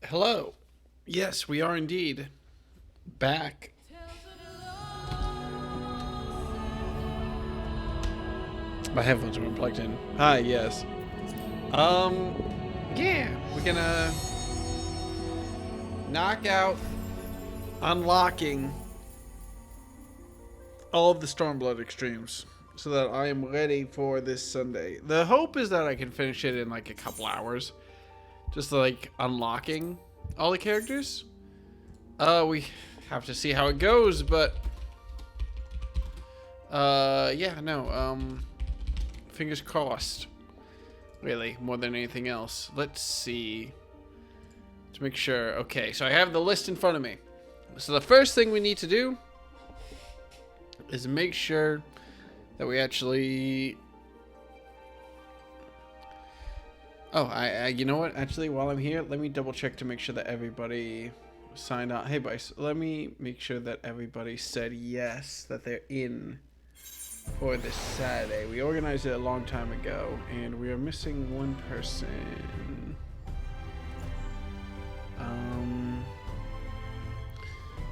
Hello. Yes, we are indeed back. My headphones weren't plugged in. Hi, yes. Um, yeah, we're gonna knock out unlocking all of the Stormblood extremes so that I am ready for this Sunday. The hope is that I can finish it in like a couple hours. Just like unlocking all the characters. We have to see how it goes, but yeah, no, fingers crossed. Really, more than anything else. Let's see. To make sure. Okay, so I have the list in front of me. So the first thing we need to do is make sure that we actually... Oh, you know what? Actually, while I'm here, let me double check to make sure that everybody signed out. Hey, Bryce, let me make sure that everybody said yes, that they're in for this Saturday. We organized it a long time ago, and we are missing one person.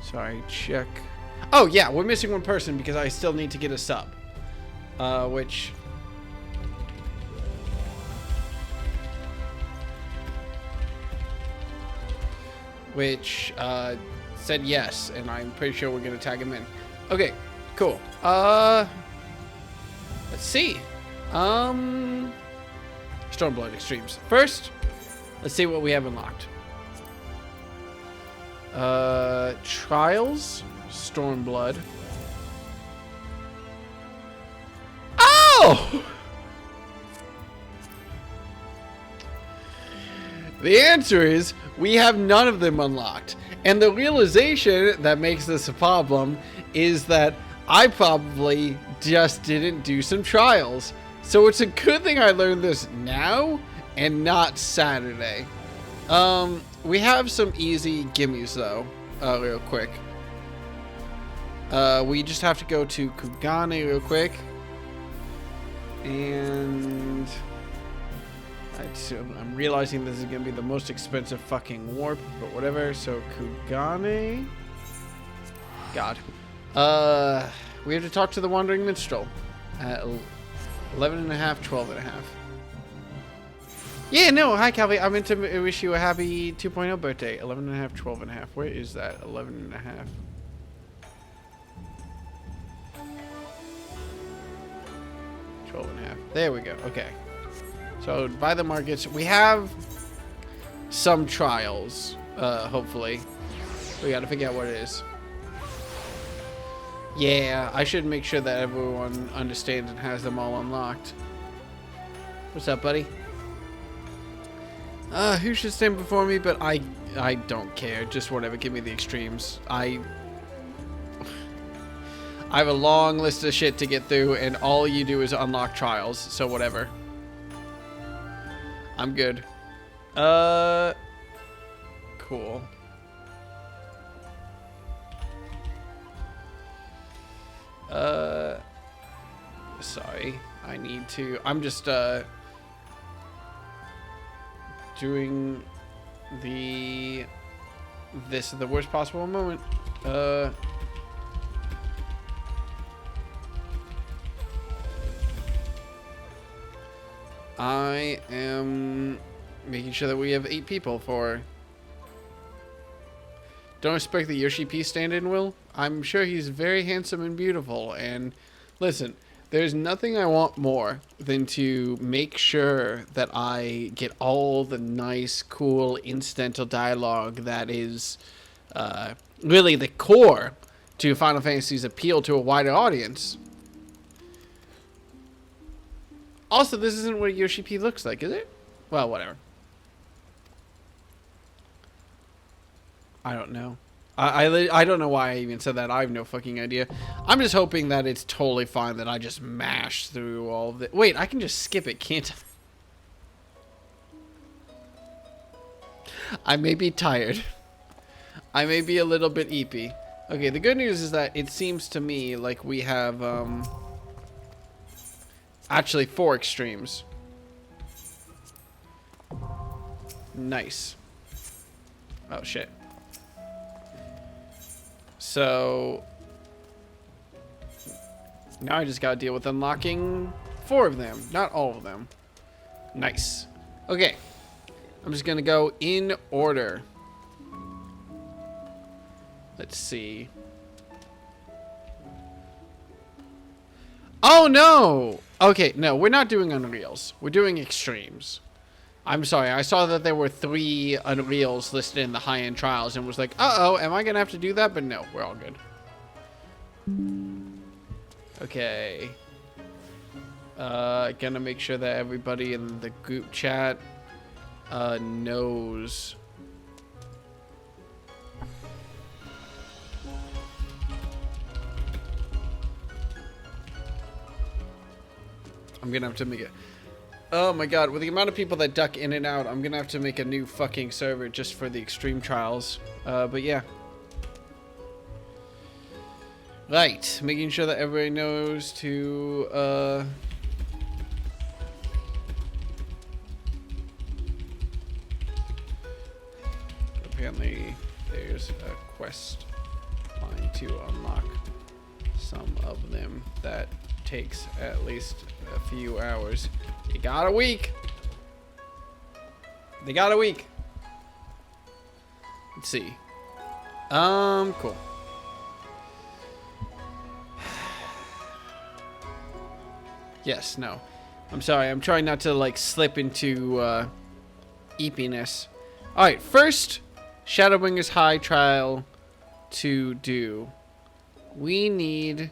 Sorry, check. Oh, yeah, we're missing one person because I still need to get a sub. Which... said yes, and I'm pretty sure we're gonna tag him in. Okay, cool. Let's see. Stormblood Extremes. First, let's see what we have unlocked. Trials, Stormblood. Oh! The answer is we have none of them unlocked. And the realization that makes this a problem is that I probably just didn't do some trials. So it's a good thing I learned this now and not Saturday. We have some easy gimmies though, real quick. We just have to go to Kugane real quick. And... I'm realizing this is going to be the most expensive fucking warp, but whatever. So, Kugane. God. We have to talk to the Wandering Minstrel at 11.5, 12.5. Yeah, no, hi, Calvi. I meant to wish you a happy 2.0 birthday. 11.5, 12.5. Where is that? 11.5. 12.5. There we go. Okay. So, by the markets, we have some trials, hopefully. We gotta figure out what it is. Yeah, I should make sure that everyone understands and has them all unlocked. What's up, buddy? Who should stand before me? But I don't care. Just whatever. Give me the extremes. I have a long list of shit to get through, and all you do is unlock trials. So whatever. I'm good. Cool. Sorry. I need to... I'm just, doing the... This is the worst possible moment. I am making sure that we have 8 people for... Don't expect the Yoshi P stand-in, Will. I'm sure he's very handsome and beautiful. And listen, there's nothing I want more than to make sure that I get all the nice, cool, incidental dialogue that is really the core to Final Fantasy's appeal to a wider audience. Also, this isn't what Yoshi P looks like, is it? Well, whatever. I don't know. I don't know why I even said that. I have no fucking idea. I'm just hoping that it's totally fine that I just mash through all of it. Wait, I can just skip it, can't I? I may be tired. I may be a little bit eepy. Okay, the good news is that it seems to me like we have, actually 4 extremes. Nice. Oh, shit. So... now I just gotta deal with unlocking 4 of them. Not all of them. Nice. Okay. I'm just gonna go in order. Let's see. Oh, no! Okay, no, we're not doing Unreals. We're doing Extremes. I'm sorry, I saw that there were 3 Unreals listed in the high-end trials and was like, uh-oh, am I gonna have to do that? But no, we're all good. Okay. Gonna make sure that everybody in the group chat knows. I'm gonna have to make it. Oh my god, with the amount of people that duck in and out, I'm gonna have to make a new fucking server just for the extreme trials. But yeah. Right, making sure that everybody knows to, apparently there's a quest line to unlock some of them that takes at least a few hours. You got a week. They got a week. Let's see. Cool. Yes, no. I'm sorry, I'm trying not to, like, slip into, eepiness. Alright, first, Shadowbringers High Trial to do. We need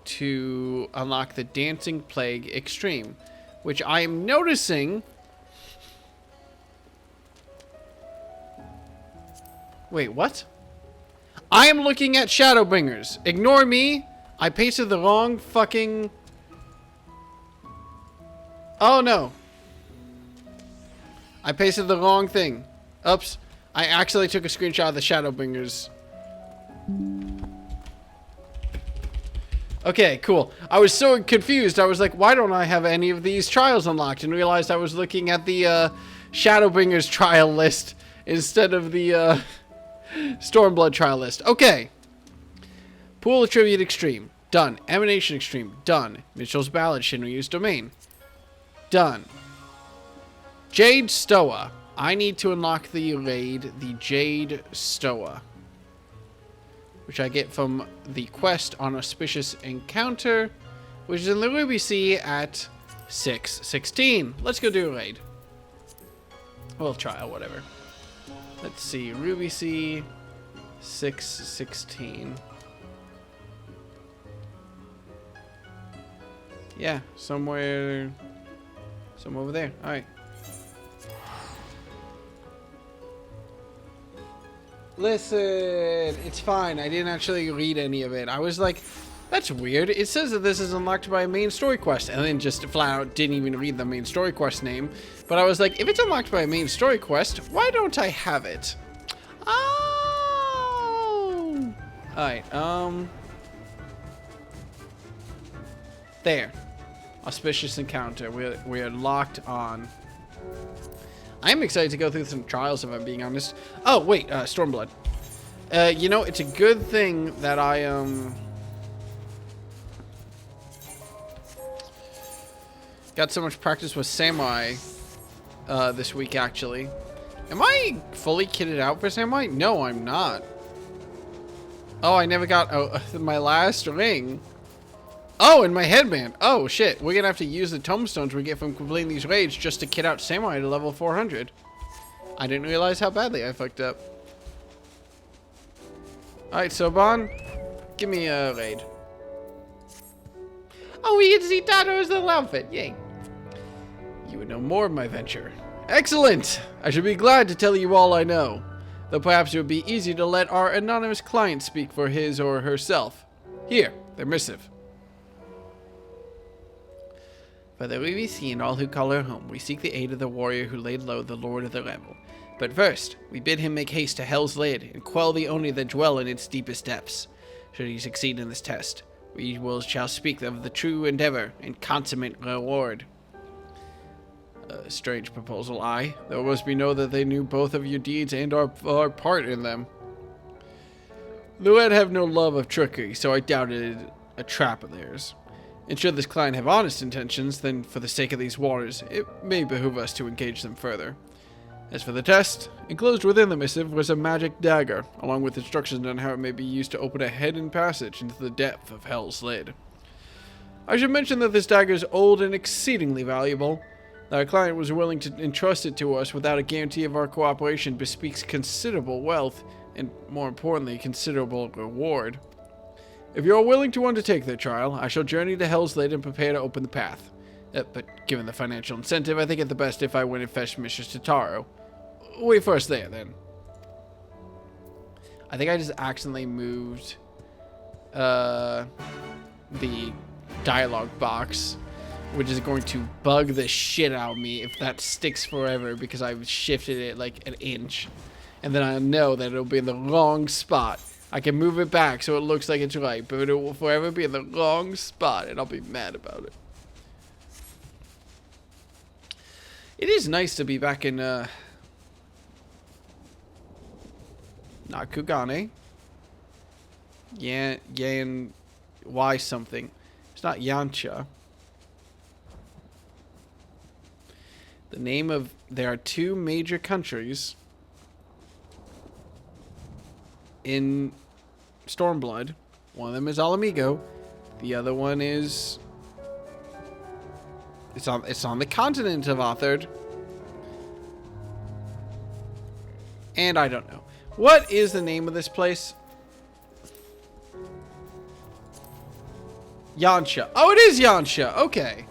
to unlock the Dancing Plague Extreme, which I am noticing... Wait, what? I am looking at Shadowbringers. Ignore me. I pasted the wrong fucking... Oh, no. I pasted the wrong thing. Oops. I actually took a screenshot of the Shadowbringers. Okay, cool. I was so confused. I was like, why don't I have any of these trials unlocked? And realized I was looking at the Shadowbringers trial list instead of the Stormblood trial list. Okay. Pool of Tribute Extreme. Done. Emanation Extreme. Done. Mitchell's Ballad, Shinryu's Domain. Done. Jade Stoa. I need to unlock the raid, the Jade Stoa, which I get from the quest on Auspicious Encounter, which is in the Ruby Sea at 6:16. Let's go do a raid. Well, trial, whatever. Let's see, Ruby Sea, 6:16. Yeah, somewhere over there. All right. Listen, it's fine. I didn't actually read any of it. I was like, that's weird. It says that this is unlocked by a main story quest, and then just flat out didn't even read the main story quest name. But I was like, if it's unlocked by a main story quest, why don't I have it? Oh! Alright, there. Auspicious Encounter. We're locked on. I'm excited to go through some trials, if I'm being honest. Oh, wait, Stormblood. You know, it's a good thing that I, got so much practice with Samurai, this week, actually. Am I fully kitted out for Samurai? No, I'm not. Oh, I never got, my last ring. Oh, and my headband. Oh, shit. We're gonna have to use the tombstones we get from completing these raids just to kit out Samurai to level 400. I didn't realize how badly I fucked up. Alright, Soban, give me a raid. Oh, we get to see Tato's little outfit. Yay. You would know more of my venture. Excellent! I should be glad to tell you all I know. Though perhaps it would be easy to let our anonymous client speak for his or herself. Here, their missive. For the Ruby Sea and all who call her home, we seek the aid of the warrior who laid low the Lord of the Revel. But first, we bid him make haste to Hell's Lid and quell the Oni that dwell in its deepest depths. Should he succeed in this test, we shall speak of the true endeavor and consummate reward. Strange proposal, aye. There must be know that they knew both of your deeds and our part in them. The Red have no love of trickery, so I doubted it a trap of theirs. And should this client have honest intentions, then for the sake of these waters, it may behoove us to engage them further. As for the test, enclosed within the missive was a magic dagger, along with instructions on how it may be used to open a hidden passage into the depth of Hell's Lid. I should mention that this dagger is old and exceedingly valuable. That our client was willing to entrust it to us without a guarantee of our cooperation bespeaks considerable wealth, and more importantly, considerable reward. If you are willing to undertake their trial, I shall journey to Hell's Lid and prepare to open the path. But given the financial incentive, I think it the best if I went and fetch Mistress Totaro. Wait for us there, then. I think I just accidentally moved the dialogue box, which is going to bug the shit out of me if that sticks forever because I've shifted it like an inch. And then I know that it'll be in the wrong spot. I can move it back so it looks like it's right, but it will forever be in the wrong spot, and I'll be mad about it. It is nice to be back in, not Kugane. Yan, Y something. It's not Yancha. The name of, there are two major countries in Stormblood. One of them is Alamigo. The other one is, it's on the continent of Authored. And I don't know. What is the name of this place? Yancha. Oh, it is Yancha. Okay.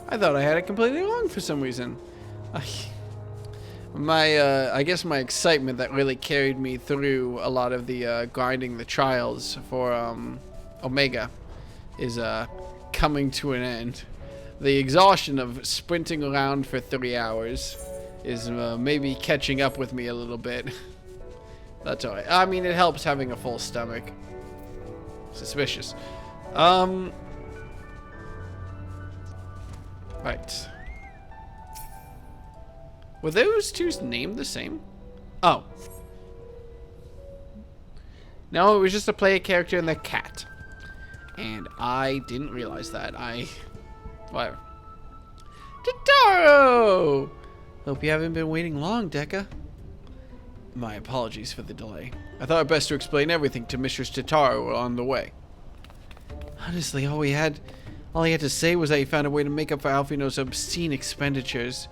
I thought I had it completely wrong for some reason. I guess my excitement that really carried me through a lot of the grinding the trials for Omega is coming to an end. The exhaustion of sprinting around for 3 hours is maybe catching up with me a little bit. That's alright. I mean, it helps having a full stomach. Suspicious. Right. Were those two named the same? Oh. No, it was just to play a character in the cat. And I didn't realize that. Whatever. Totaro! Hope you haven't been waiting long, Dekka. My apologies for the delay. I thought it best to explain everything to Mistress Totaro on the way. Honestly, all he had to say was that he found a way to make up for Alfino's obscene expenditures.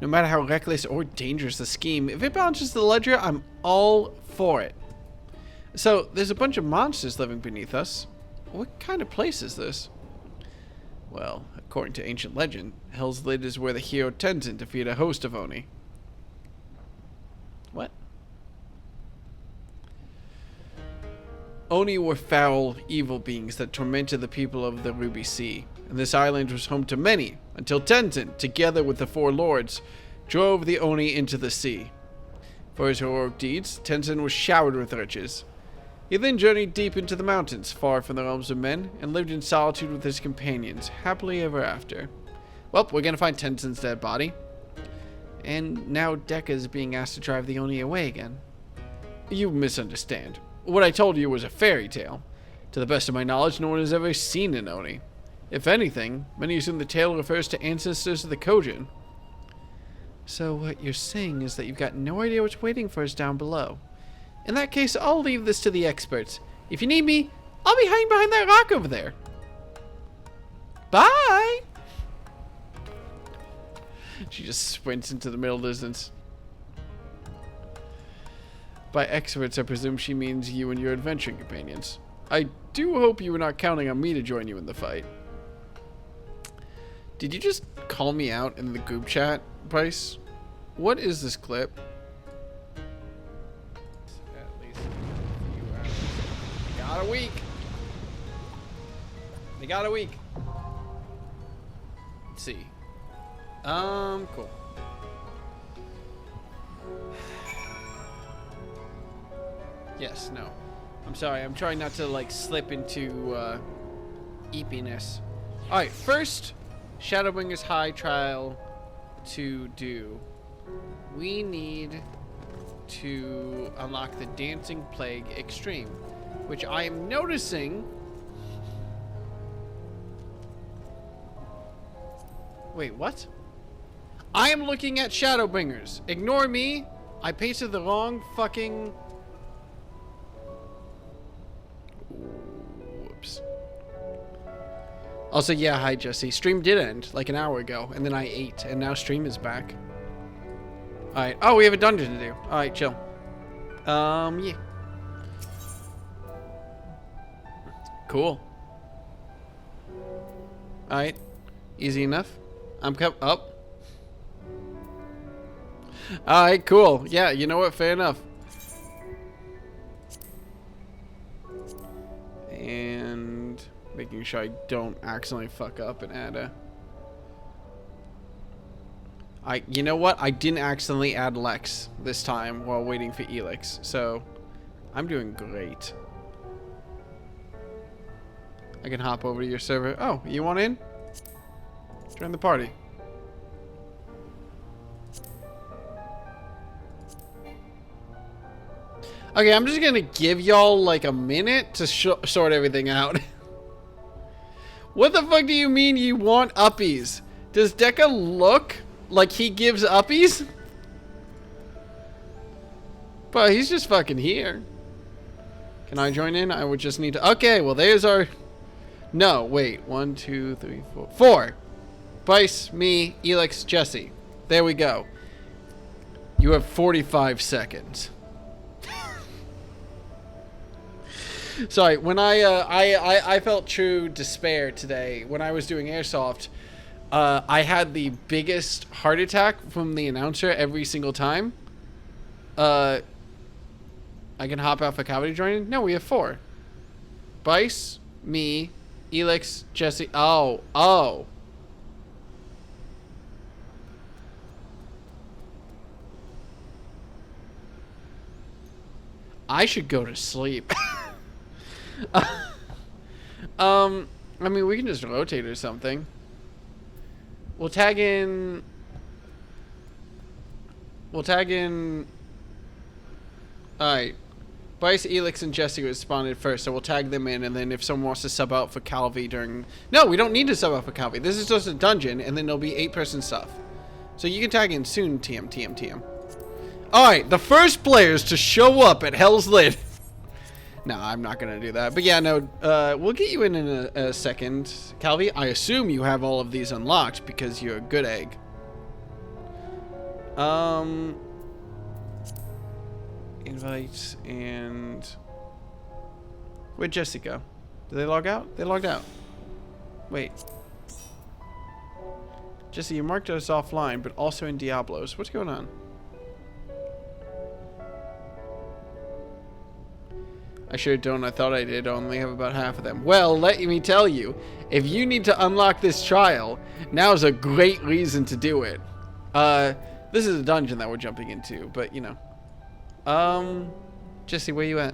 No matter how reckless or dangerous the scheme, if it balances the ledger, I'm all for it. So, there's a bunch of monsters living beneath us. What kind of place is this? Well, according to ancient legend, Hell's Lid is where the hero Tenzin defeated a host of Oni. What? Oni were foul, evil beings that tormented the people of the Ruby Sea, and this island was home to many, until Tenzin, together with the four lords, drove the Oni into the sea. For his heroic deeds, Tenzin was showered with riches. He then journeyed deep into the mountains, far from the realms of men, and lived in solitude with his companions, happily ever after. Well, we're gonna find Tenzin's dead body. And now Dekka is being asked to drive the Oni away again. You misunderstand. What I told you was a fairy tale. To the best of my knowledge, no one has ever seen an Oni. If anything, many assume the tale refers to ancestors of the Kojin. So what you're saying is that you've got no idea what's waiting for us down below. In that case, I'll leave this to the experts. If you need me, I'll be hiding behind that rock over there. Bye! She just sprints into the middle distance. By experts, I presume she means you and your adventuring companions. I do hope you were not counting on me to join you in the fight. Did you just call me out in the group chat, Bryce? What is this clip? At least a few hours. They got a week. They got a week. Let's see. Cool. Yes, no. I'm sorry, I'm trying not to, like, slip into, eepiness. Alright, first, Shadowbringers High Trial to do. We need to unlock the Dancing Plague Extreme, which I am noticing. Wait, what? I am looking at Shadowbringers. Ignore me. I pasted the wrong fucking... Whoops. Also, yeah, hi, Jesse. Stream did end like an hour ago, and then I ate, and now stream is back. Alright. Oh, we have a dungeon to do. Alright, chill. Yeah. Cool. Alright. Easy enough. I'm up. Alright, cool. Yeah, you know what? Fair enough. And making sure I don't accidentally fuck up and add a... You know what? I didn't accidentally add Lex this time while waiting for Elix, so I'm doing great. I can hop over to your server. Oh, you want in? Join the party. Okay, I'm just gonna give y'all like a minute to sort everything out. What the fuck do you mean you want uppies? Does Deca look like he gives uppies? But he's just fucking here. Can I join in? I would just need to... Okay, well there's our... No, wait. 1, 2, 3, 4. 4. Bice, me, Elix, Jesse. There we go. You have 45 seconds. Sorry, when I felt true despair today when I was doing Airsoft. I had the biggest heart attack from the announcer every single time. I can hop out for Cavity joining? No, we have 4. Bice, me, Elix, Jesse. Oh. I should go to sleep. I mean, we can just rotate or something. We'll tag in. Alright. Bice, Elix, and Jesse responded first, so we'll tag them in, and then if someone wants to sub out for Calvi during... No, we don't need to sub out for Calvi. This is just a dungeon, and then there'll be 8-person stuff. So you can tag in soon, TM. Alright, the first players to show up at Hell's Lid. No, I'm not going to do that. But yeah, no, we'll get you in a second. Calvi, I assume you have all of these unlocked because you're a good egg. Invites and... Where'd Jesse go? Did they log out? They logged out. Wait. Jesse, you marked us offline, but also in Diablos. What's going on? I sure don't. I thought I did. I only have about half of them. Well, let me tell you, if you need to unlock this trial, now's a great reason to do it. This is a dungeon that we're jumping into, but you know. Jesse, where you at?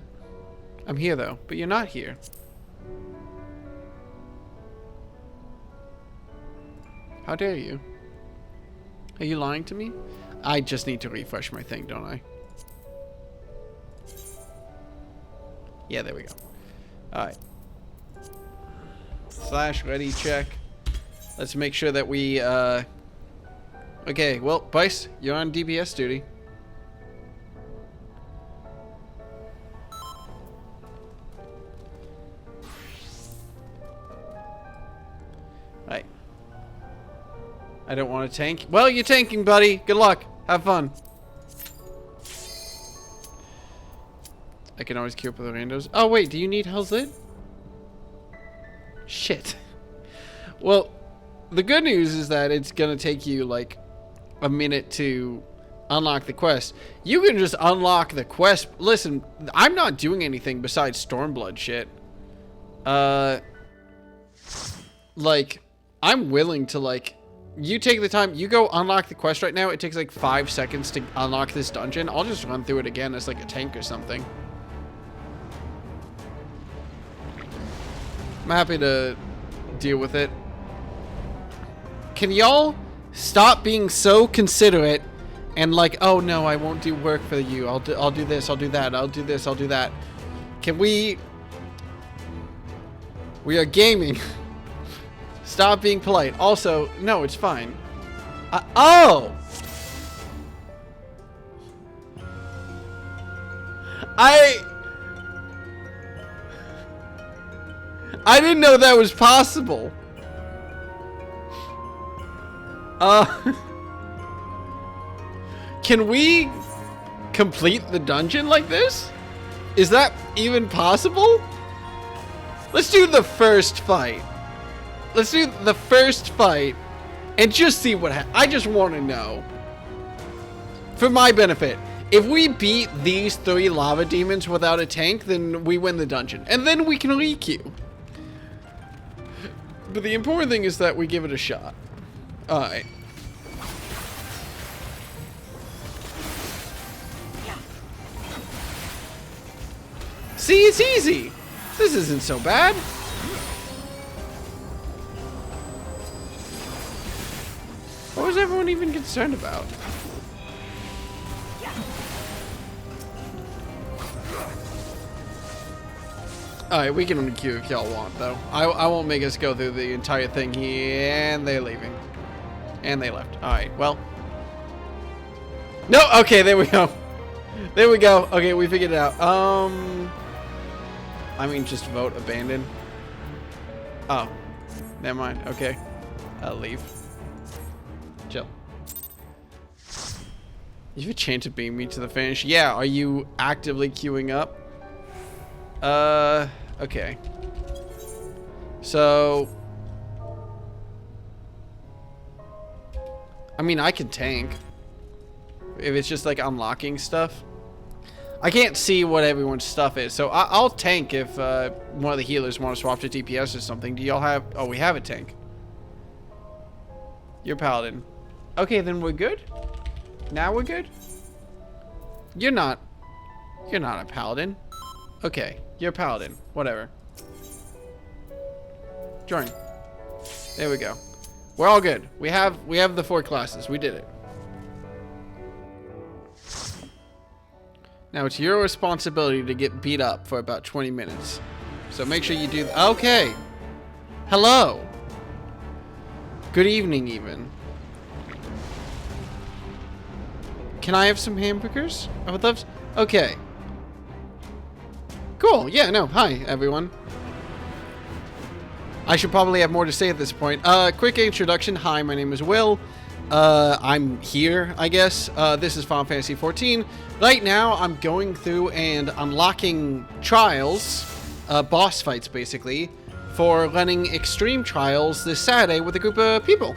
I'm here though, but you're not here. How dare you? Are you lying to me? I just need to refresh my thing, don't I? Yeah, there we go. Alright. / ready check. Let's make sure that we, Okay, well, Bice, you're on DPS duty. Alright. I don't want to tank. Well, you're tanking, buddy. Good luck. Have fun. I can always queue up with the randos. Oh, wait. Do you need Hell's Lit? Shit. Well, the good news is that it's going to take you, like, a minute to unlock the quest. You can just unlock the quest. Listen, I'm not doing anything besides stormblood shit. Like, I'm willing to, like... You take the time. You go unlock the quest right now. It takes, like, 5 seconds to unlock this dungeon. I'll just run through it again as, like, a tank or something. I'm happy to deal with it. Can y'all Stop being so considerate and like, oh no, I won't do work for you. I'll do this, I'll do that, I'll do this, I'll do that. Can we are gaming. Stop being polite. Also, no, it's fine. Oh! I didn't know that was possible. Can we complete the dungeon like this? Is that even possible? Let's do the first fight. Let's do the first fight and just see what happens. I just want to know. For my benefit, if we beat these 3 lava demons without a tank, then we win the dungeon. And then we can requeue. But the important thing is that we give it a shot. Alright. See, it's easy. This isn't so bad. What was everyone even concerned about? Alright, we can only queue if y'all want, though. I won't make us go through the entire thing here, and they're leaving. And they left. Alright, well. No, okay, there we go. There we go. Okay, we figured it out. I mean, just vote abandon. Oh, never mind. Okay, I'll leave. Chill. You have a chance of beating me to the finish? Yeah, are you actively queuing up? Okay. So, I mean, I can tank. If it's just like unlocking stuff. I can't see what everyone's stuff is, so I'll tank if one of the healers want to swap to DPS or something. Do y'all have... Oh, we have a tank. You're paladin. Okay, then we're good? Now we're good? You're not a paladin. Okay, you're a paladin. Whatever. Join. There we go. We're all good. We have the 4 classes. We did it. Now it's your responsibility to get beat up for about 20 minutes. So make sure you do... Okay. Hello. Good evening, even. Can I have some hamburgers? I would love to... Okay. Cool. Yeah, no. Hi, everyone. I should probably have more to say at this point. Quick introduction. Hi, my name is Will. I'm here, I guess. This is Final Fantasy XIV. Right now, I'm going through and unlocking trials, boss fights, basically, for running extreme trials this Saturday with a group of people.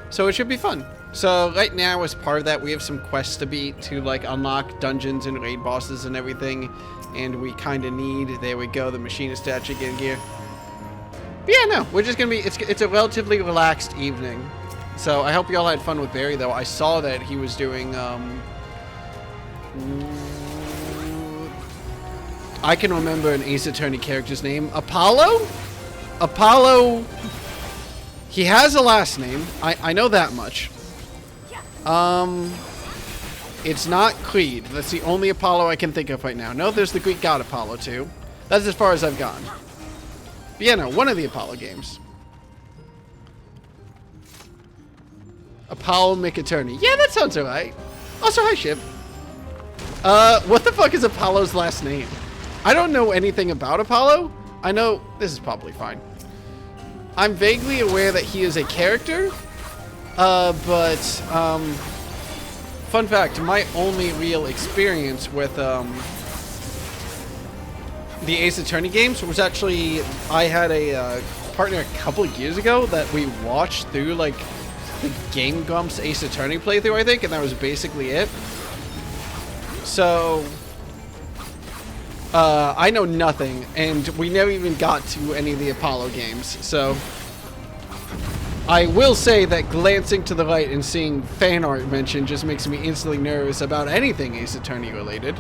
So it should be fun. So right now, as part of that, we have some quests to beat to, like, unlock dungeons and raid bosses and everything. And we kind of need... There we go, the machinist statue getting gear. But yeah, no, we're just gonna be... It's a relatively relaxed evening. So I hope y'all had fun with Barry, though. I saw that he was doing, I can remember an Ace Attorney character's name. Apollo? Apollo... He has a last name. I know that much. It's not Creed. That's the only Apollo I can think of right now. No, there's the Greek god Apollo, too. That's as far as I've gone. But yeah, no, one of the Apollo games. Apollo McAttorney. Yeah, that sounds alright. Also, hi, Ship. What the fuck is Apollo's last name? I don't know anything about Apollo. I know... This is probably fine. I'm vaguely aware that he is a character. Fun fact, my only real experience with, the Ace Attorney games was actually... I had a, partner a couple of years ago that we watched through, like... the Game Grumps Ace Attorney playthrough, I think, and that was basically it. So, I know nothing, and we never even got to any of the Apollo games, so... I will say that glancing to the right and seeing fan art mentioned just makes me instantly nervous about anything Ace Attorney related.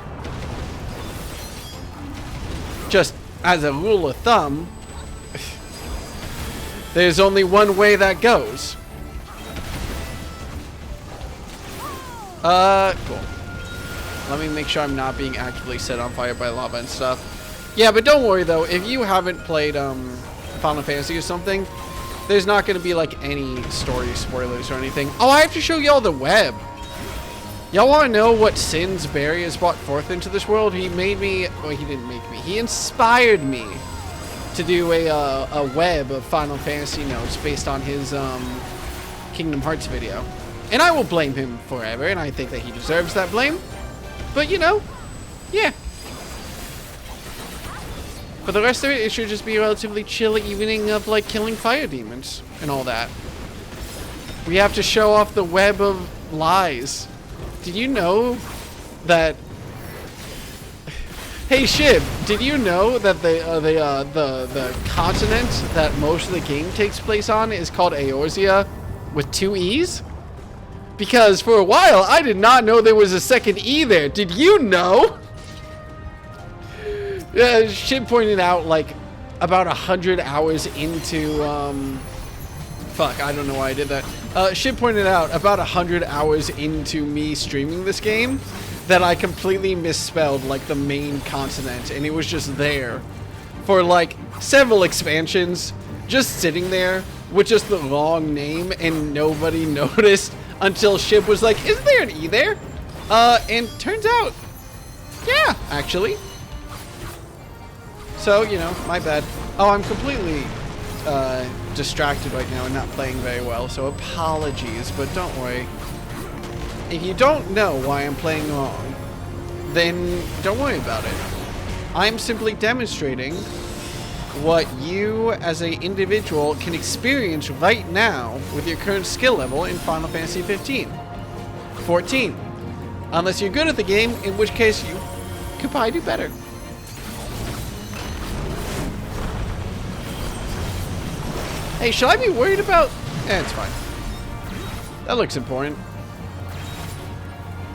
Just as a rule of thumb, there's only one way that goes. Cool. Let me make sure I'm not being actively set on fire by lava and stuff. Yeah, but don't worry though, if you haven't played Final Fantasy or something, there's not going to be like any story spoilers or anything. Oh, I have to show y'all the web. Y'all want to know what sins Barry has brought forth into this world? He made me, well, he didn't make me, he inspired me to do a web of Final Fantasy notes based on his Kingdom Hearts video. And I will blame him forever, and I think that he deserves that blame. But, you know, yeah. For the rest of it, it should just be a relatively chill evening of, like, killing fire demons and all that. We have to show off the web of lies. Did you know that... Hey, Shib, did you know that the continent that most of the game takes place on is called Eorzea with 2 E's? Because for a while, I did not know there was a second E there. Did you know? Shib pointed out, like, about 100 hours into, fuck, I don't know why I did that. Shib pointed out about 100 hours into me streaming this game that I completely misspelled, like, the main continent, and it was just there for, like, several expansions, just sitting there with just the wrong name, and nobody noticed until Shib was like, isn't there an E there? And turns out, yeah, actually. So, you know, my bad. Oh, I'm completely distracted right now and not playing very well, so apologies, but don't worry. If you don't know why I'm playing wrong, then don't worry about it. I'm simply demonstrating what you as an individual can experience right now with your current skill level in Final Fantasy 14. Unless you're good at the game, in which case you could probably do better. Hey, should I be worried about... it's fine. That looks important.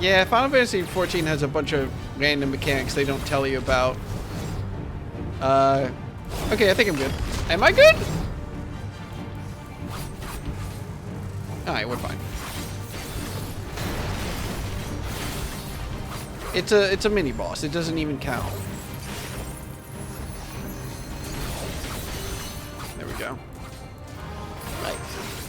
Yeah, Final Fantasy 14 has a bunch of random mechanics they don't tell you about. Okay, I think I'm good. Am I good? Alright, we're fine. It's a mini boss. It doesn't even count. There we go. Right.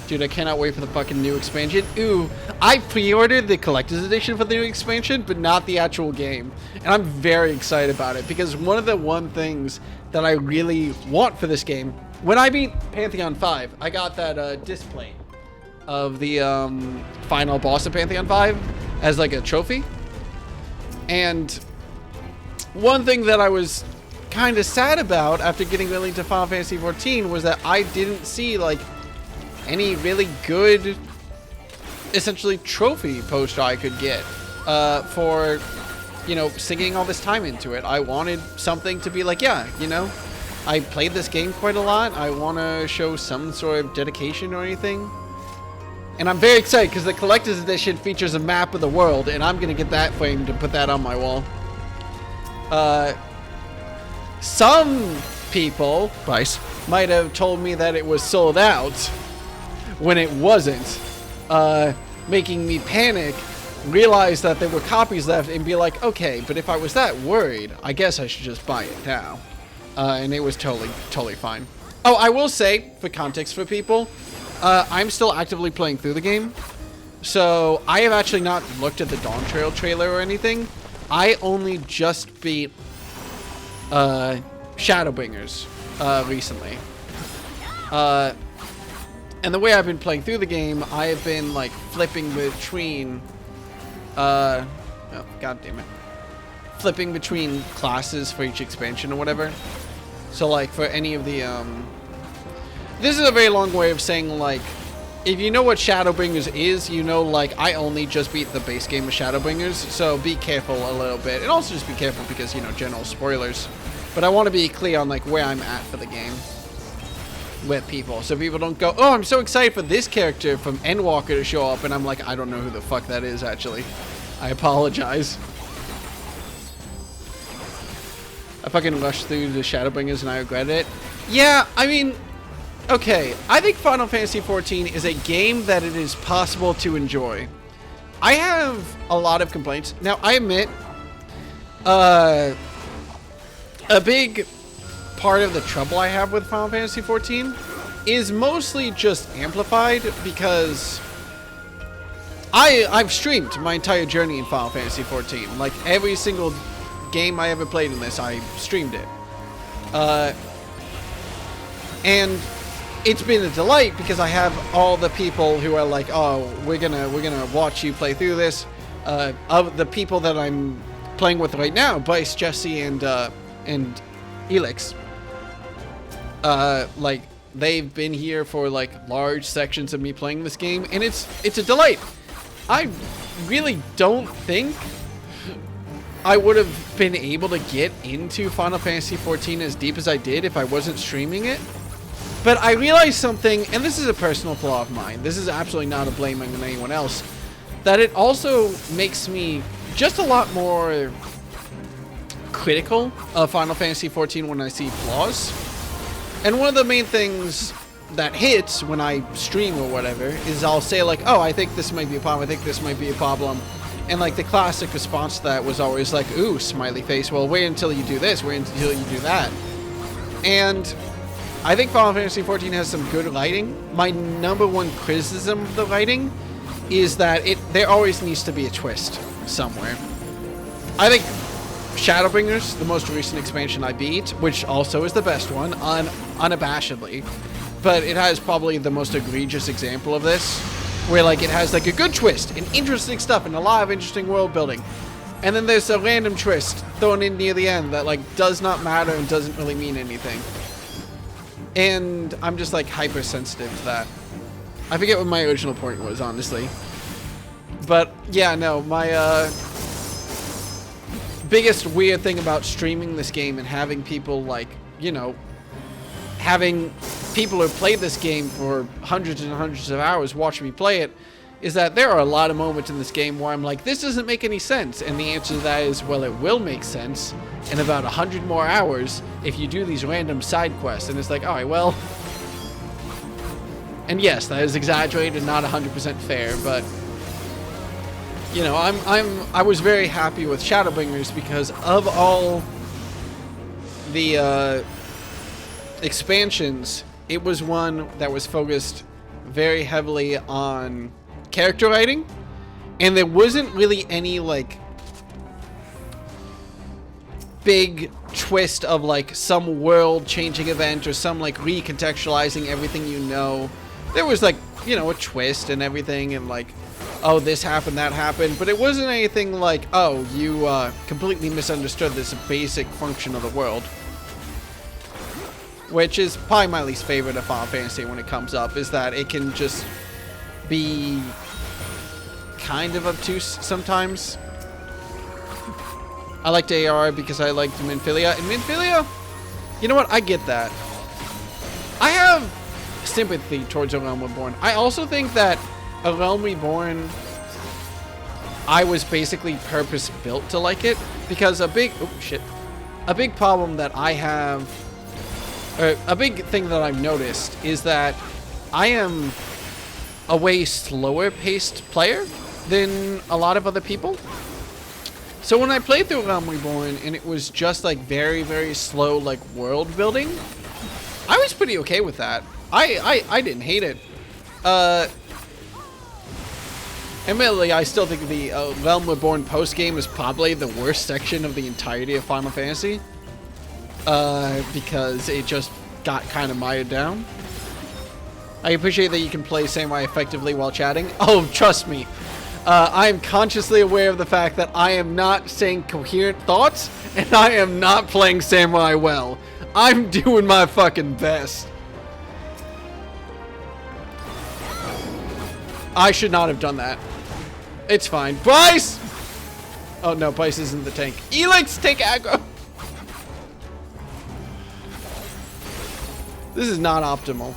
Dude, I cannot wait for the fucking new expansion. Ooh, I pre-ordered the collector's edition for the new expansion, but not the actual game. And I'm very excited about it because one of the things that I really want for this game, when I beat Pantheon 5, I got that display of the final boss of Pantheon 5 as like a trophy. And one thing that I was kind of sad about after getting really into Final Fantasy 14 was that I didn't see like any really good, essentially, trophy poster I could get for, you know, sinking all this time into it. I wanted something to be like, yeah, you know, I played this game quite a lot. I want to show some sort of dedication or anything. And I'm very excited because the collector's edition features a map of the world, and I'm going to get that framed and put that on my wall. Some people, Bryce, might have told me that it was sold out when it wasn't, making me panic, realize that there were copies left, and be like, okay, but if I was that worried, I guess I should just buy it now. And it was totally fine. Oh, I will say, for context for people, I'm still actively playing through the game, so I have actually not looked at the Dawn Trail trailer or anything. I only just beat Shadowbringers recently. And the way I've been playing through the game, I have been like flipping between oh, god damn it. Flipping between classes for each expansion or whatever. So like for any of the this is a very long way of saying, like, if you know what Shadowbringers is, you know, like, I only just beat the base game of Shadowbringers, so be careful a little bit. And also just be careful because, you know, general spoilers. But I want to be clear on, like, where I'm at for the game with people. So people don't go, oh, I'm so excited for this character from Endwalker to show up, and I'm like, I don't know who the fuck that is, actually. I apologize. I fucking rushed through the Shadowbringers and I regret it. Yeah, I mean... Okay, I think Final Fantasy XIV is a game that it is possible to enjoy. I have a lot of complaints. Now, I admit, a big part of the trouble I have with Final Fantasy XIV is mostly just amplified because I've streamed my entire journey in Final Fantasy XIV. Like, every single game I ever played in this, I streamed it. And it's been a delight because I have all the people who are like, oh, we're gonna watch you play through this. Of the people that I'm playing with right now, Bryce, Jesse, and Elix. Like, they've been here for like large sections of me playing this game, and it's a delight. I really don't think I would have been able to get into Final Fantasy XIV as deep as I did if I wasn't streaming it. But I realized something, and this is a personal flaw of mine. This is absolutely not a blame on anyone else. That it also makes me just a lot more critical of Final Fantasy XIV when I see flaws. And one of the main things that hits when I stream or whatever is I'll say like, oh, I think this might be a problem, I think this might be a problem. And like the classic response to that was always like, ooh, smiley face, well, wait until you do this, wait until you do that. And I think Final Fantasy XIV has some good lighting. My number one criticism of the lighting is that there always needs to be a twist somewhere. I think Shadowbringers, the most recent expansion I beat, which also is the best one, unabashedly, but it has probably the most egregious example of this, where like it has like a good twist and interesting stuff and a lot of interesting world building, and then there's a random twist thrown in near the end that like does not matter and doesn't really mean anything. And I'm just like hypersensitive to that. I forget what my original point was, honestly. But yeah, no, my biggest weird thing about streaming this game and having people like, you know, having people who played this game for hundreds and hundreds of hours watch me play it, is that there are a lot of moments in this game where I'm like, this doesn't make any sense. And the answer to that is, well, it will make sense in about 100 more hours if you do these random side quests. And it's like, all right, well, and yes, that is exaggerated, not 100% fair, but you know, I was very happy with Shadowbringers because of all the expansions, it was one that was focused very heavily on character writing, and there wasn't really any like big twist of like some world changing event or some like recontextualizing everything, you know. There was like, you know, a twist and everything, and like, oh, this happened, that happened, but it wasn't anything like, oh, you completely misunderstood this basic function of the world. Which is probably my least favorite of Final Fantasy when it comes up, is that it can just be kind of obtuse sometimes. I liked AR because I liked Minfilia. And Minfilia, you know what? I get that. I have sympathy towards A Realm Reborn. I also think that A Realm Reborn, I was basically purpose-built to like it, because a big problem that I have, a big thing that I've noticed is that I am a way slower paced player than a lot of other people. So when I played through Realm Reborn and it was just like very, very slow like world building, I was pretty okay with that. I didn't hate it. Admittedly, I still think the Realm Reborn post game is probably the worst section of the entirety of Final Fantasy. Because it just got kind of mired down. I appreciate that you can play Samurai effectively while chatting. Oh, trust me. I am consciously aware of the fact that I am not saying coherent thoughts, and I am not playing Samurai well. I'm doing my fucking best. I should not have done that. It's fine. Bryce! Oh no, Bryce isn't the tank. Elix, take aggro! This is not optimal.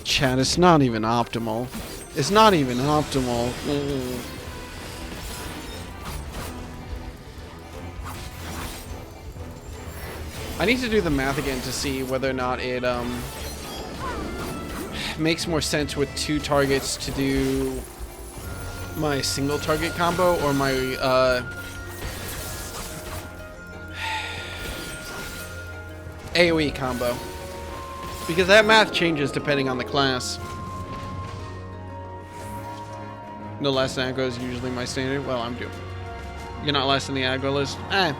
Chat, it's not even optimal. It's not even optimal. I need to do the math again to see whether or not it makes more sense with 2 targets to do my single target combo or my AoE combo. Because that math changes depending on the class. No last in aggro is usually my standard. Well, I'm due. You're not last in the aggro list? Eh.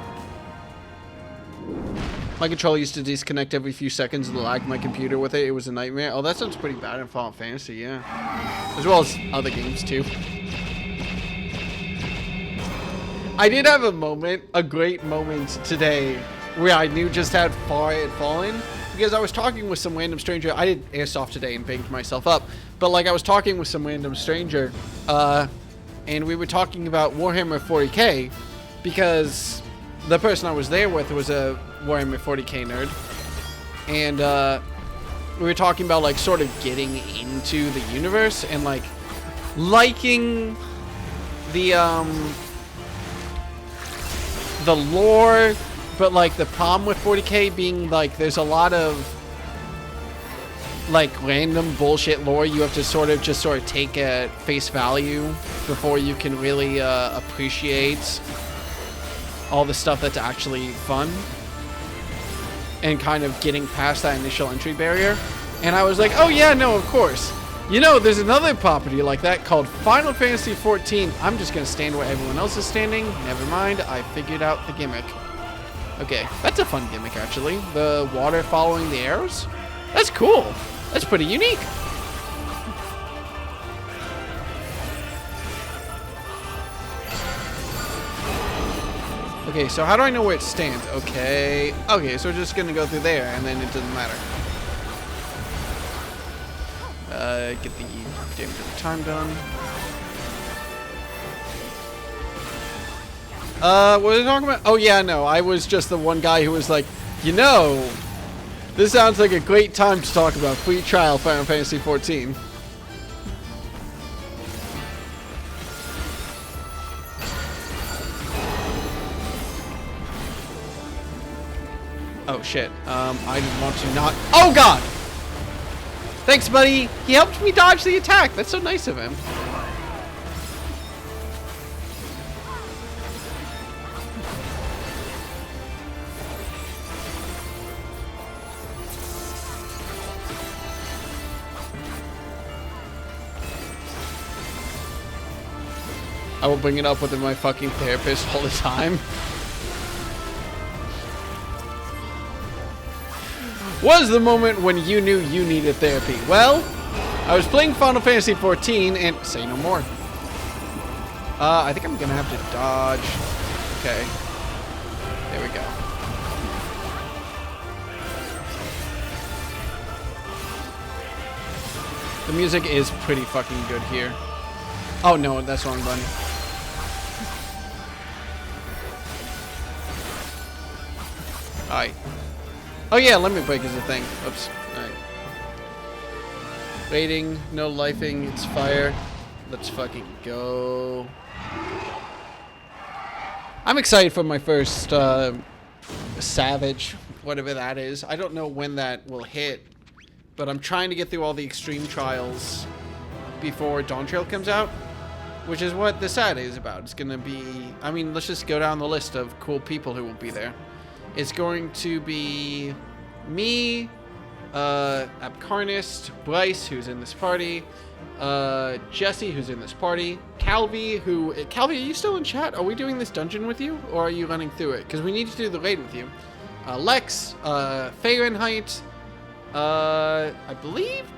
My controller used to disconnect every few seconds and lag my computer with it. It was a nightmare. Oh, that sounds pretty bad in Final Fantasy, yeah. As well as other games, too. I did have a moment, a great moment today, where I knew just how far it had fallen. Because I was talking with some random stranger. I did airsoft today and banged myself up. But, like, I was talking with some random stranger, and we were talking about Warhammer 40k, because the person I was there with was a Warhammer 40k nerd, and we were talking about like sort of getting into the universe and like liking the lore, but like the problem with 40k being like there's a lot of like random bullshit lore you have to sort of take at face value before you can really appreciate all the stuff that's actually fun and kind of getting past that initial entry barrier. And I was like, oh yeah, no, of course. You know, there's another property like that called Final Fantasy 14. I'm just gonna stand where everyone else is standing. Never mind, I figured out the gimmick. Okay, that's a fun gimmick actually. The water following the arrows? That's cool. That's pretty unique. Okay, so how do I know where it stands? Okay, so we're just gonna go through there, and then it doesn't matter. Get the damage of the time done. What was I talking about? Oh yeah, no, I was just the one guy who was like, you know, this sounds like a great time to talk about free trial Final Fantasy 14. Oh shit, I didn't want to not— oh god! Thanks buddy, he helped me dodge the attack, that's so nice of him. I will bring it up with my fucking therapist all the time. Was the moment when you knew you needed therapy? Well, I was playing Final Fantasy 14 and— say no more. I think I'm gonna have to dodge. Okay. There we go. The music is pretty fucking good here. Oh no, that's wrong button. Alright. Oh yeah, limit break is a thing. Oops. Alright. Waiting, no lifing, it's fire. Let's fucking go. I'm excited for my first Savage, whatever that is. I don't know when that will hit, but I'm trying to get through all the extreme trials before Dawn Trail comes out, which is what this Saturday is about. It's gonna be— I mean, let's just go down the list of cool people who will be there. It's going to be me, Abcarnist, Bryce, who's in this party, Jesse, who's in this party, Calvi, who— Calvi, are you still in chat? Are we doing this dungeon with you, or are you running through it? Because we need to do the raid with you. Lex, Fahrenheit, I believe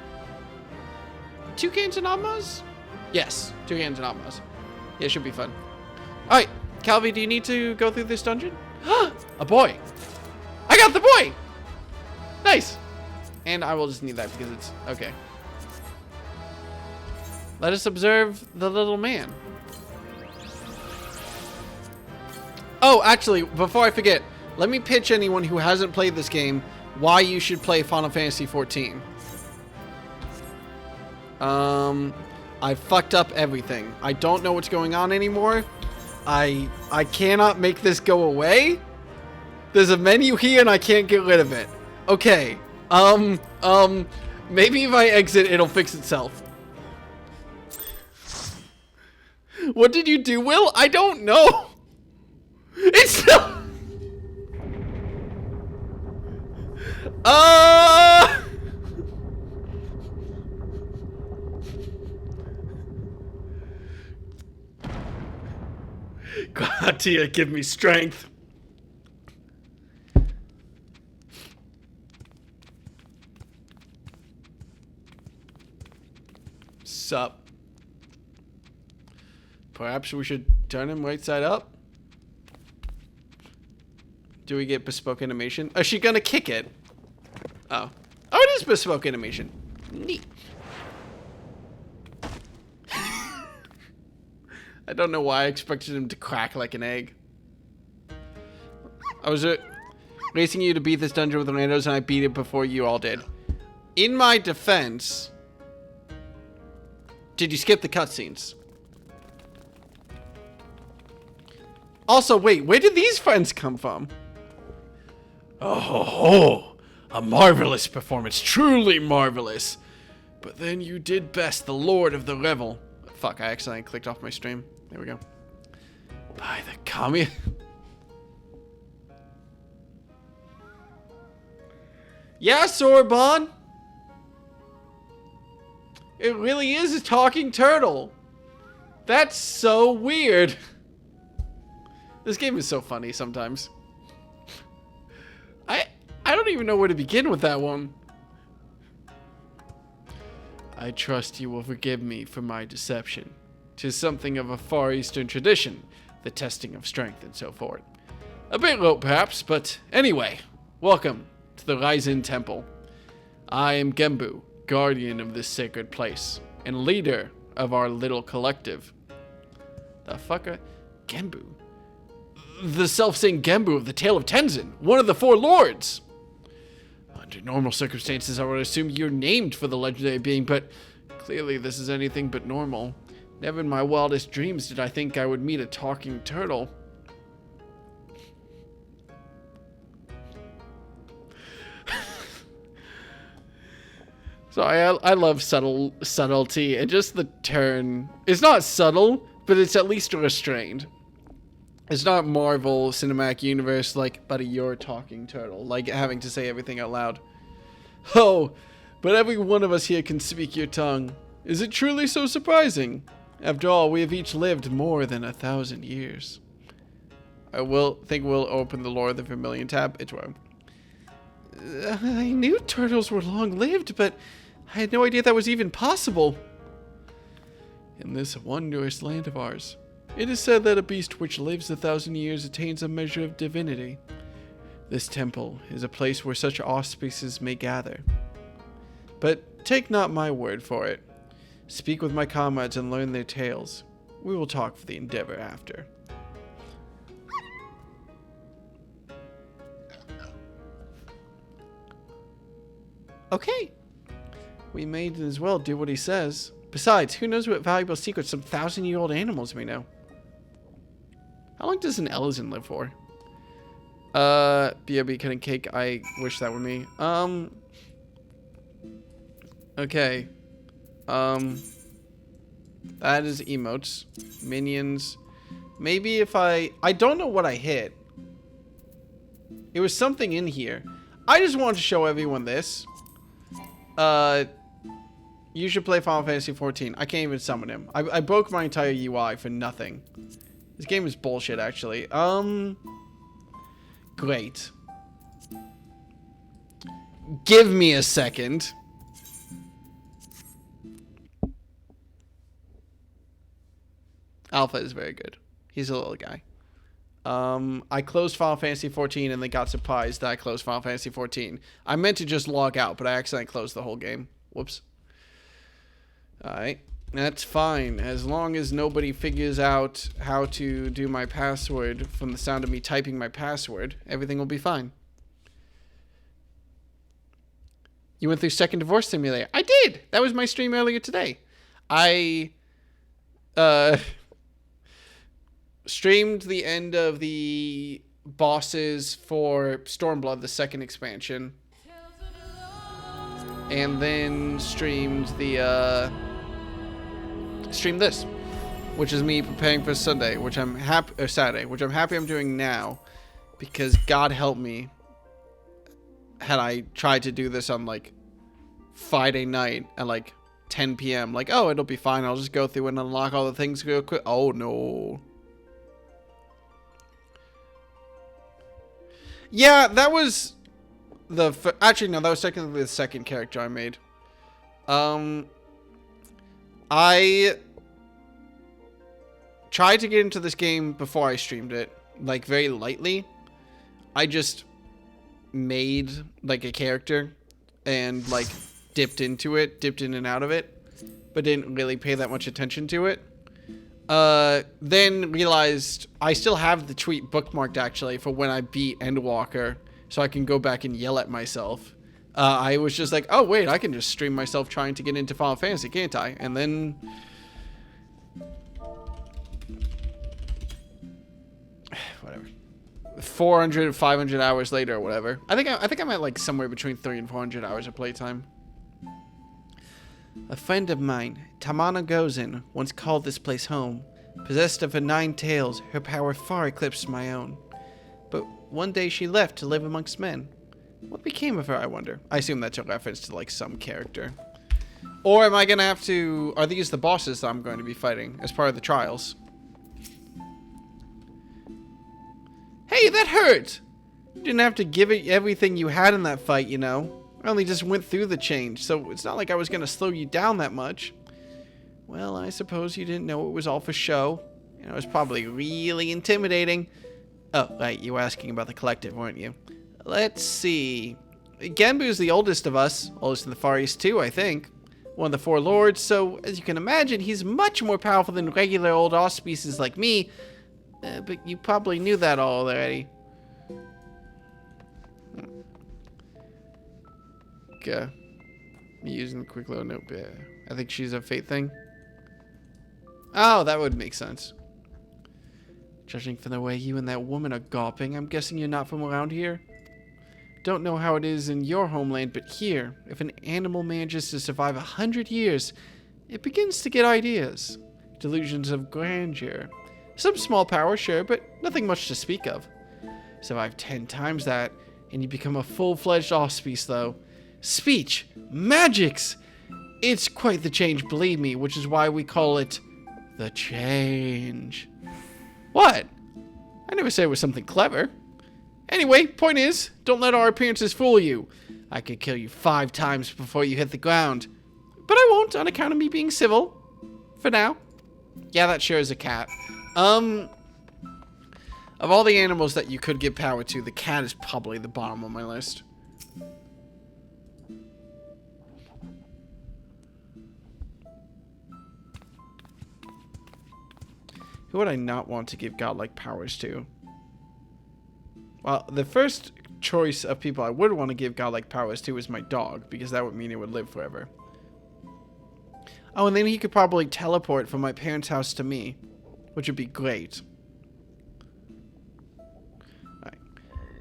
Toucans and Ammas? Yes, Toucans and Ammas. Yeah, it should be fun. Alright, Calvi, do you need to go through this dungeon? A boy! I got the boy! Nice! And I will just need that because it's— okay. Let us observe the little man. Oh, actually, before I forget, let me pitch anyone who hasn't played this game why you should play Final Fantasy 14. I fucked up everything. I don't know what's going on anymore. I cannot make this go away. There's a menu here and I can't get rid of it. Okay. Maybe if I exit, it'll fix itself. What did you do, Will? I don't know. It's still... God, Tia, give me strength. Sup? Perhaps we should turn him right side up? Do we get bespoke animation? Is she gonna kick it? Oh. Oh, it is bespoke animation. Neat. I don't know why I expected him to crack like an egg. I was racing you to beat this dungeon with randos and I beat it before you all did. In my defense, did you skip the cutscenes? Also, wait, where did these friends come from? Oh, a marvelous performance, truly marvelous. But then you did best, the Lord of the Revel. Fuck, I accidentally clicked off my stream. There we go. By the commie. Yeah, Sorbonne. It really is a talking turtle. That's so weird. This game is so funny sometimes. I don't even know where to begin with that one. I trust you will forgive me for my deception. 'Tis something of a Far Eastern tradition, the testing of strength and so forth. A bit low perhaps, but anyway, welcome to the Ryzen Temple. I am Gembu, guardian of this sacred place, and leader of our little collective. The fucker? Gembu? The self-same Gembu of the Tale of Tenzin, one of the four lords. Under normal circumstances, I would assume you're named for the legendary being, but clearly this is anything but normal. Never in my wildest dreams did I think I would meet a talking turtle. So I love subtlety, and just the turn. It's not subtle, but it's at least restrained. It's not Marvel Cinematic Universe like, buddy, you're a talking turtle, like having to say everything out loud. Oh, but every one of us here can speak your tongue. Is it truly so surprising? After all, we have each lived more than 1,000 years. I think we'll open the Lore of the Vermilion tab. It's wrong. I knew turtles were long-lived, but I had no idea that was even possible. In this wondrous land of ours, it is said that a beast which lives 1,000 years attains a measure of divinity. This temple is a place where such auspices may gather. But take not my word for it. Speak with my comrades and learn their tales. We will talk for the endeavor after. Okay. We may as well do what he says. Besides, who knows what valuable secrets some 1,000-year-old animals may know? How long does an Elezen live for? BRB cutting cake. I wish that were me. Okay. That is emotes. Minions. Maybe if I don't know what I hit. It was something in here. I just wanted to show everyone this. You should play Final Fantasy 14. I can't even summon him. I broke my entire UI for nothing. This game is bullshit, actually. Great. Give me a second. Alpha is very good. He's a little guy. I closed Final Fantasy 14 and then got surprised that I closed Final Fantasy 14. I meant to just log out, but I accidentally closed the whole game. Whoops. Alright. That's fine. As long as nobody figures out how to do my password from the sound of me typing my password, everything will be fine. You went through Second Divorce Simulator. I did! That was my stream earlier today. I streamed the end of the bosses for Stormblood, the second expansion. And then streamed the streamed this. which is me preparing for Sunday, which I'm happy, or Saturday, which I'm happy I'm doing now, because God help me, had I tried to do this on like Friday night at like 10 p.m. Like, oh, it'll be fine. I'll just go through and unlock all the things real quick. Oh no. Yeah, that was actually no, that was technically the second character I made. I tried to get into this game before I streamed it, like very lightly. I just made like a character and like dipped in and out of it, but didn't really pay that much attention to it. Then realized I still have the tweet bookmarked actually for when I beat Endwalker, so I can go back and yell at myself. I was just like, oh wait, I can just stream myself trying to get into Final Fantasy, can't I? And then whatever, 400, 500 hours later or whatever. I think I'm at like somewhere between 300 and 400 hours of playtime. A friend of mine, Tamana Gozen, once called this place home. Possessed of her 9 tails, her power far eclipsed my own. But one day she left to live amongst men. What became of her, I wonder? I assume that's a reference to like some character. Or am I gonna have to... Are these the bosses that I'm going to be fighting as part of the trials? Hey, that hurt! You didn't have to give it everything you had in that fight, you know. I only just went through the change, so it's not like I was going to slow you down that much. Well, I suppose you didn't know it was all for show. You know, it was probably really intimidating. Oh, right, you were asking about the collective, weren't you? Let's see. Genbu's the oldest of us. Oldest in the Far East, too, I think. One of the 4 lords, so as you can imagine, he's much more powerful than regular old auspices like me. But you probably knew that all already. Using the quick load note. Yeah. I think she's a fate thing. Oh, that would make sense. Judging from the way you and that woman are gawping, I'm guessing you're not from around here? Don't know how it is in your homeland, but here, if an animal manages to survive 100 years, it begins to get ideas. Delusions of grandeur. Some small power, sure, but nothing much to speak of. Survive 10 times that, and you become a full-fledged auspice, though. Speech! Magics! It's quite the change, believe me, which is why we call it the change. What? I never said it was something clever. Anyway, point is, don't let our appearances fool you. I could kill you 5 times before you hit the ground. But I won't, on account of me being civil. For now. Yeah, that sure is a cat. Of all the animals that you could give power to, the cat is probably the bottom of my list. Who would I not want to give godlike powers to? Well, the first choice of people I would want to give godlike powers to is my dog, because that would mean it would live forever. Oh, and then he could probably teleport from my parents' house to me, which would be great. Right.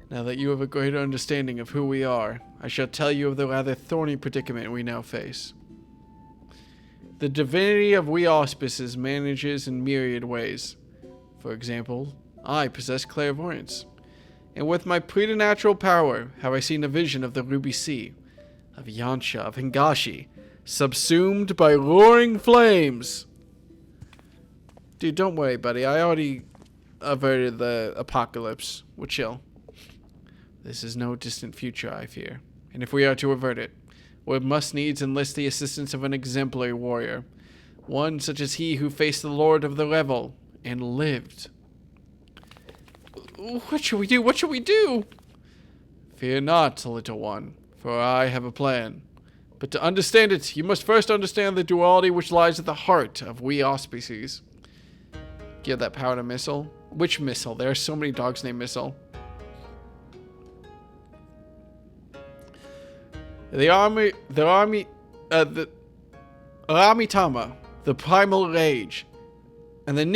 Now that you have a greater understanding of who we are, I shall tell you of the rather thorny predicament we now face. The divinity of we auspices manages in myriad ways. For example, I possess clairvoyance, and with my preternatural power have I seen a vision of the Ruby Sea, of Yansha, of Hingashi, subsumed by roaring flames. Dude, don't worry, buddy. I already averted the apocalypse. We're chill. This is no distant future, I fear. And if we are to avert it, we must needs enlist the assistance of an exemplary warrior. One such as he who faced the Lord of the Revel and lived. What should we do? What should we do? Fear not, little one, for I have a plan. But to understand it, you must first understand the duality which lies at the heart of we auspices. Give that power to Missile. Which Missile? There are so many dogs named Missile. The Aramitama, the primal rage, and the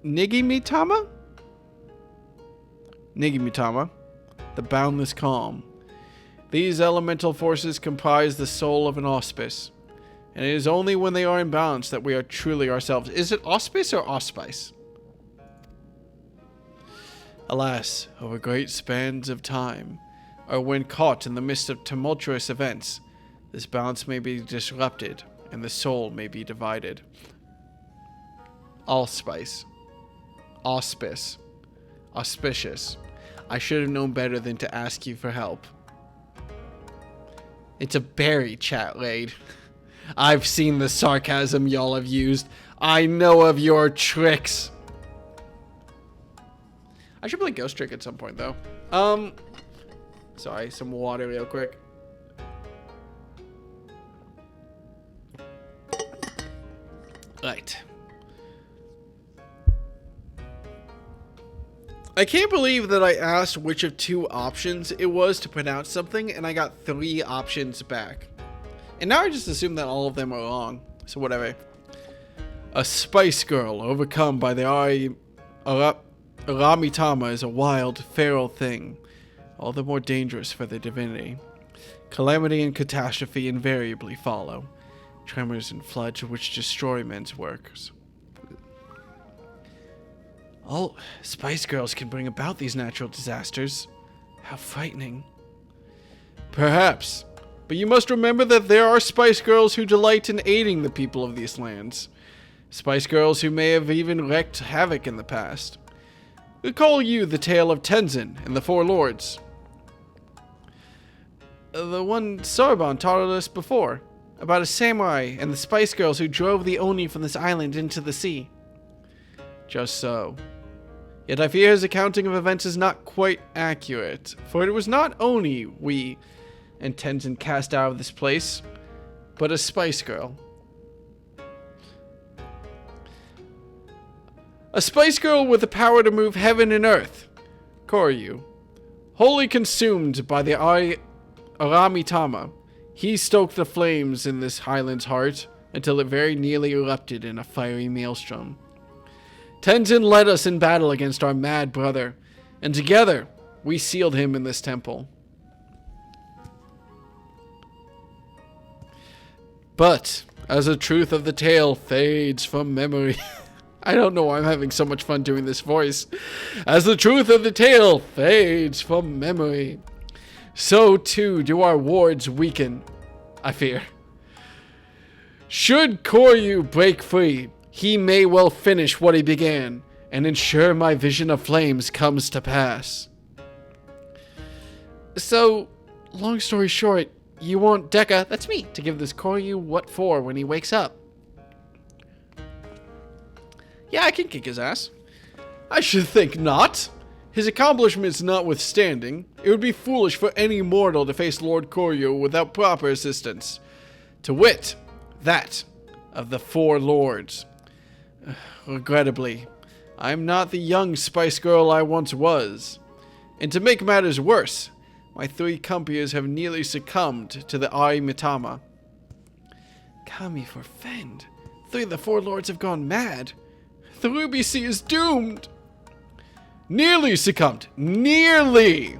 Nigimitama, the boundless calm. These elemental forces comprise the soul of an auspice, and it is only when they are in balance that we are truly ourselves. Is it auspice or auspice? Alas, over great spans of time, or when caught in the midst of tumultuous events, this balance may be disrupted, and the soul may be divided. Allspice. Auspice. Auspicious. I should have known better than to ask you for help. It's a berry, chat laid. I've seen the sarcasm y'all have used. I know of your tricks. I should play Ghost Trick at some point, though. Sorry, some water real quick. Right. I can't believe that I asked which of two options it was to pronounce something, and I got 3 options back. And now I just assume that all of them are wrong. So whatever. A spice girl overcome by the Aramitama is a wild, feral thing, all the more dangerous for the divinity. Calamity and catastrophe invariably follow. Tremors and floods which destroy men's works. All spice girls can bring about these natural disasters. How frightening. Perhaps. But you must remember that there are spice girls who delight in aiding the people of these lands. Spice girls who may have even wreaked havoc in the past. Recall you the tale of Tenzin and the Four Lords. The one Sarban taught us before. About a samurai and the spice girls who drove the Oni from this island into the sea. Just so. Yet I fear his accounting of events is not quite accurate, for it was not Oni we and Tenzin cast out of this place, but a spice girl. A spice girl with the power to move heaven and earth. Koryu. Wholly consumed by the Aramitama, he stoked the flames in this highland's heart until it very nearly erupted in a fiery maelstrom. Tenzin led us in battle against our mad brother, and together we sealed him in this temple. But as the truth of the tale fades from memory... I don't know why I'm having so much fun doing this voice. As the truth of the tale fades from memory, so too do our wards weaken, I fear. Should Koryu break free, he may well finish what he began, and ensure my vision of flames comes to pass. So, long story short, you want Dekka, that's me, to give this Koryu what for when he wakes up. Yeah, I can kick his ass. I should think not. His accomplishments notwithstanding, it would be foolish for any mortal to face Lord Koryu without proper assistance. To wit, that of the Four Lords. Regrettably, I am not the young spice girl I once was. And to make matters worse, my 3 compeers have nearly succumbed to the Aramitama. Kami forfend. 3 of the Four Lords have gone mad. The Ruby Sea is doomed. Nearly succumbed. Nearly.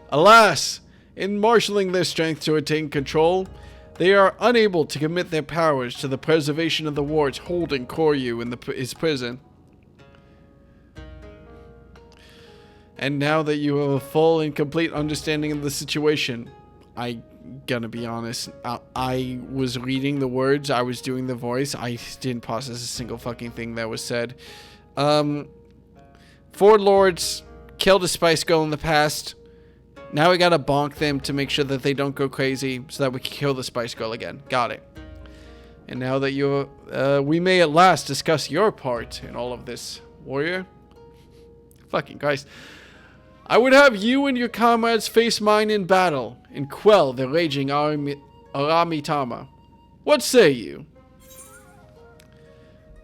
Alas, in marshalling their strength to attain control, they are unable to commit their powers to the preservation of the wards holding Koryu in his prison. And now that you have a full and complete understanding of the situation, I gonna be honest, I was reading the words, I was doing the voice, I didn't process a single fucking thing that was said. Four Lords killed a spice girl in the past. Now we gotta bonk them to make sure that they don't go crazy so that we can kill the spice girl again. Got it. And now that you, we may at last discuss your part in all of this, warrior. Fucking Christ. I would have you and your comrades face mine in battle and quell the raging Aramitama. What say you?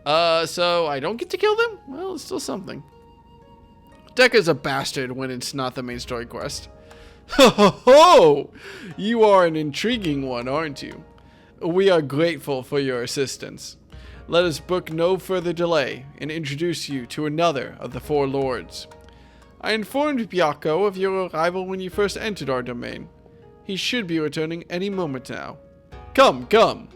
So I don't get to kill them? Well, it's still something. Dekka's a bastard when it's not the main story quest. Ho ho ho! You are an intriguing one, aren't you? We are grateful for your assistance. Let us book no further delay and introduce you to another of the Four Lords. I informed Byakko of your arrival when you first entered our domain. He should be returning any moment now. Come, come!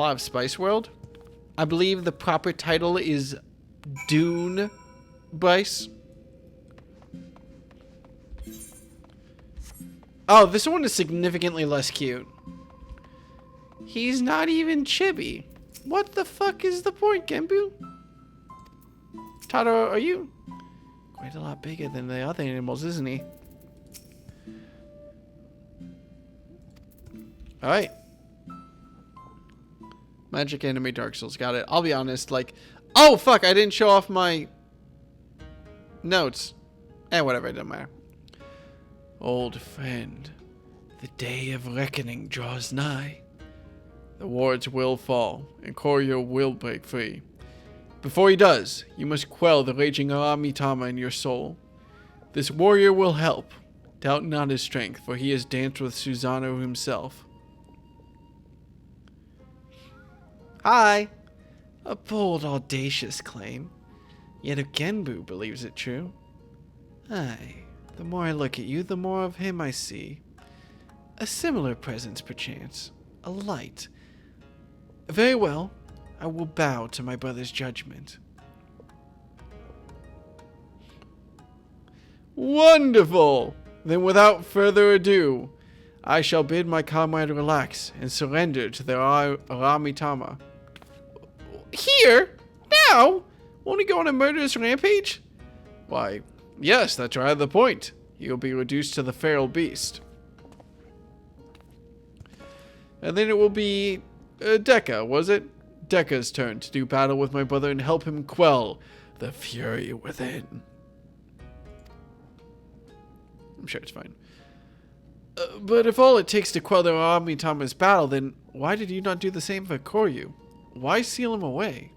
plot of Spice World. I believe the proper title is Dune Bryce. Oh, this one is significantly less cute. He's not even chibi. What the fuck is the point, Genbu? Taro, are you quite a lot bigger than the other animals, isn't he? Alright. Magic Anime Dark Souls, got it. I'll be honest, like... Oh, fuck, I didn't show off my... notes. Whatever, it doesn't matter. Old friend, the day of reckoning draws nigh. The wards will fall, and Koryu will break free. Before he does, you must quell the raging Aramitama in your soul. This warrior will help. Doubt not his strength, for he has danced with Susanoo himself. Hi! A bold, audacious claim. Yet if Genbu believes it true. Aye, the more I look at you, the more of him I see. A similar presence, perchance. A light. Very well. I will bow to my brother's judgment. Wonderful! Then without further ado, I shall bid my comrade relax and surrender to the Aramitama. Here? Now? Won't he go on a murderous rampage? Why, yes, that's rather the point. He'll be reduced to the feral beast. And then it will be Dekka, was it? Dekka's turn to do battle with my brother and help him quell the fury within. I'm sure it's fine. But if all it takes to quell the Aramitama's battle, then why did you not do the same for Koryu? Why seal him away?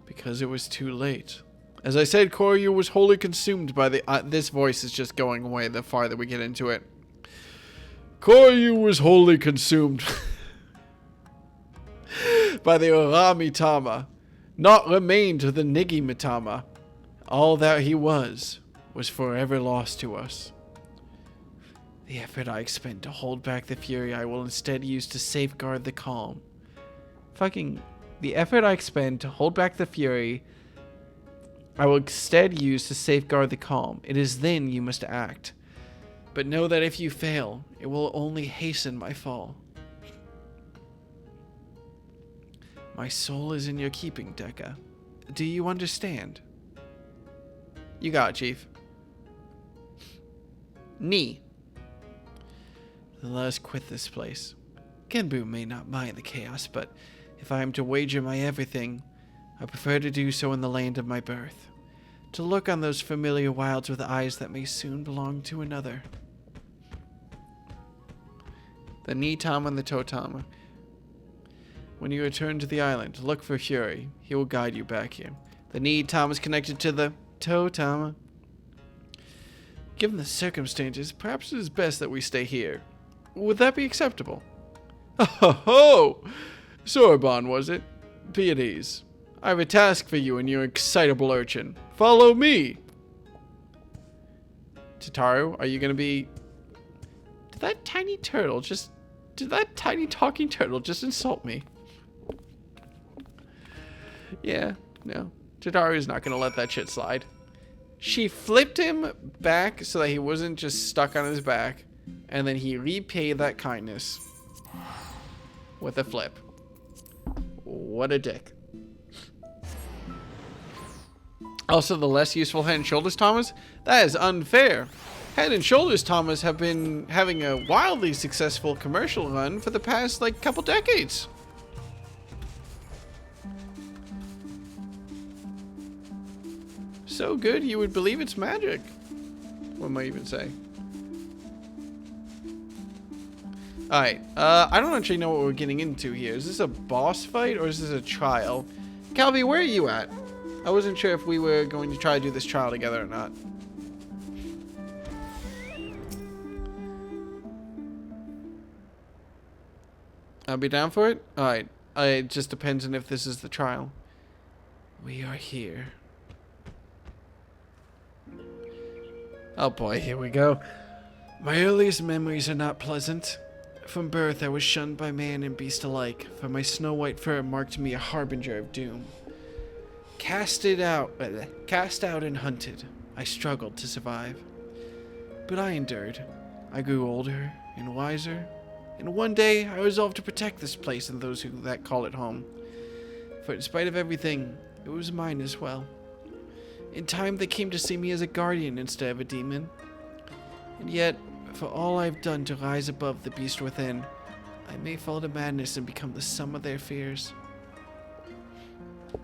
Because it was too late. As I said, Koryu was wholly consumed by the... this voice is just going away the farther we get into it. Koryu was wholly consumed by the Aramitama. Naught remained to the Nigimitama. All that he was forever lost to us. The effort I expend to hold back the fury I will instead use to safeguard the calm. The effort I expend to hold back the fury I will instead use to safeguard the calm. It is then you must act. But know that if you fail, it will only hasten my fall. My soul is in your keeping, Dekka. Do you understand? You got it, Chief. Ni. Then let us quit this place. Genbu may not mind the chaos, but if I am to wager my everything, I prefer to do so in the land of my birth. To look on those familiar wilds with eyes that may soon belong to another. The Ni-Tama and the To-Tama. When you return to the island, look for Fury. He will guide you back here. The Ni-Tama is connected to the To-Tama. Given the circumstances, perhaps it is best that we stay here. Would that be acceptable? Oh, Sorbonne, was it? Be at ease. I have a task for you and your excitable urchin. Follow me! Tataru, are you gonna be... Did that tiny talking turtle just insult me? Yeah, no. Tataru's not gonna let that shit slide. She flipped him back so that he wasn't just stuck on his back, and then he repaid that kindness with a flip. What a dick. Also, the less useful Head and Shoulders Tamas? That is unfair. Head and Shoulders Tamas have been having a wildly successful commercial run for the past, couple decades. So good you would believe it's magic. What might I even say? Alright, I don't actually know what we're getting into here. Is this a boss fight or is this a trial? Calvi, where are you at? I wasn't sure if we were going to try to do this trial together or not. I'll be down for it? Alright, it just depends on if this is the trial. We are here. Oh boy, here we go. My earliest memories are not pleasant. From birth, I was shunned by man and beast alike, for my snow-white fur marked me a harbinger of doom. Cast out and hunted, I struggled to survive. But I endured. I grew older and wiser, and one day I resolved to protect this place and those that call it home. For in spite of everything, it was mine as well. In time, they came to see me as a guardian instead of a demon. And yet, for all I've done to rise above the beast within, I may fall to madness and become the sum of their fears.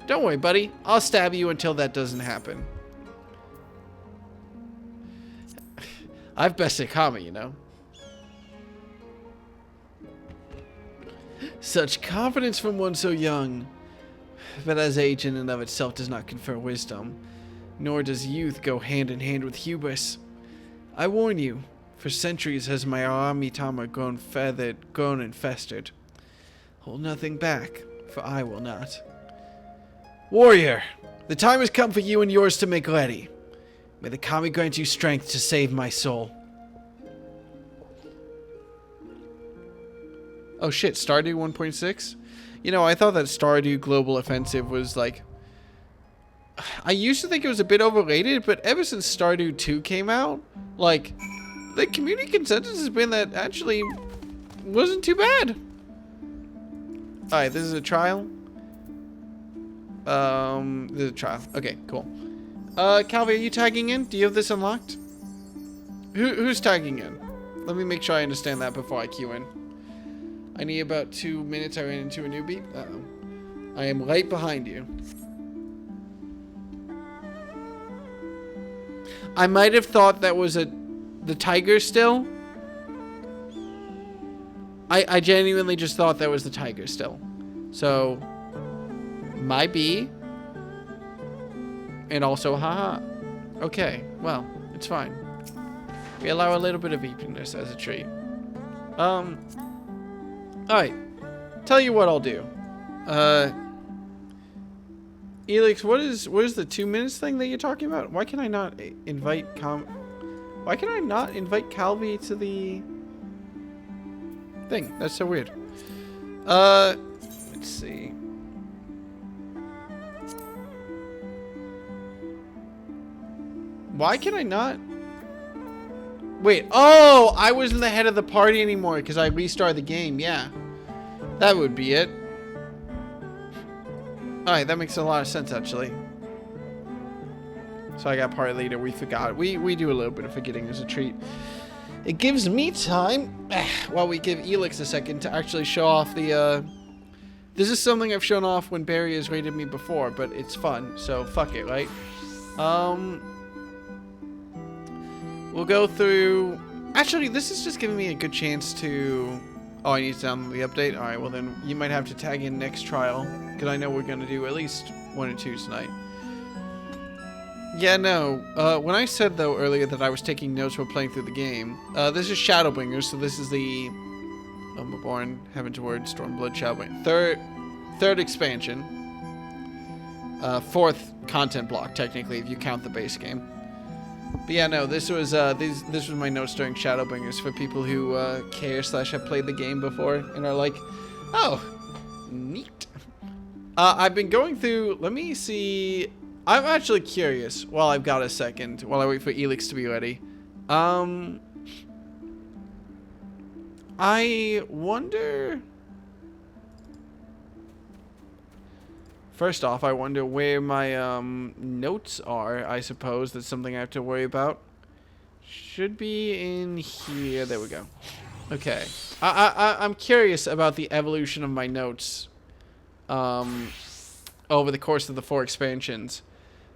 Don't worry, buddy. I'll stab you until that doesn't happen. I've bested Kami, you know. Such confidence from one so young. But as age in and of itself does not confer wisdom, nor does youth go hand in hand with hubris. I warn you, for centuries has my Amitama grown and festered. Hold nothing back, for I will not. Warrior, the time has come for you and yours to make ready. May the Kami grant you strength to save my soul. Oh shit, Stardew 1.6? You know, I thought that Stardew Global Offensive was like... I used to think it was a bit overrated, but ever since Stardew 2 came out, like, the community consensus has been that actually wasn't too bad. Alright, this is a trial. This is a trial. Okay, cool. Calvi, are you tagging in? Do you have this unlocked? Who's tagging in? Let me make sure I understand that before I queue in. I need about 2 minutes. I ran into a newbie. Uh-oh. I am right behind you. I might have thought that was the tiger still. I genuinely just thought that was the tiger still. So, might be. And also, haha. Okay, well, it's fine. We allow a little bit of eepiness as a treat. Alright. Tell you what I'll do. Elix, what is the 2 minutes thing that you're talking about? Why can I not invite Why can I not invite Calvi to the thing? That's so weird. Let's see. Why can I not? Wait, oh, I wasn't the head of the party anymore because I restarted the game. Yeah, that would be it. Alright, that makes a lot of sense, actually. So I got party leader. We forgot. We do a little bit of forgetting as a treat. It gives me time, while we give Elix a second, to actually show off the, This is something I've shown off when Barry has raided me before, but it's fun, so fuck it, right? We'll go through... Actually, this is just giving me a good chance to... Oh, I need to download the update? Alright, well then, you might have to tag in next trial, because I know we're going to do at least 1 or 2 tonight. Yeah, no. When I said, though, earlier that I was taking notes while playing through the game, this is Shadowbringers, so this is the... Born, Heaven Toward, Stormblood, Shadowbringers. Third expansion. 4th content block, technically, if you count the base game. But yeah, no, this was this was my notes during Shadowbringers for people who care / have played the game before and are like, oh, neat. I've been going through. Let me see. I'm actually curious. While I've got a second, while I wait for Elix to be ready. I wonder. First off, I wonder where my notes are. I suppose that's something I have to worry about. Should be in here. There we go. Okay. I'm curious about the evolution of my notes over the course of the 4 expansions,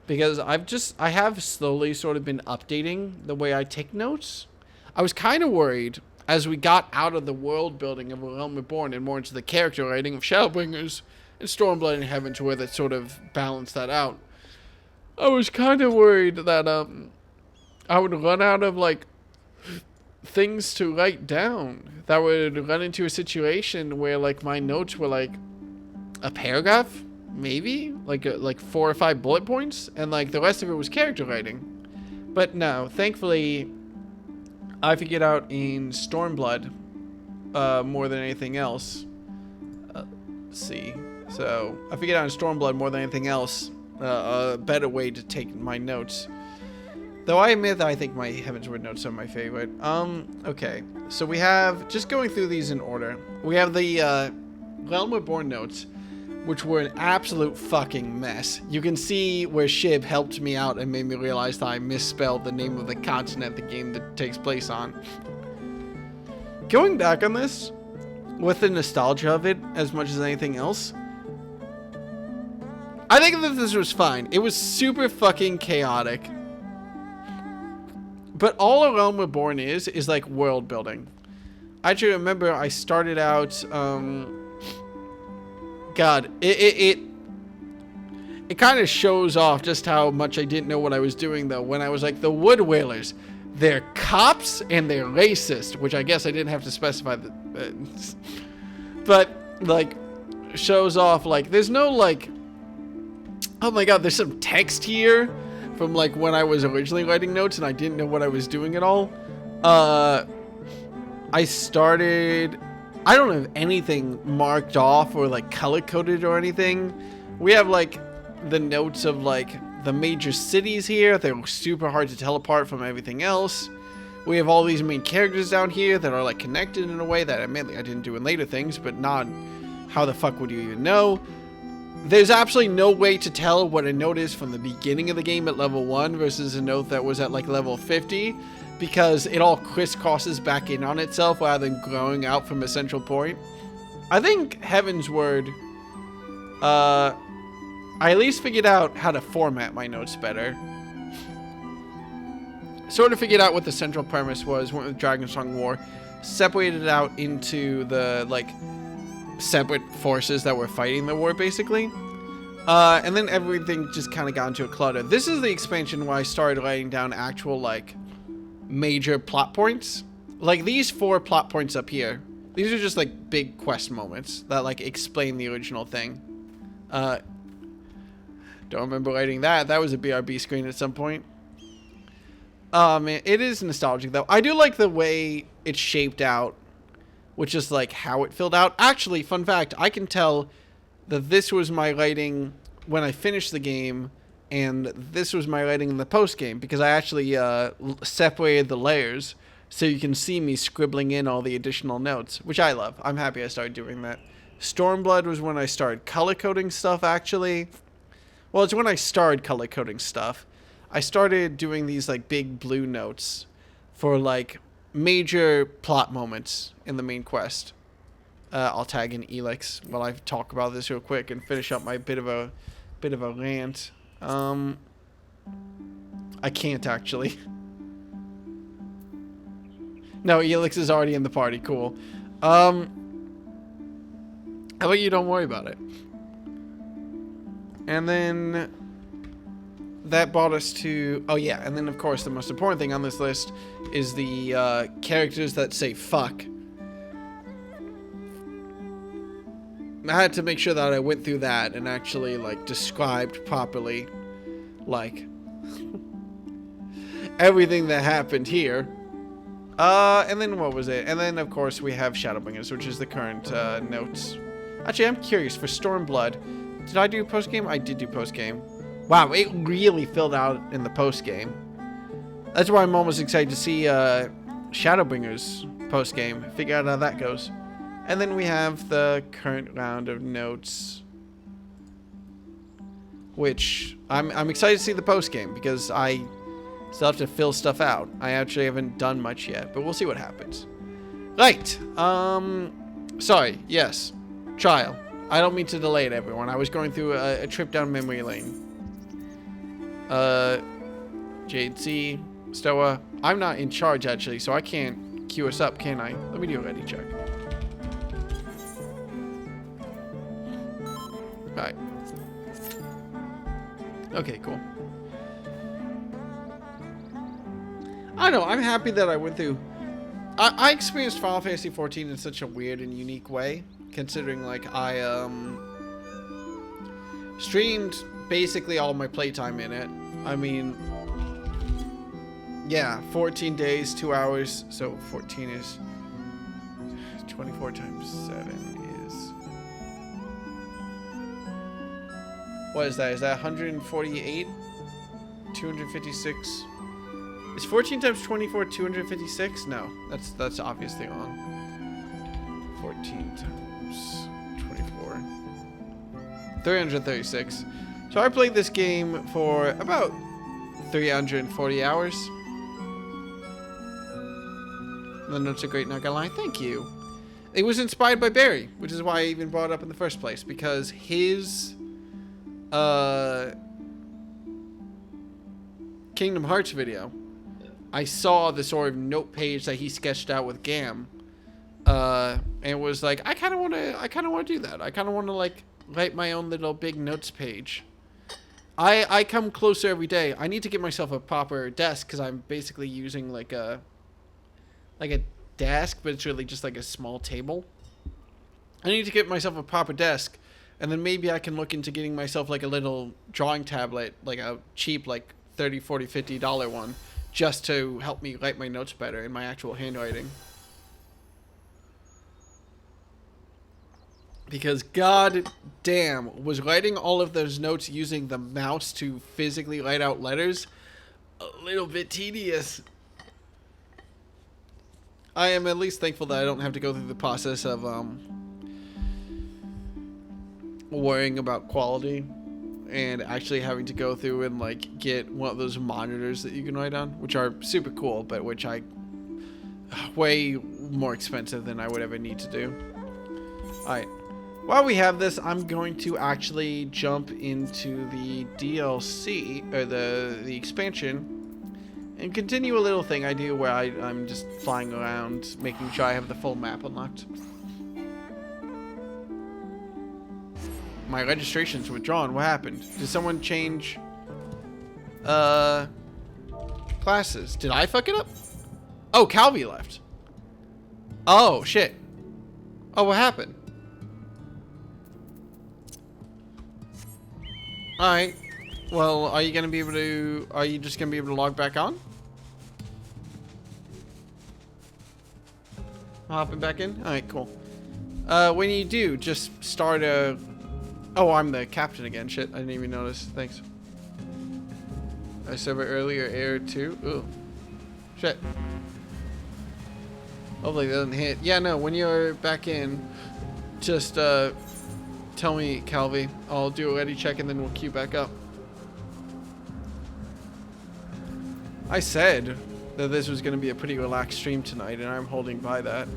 because I have slowly sort of been updating the way I take notes. I was kind of worried as we got out of the world building of A Realm Reborn and more into the character writing of Shadowbringers and Stormblood and Heaven to where that sort of balanced that out. I was kind of worried that I would run out of like things to write down. That would run into a situation where like my notes were like a paragraph, maybe like 4 or 5 bullet points, and like the rest of it was character writing. But no, thankfully, I figured out in Stormblood more than anything else. Let's see. So I figured out in Stormblood more than anything else a better way to take my notes. Though I admit that I think my Heavensward notes are my favorite. Okay. So we have, just going through these in order, we have the Realm Reborn notes, which were an absolute fucking mess. You can see where Shib helped me out and made me realize that I misspelled the name of the continent the game that takes place on. Going back on this, with the nostalgia of it as much as anything else, I think that this was fine. It was super fucking chaotic. But all a Realm Reborn is like world building. I actually remember I started out, God, it kind of shows off just how much I didn't know what I was doing, though, when I was like, the Wood Whalers, they're cops and they're racist, which I guess I didn't have to specify. But, like, shows off, like, there's no, like, oh my God, there's some text here from, like, when I was originally writing notes and I didn't know what I was doing at all. I started, I don't have anything marked off or, like, color-coded or anything. We have, like, the notes of, like, the major cities here. They're super hard to tell apart from everything else. We have all these main characters down here that are, like, connected in a way that, admittedly, I didn't do in later things, but not, how the fuck would you even know? There's absolutely no way to tell what a note is from the beginning of the game at level 1 versus a note that was at, like, level 50, because it all crisscrosses back in on itself rather than growing out from a central point. I think Heavensward, I at least figured out how to format my notes better. Sort of figured out what the central premise was, went with Dragonsong War, separated it out into the, like, separate forces that were fighting the war, basically. And then everything just kind of got into a clutter. This is the expansion where I started writing down actual, like, major plot points. Like, these 4 plot points up here, these are just, like, big quest moments that, like, explain the original thing. Don't remember writing that. That was a BRB screen at some point. Man, it is nostalgic, though. I do like the way it's shaped out, which is, like, how it filled out. Actually, fun fact, I can tell that this was my writing when I finished the game, and this was my writing in the post-game, because I actually separated the layers so you can see me scribbling in all the additional notes, which I love. I'm happy I started doing that. Stormblood was when I started color-coding stuff, actually. Well, it's when I started color-coding stuff. I started doing these, like, big blue notes for, like, major plot moments in the main quest. I'll tag in Elix while I talk about this real quick and finish up my bit of a rant. I can't actually. No, Elix is already in the party. Cool. How about you don't worry about it? And then that brought us to, oh yeah, and then of course the most important thing on this list is the characters that say fuck. I had to make sure that I went through that and actually, like, described properly, like, everything that happened here. And then what was it? And then of course we have Shadowbringers, which is the current notes. Actually, I'm curious, for Stormblood, did I do post-game? I did do post-game. Wow, it really filled out in the post-game. That's why I'm almost excited to see Shadowbringers post-game. Figure out how that goes. And then we have the current round of notes, which I'm excited to see the post-game because I still have to fill stuff out. I actually haven't done much yet, but we'll see what happens. Right. Sorry. Yes. Trial. I don't mean to delay it, everyone. I was going through a trip down memory lane. Jade C, Stoa. I'm not in charge, actually, so I can't queue us up, can I? Let me do a ready check. Alright. Okay, cool. I don't know, I'm happy that I went through... I experienced Final Fantasy XIV in such a weird and unique way, considering, like, I, streamed basically all my playtime in it. I mean, yeah, 14 days, 2 hours, so 14 is 24 times 7 is... What is that? Is that 148? 256? Is 14 times 24 256? No, that's obviously wrong. 14 times 24. 336. So I played this game for about 340 hours. The notes are great, not gonna lie. Thank you. It was inspired by Barry, which is why I even brought it up in the first place, because his Kingdom Hearts video, I saw the sort of note page that he sketched out with Gam, and was like, I kind of want to do that. I kind of want to like write my own little big notes page. I come closer every day. I need to get myself a proper desk because I'm basically using like a desk, but it's really just like a small table. I need to get myself a proper desk, and then maybe I can look into getting myself like a little drawing tablet, like a cheap like $30, $40, $50 one, just to help me write my notes better in my actual handwriting. Because god damn, was writing all of those notes using the mouse to physically write out letters a little bit tedious. I am at least thankful that I don't have to go through the process of worrying about quality and actually having to go through and like get one of those monitors that you can write on, which are super cool, but which I way more expensive than I would ever need to do. Alright. While we have this, I'm going to actually jump into the DLC, or the expansion, and continue a little thing I do where I'm just flying around, making sure I have the full map unlocked. My registration's withdrawn. What happened? Did someone change classes? Did I fuck it up? Oh, Calvi left. Oh, shit. Oh, what happened? Alright. Well, are you just gonna be able to log back on? Hopping back in? Alright, cool. When you do, just start a... Oh, I'm the captain again. Shit, I didn't even notice. Thanks. I server earlier error too. Ooh. Shit. Hopefully it doesn't hit. Yeah, no, when you're back in, just tell me, Calvi. I'll do a ready check and then we'll queue back up. I said that this was going to be a pretty relaxed stream tonight, and I'm holding by that.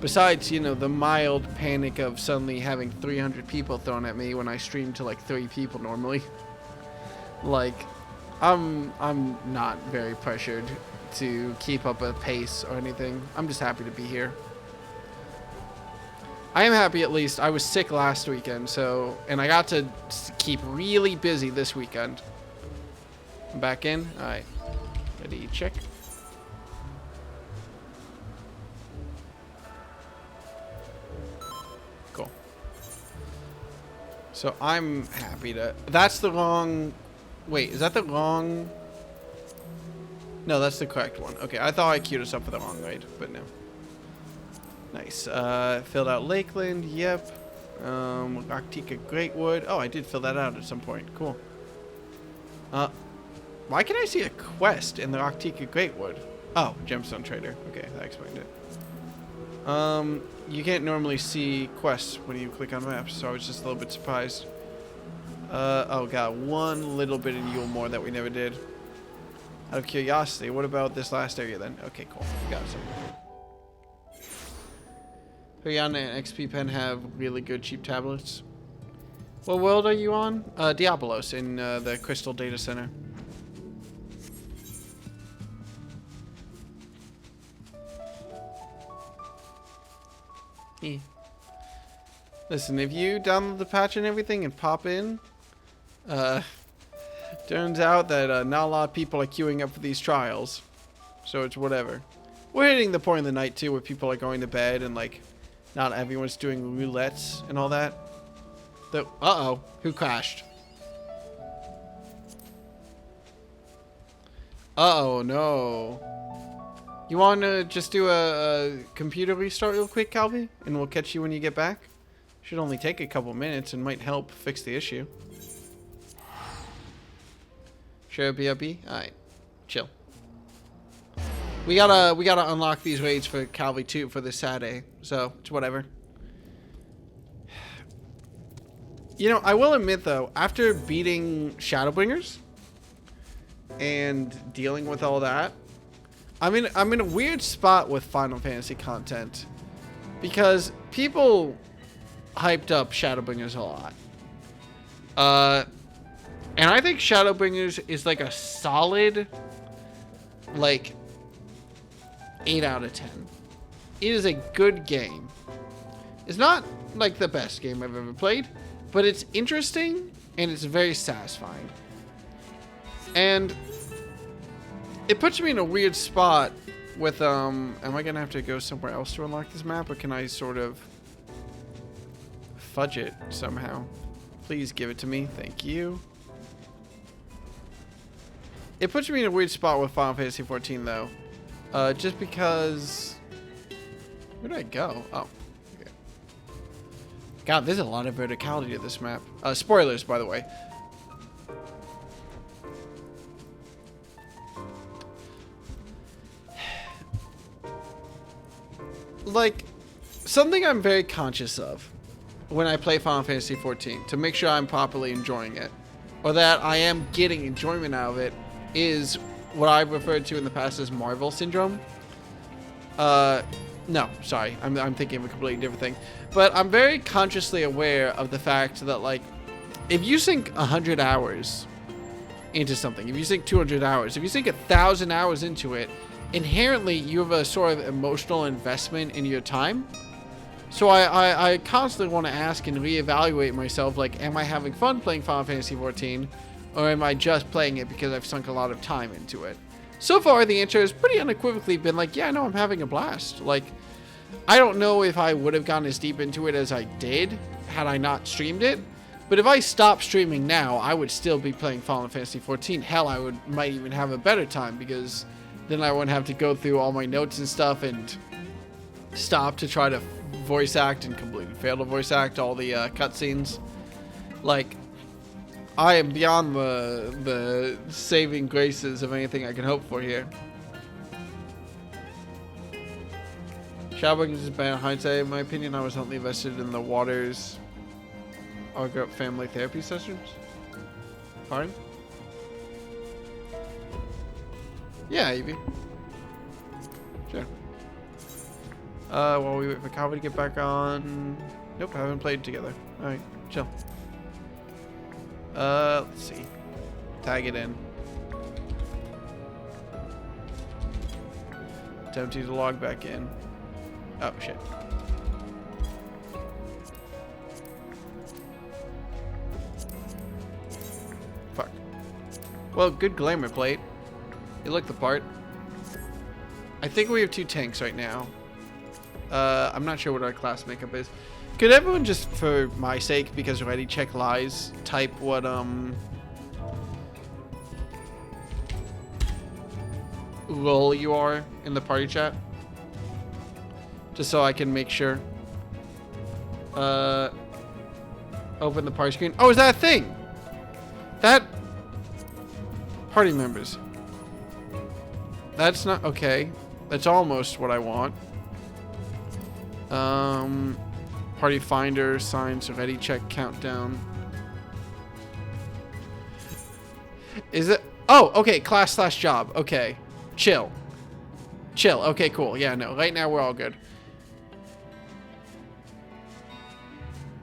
Besides, you know, the mild panic of suddenly having 300 people thrown at me when I stream to like 3 people normally. Like, I'm not very pressured to keep up a pace or anything. I'm just happy to be here. I am happy at least. I was sick last weekend, and I got to keep really busy this weekend. I'm back in. All right. Ready, check. Cool. So I'm happy to... That's the wrong... Wait, is that the wrong... No, that's the correct one. Okay, I thought I queued us up for the wrong raid, but no. Nice. Filled out Lakeland. Yep. Arctica Greatwood. Oh, I did fill that out at some point. Cool. Why can I see a quest in the Arctica Greatwood? Oh, Gemstone Trader. Okay, that explained it. You can't normally see quests when you click on maps, so I was just a little bit surprised. Oh, got one little bit in Yule more that we never did. Out of curiosity, what about this last area then? Okay, cool. We got some. Rihanna and XP Pen have really good cheap tablets. What world are you on? Diabolos in the Crystal Data Center. Listen, if you download the patch and everything and pop in, turns out that not a lot of people are queuing up for these trials, so it's whatever. We're hitting the point in the night too where people are going to bed and like not everyone's doing roulettes and all that. Uh-oh, who crashed? Uh-oh, no. You want to just do a computer restart real quick, Calvi? And we'll catch you when you get back? Should only take a couple minutes and might help fix the issue. Sure, BRB? Alright. Chill. We gotta unlock these raids for Calvi too for this Saturday. So, it's whatever. You know, I will admit though, after beating Shadowbringers and dealing with all that, I'm in a weird spot with Final Fantasy content because people hyped up Shadowbringers a lot. And I think Shadowbringers is like a solid, like, 8 out of 10. It is a good game. It's not like the best game I've ever played, but it's interesting and it's very satisfying. And it puts me in a weird spot with, am I gonna have to go somewhere else to unlock this map, or can I sort of fudge it somehow? Please give it to me, thank you. It puts me in a weird spot with Final Fantasy 14 though. Just because, where did I go? Oh, okay. God, there's a lot of verticality to this map. Spoilers, by the way. Like, something I'm very conscious of when I play Final Fantasy 14 to make sure I'm properly enjoying it, or that I am getting enjoyment out of it, is what I've referred to in the past as Marvel syndrome. No, sorry, I'm thinking of a completely different thing. But I'm very consciously aware of the fact that, like, if you sink 100 hours into something, if you sink 200 hours, if you sink 1,000 hours into it, inherently you have a sort of emotional investment in your time. So I constantly want to ask and reevaluate myself, like, am I having fun playing Final Fantasy 14? Or am I just playing it because I've sunk a lot of time into it? So far, the answer has pretty unequivocally been like, yeah, no, I'm having a blast. Like, I don't know if I would have gone as deep into it as I did had I not streamed it. But if I stopped streaming now, I would still be playing Final Fantasy 14. Hell, I might even have a better time because then I wouldn't have to go through all my notes and stuff and stop to try to voice act and completely fail to voice act all the cutscenes. Like, I am beyond the saving graces of anything I can hope for here. Shadowbringers is bad in hindsight. In my opinion, I was only invested in the Waters Argo family therapy sessions. Pardon? Yeah, Evie. Sure. While we wait for Calvin to get back on. Nope, I haven't played together. Alright, chill. Let's see. Tag it in. Attempting to log back in. Oh, shit. Fuck. Well, good glamour plate. You look the part. I think we have 2 tanks right now. I'm not sure what our class makeup is. Could everyone just, for my sake, because Ready Check Lies, type what, lol you are in the party chat? Just so I can make sure. Open the party screen. Oh, is that a thing? That... Party members. That's not... Okay. That's almost what I want. Party finder, signs, ready, check, countdown. Is it? Oh, okay. Class/job. Okay. Chill. Chill. Okay, cool. Yeah, no. Right now, we're all good.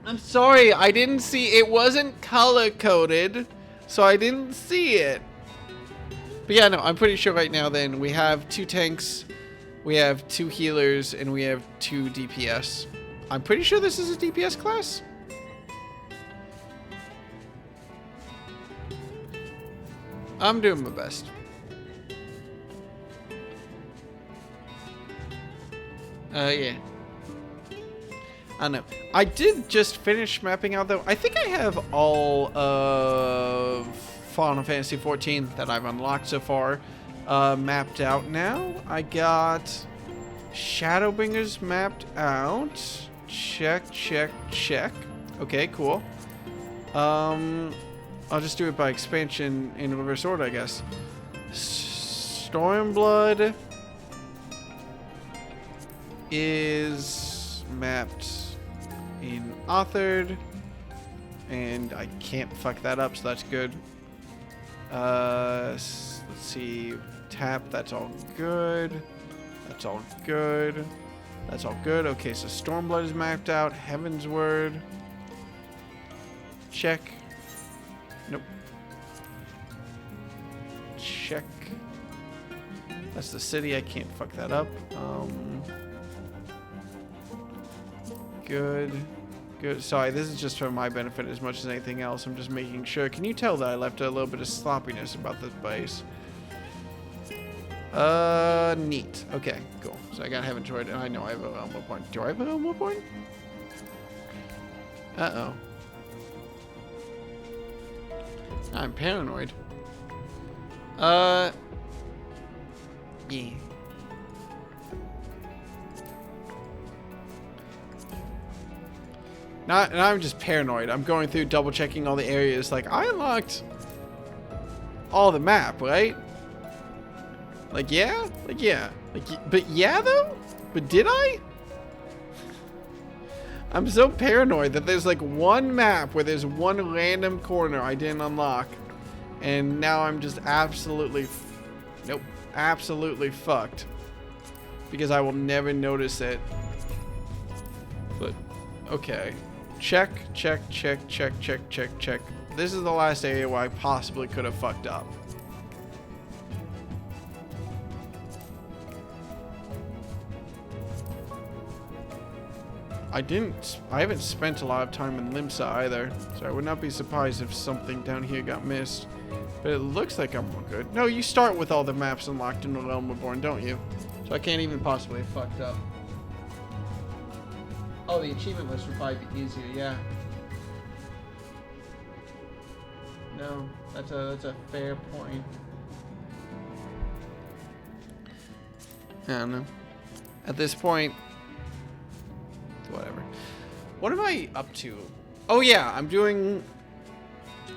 I'm sorry. I didn't see. It wasn't color-coded, so I didn't see it. But yeah, no. I'm pretty sure right now, then, we have 2 tanks, we have 2 healers, and we have 2 DPS. I'm pretty sure this is a DPS class. I'm doing my best. Yeah. I know. I did just finish mapping out, though. I think I have all of Final Fantasy 14 that I've unlocked so far. mapped out now. I got Shadowbringers mapped out. Check, check, check. Okay, cool. I'll just do it by expansion in reverse order, I guess. Stormblood is mapped in authored, and I can't fuck that up, so that's good. Let's see, tap, that's all good. That's all good. That's all good. Okay, so Stormblood is mapped out. Heaven's Word. Check. Nope. Check. That's the city. I can't fuck that up. Good. Good. Sorry, this is just for my benefit as much as anything else. I'm just making sure. Can you tell that I left a little bit of sloppiness about this base? Neat. Okay, cool. So I got Heaven's Word, and I know I have a Elmo point. Do I have an Elmo point? Uh-oh. I'm paranoid. Yeah. Now I'm just paranoid. I'm going through double checking all the areas. Like, I unlocked all the map, right? Like, yeah? Like, yeah. Like, but yeah, though? But did I? I'm so paranoid that there's like one map where there's one random corner I didn't unlock. And now I'm just absolutely... Nope. Absolutely fucked. Because I will never notice it. But, okay. Check, check, check, check, check, check, check. This is the last area where I possibly could have fucked up. I haven't spent a lot of time in Limsa either, so I would not be surprised if something down here got missed. But it looks like I'm good. No, you start with all the maps unlocked in Realm Reborn, don't you? So I can't even possibly have fucked up. Oh, the achievement list would probably be easier, yeah. No, that's a fair point. I don't know. At this point, whatever. What am I up to? Oh yeah, I'm doing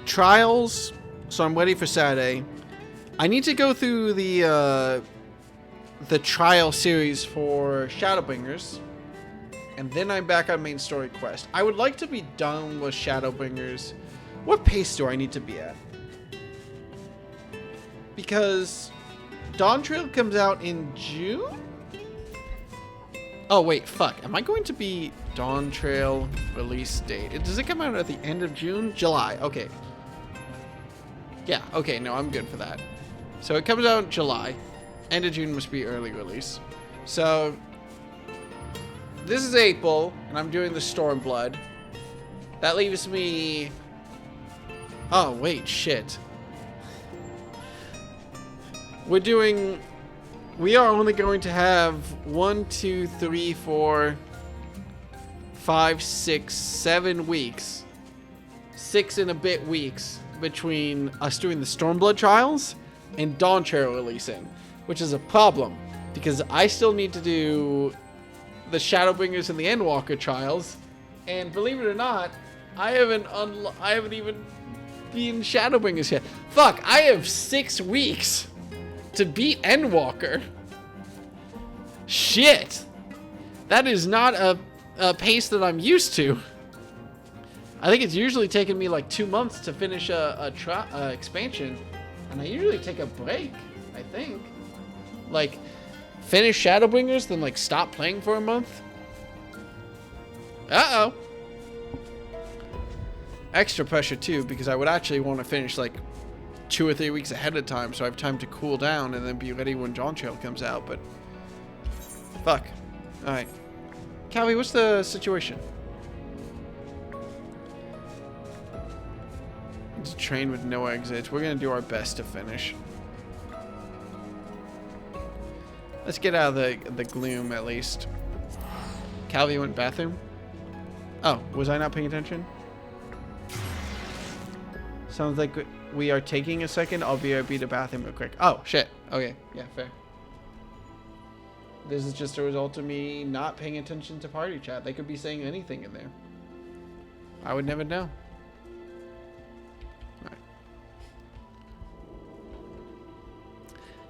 trials, so I'm ready for Saturday. I need to go through the trial series for Shadowbringers, and then I'm back on main story quest. I would like to be done with Shadowbringers. What pace do I need to be at? Because Dawn Trail comes out in June? Oh, wait, fuck. Am I going to be Dawn Trail release date? Does it come out at the end of June? July. Okay. Yeah, okay, no, I'm good for that. So it comes out in July. End of June must be early release. So this is April, and I'm doing the Stormblood. That leaves me... Oh, wait, shit. We are only going to have 1, 2, 3, 4, 5, 6, 7 weeks. 6 and a bit weeks between us doing the Stormblood trials and Dawn Trail releasing, which is a problem because I still need to do the Shadowbringers and the Endwalker trials, and believe it or not, I haven't even been Shadowbringers yet. Fuck, I have 6 weeks to beat Endwalker. Shit. That is not a pace that I'm used to. I think it's usually taken me like 2 months to finish a expansion, and I usually take a break, I think. Like, finish Shadowbringers, then like stop playing for a month. Uh-oh. Extra pressure too, because I would actually want to finish like 2 or 3 weeks ahead of time, so I have time to cool down and then be ready when Dawn Trail comes out, but fuck. Alright. Calvi, what's the situation? It's a train with no exits. We're gonna do our best to finish. Let's get out of the gloom at least. Calvi went bathroom? Oh, was I not paying attention? Sounds like... we are taking a second, I'll be to the bathroom real quick. Oh, shit. Okay. Yeah, fair. This is just a result of me not paying attention to party chat. They could be saying anything in there. I would never know. Alright.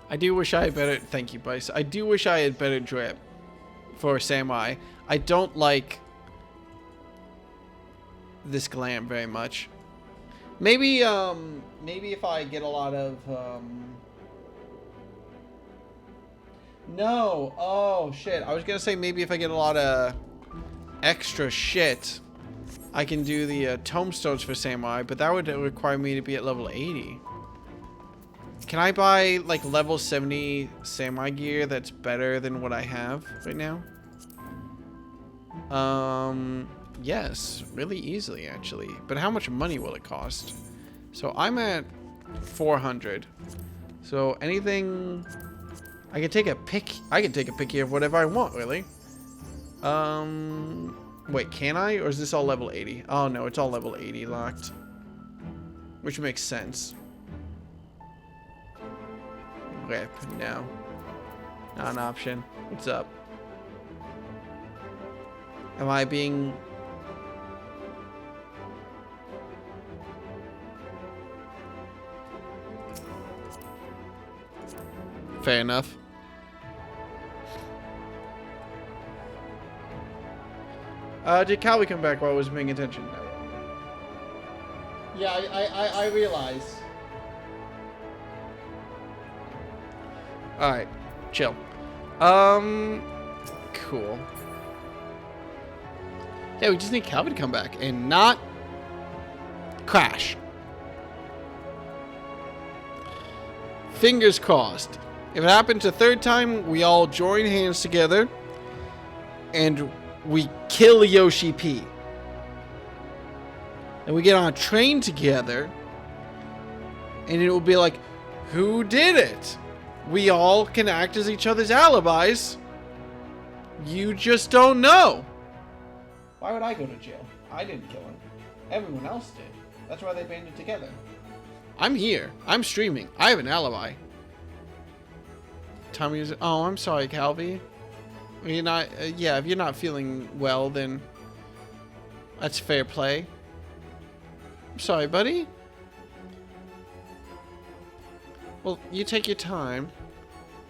I do wish I had better... Thank you, Bryce. I do wish I had better drip for Samurai. I don't like this glam very much. Maybe if I get a lot of, no. Oh, shit. I was gonna say maybe if I get a lot of extra shit, I can do the tombstones for Samurai, but that would require me to be at level 80. Can I buy, like, level 70 Samurai gear that's better than what I have right now? Yes, really easily, actually. But how much money will it cost? So I'm at 400. So anything... I can take a pick. I can take a pick here of whatever I want, really. Wait, can I? Or is this all level 80? Oh, no, it's all level 80 locked. Which makes sense. Rip, no. Not an option. What's up? Am I being... Fair enough. Did Callie come back while I was paying attention? No. Yeah, I realize. Alright, chill. Cool. Yeah, we just need Calvin to come back and not crash. Fingers crossed. If it happens a third time, we all join hands together and we kill Yoshi P. And we get on a train together and it will be like, who did it? We all can act as each other's alibis. You just don't know. Why would I go to jail? I didn't kill him. Everyone else did. That's why they banded together. I'm here. I'm streaming. I have an alibi. Tommy is... Oh, I'm sorry, Calvi. You're not... yeah, if you're not feeling well, then... That's fair play. I'm sorry, buddy. Well, you take your time.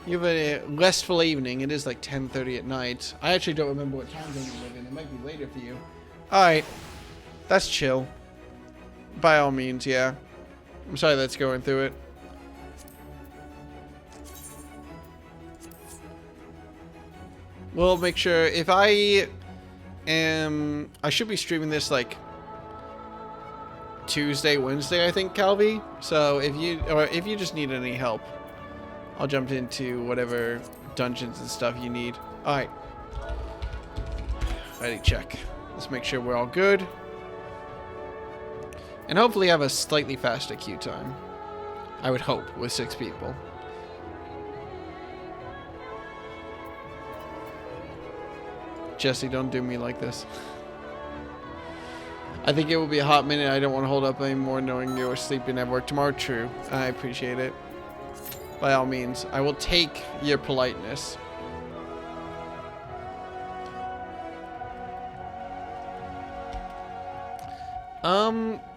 You have a restful evening. It is like 10:30 at night. I actually don't remember what time zone you live in. It might be later for you. Alright. That's chill. By all means, yeah. I'm sorry that's going through it. We'll make sure if I am... I should be streaming this like Tuesday, Wednesday, I think, Calvi. So if you just need any help, I'll jump into whatever dungeons and stuff you need. Alright. Ready, check. Let's make sure we're all good. And hopefully have a slightly faster queue time. I would hope, with 6 people. Jesse, don't do me like this. I think it will be a hot minute. I don't want to hold up anymore knowing you're sleeping at work tomorrow. True. I appreciate it. By all means, I will take your politeness.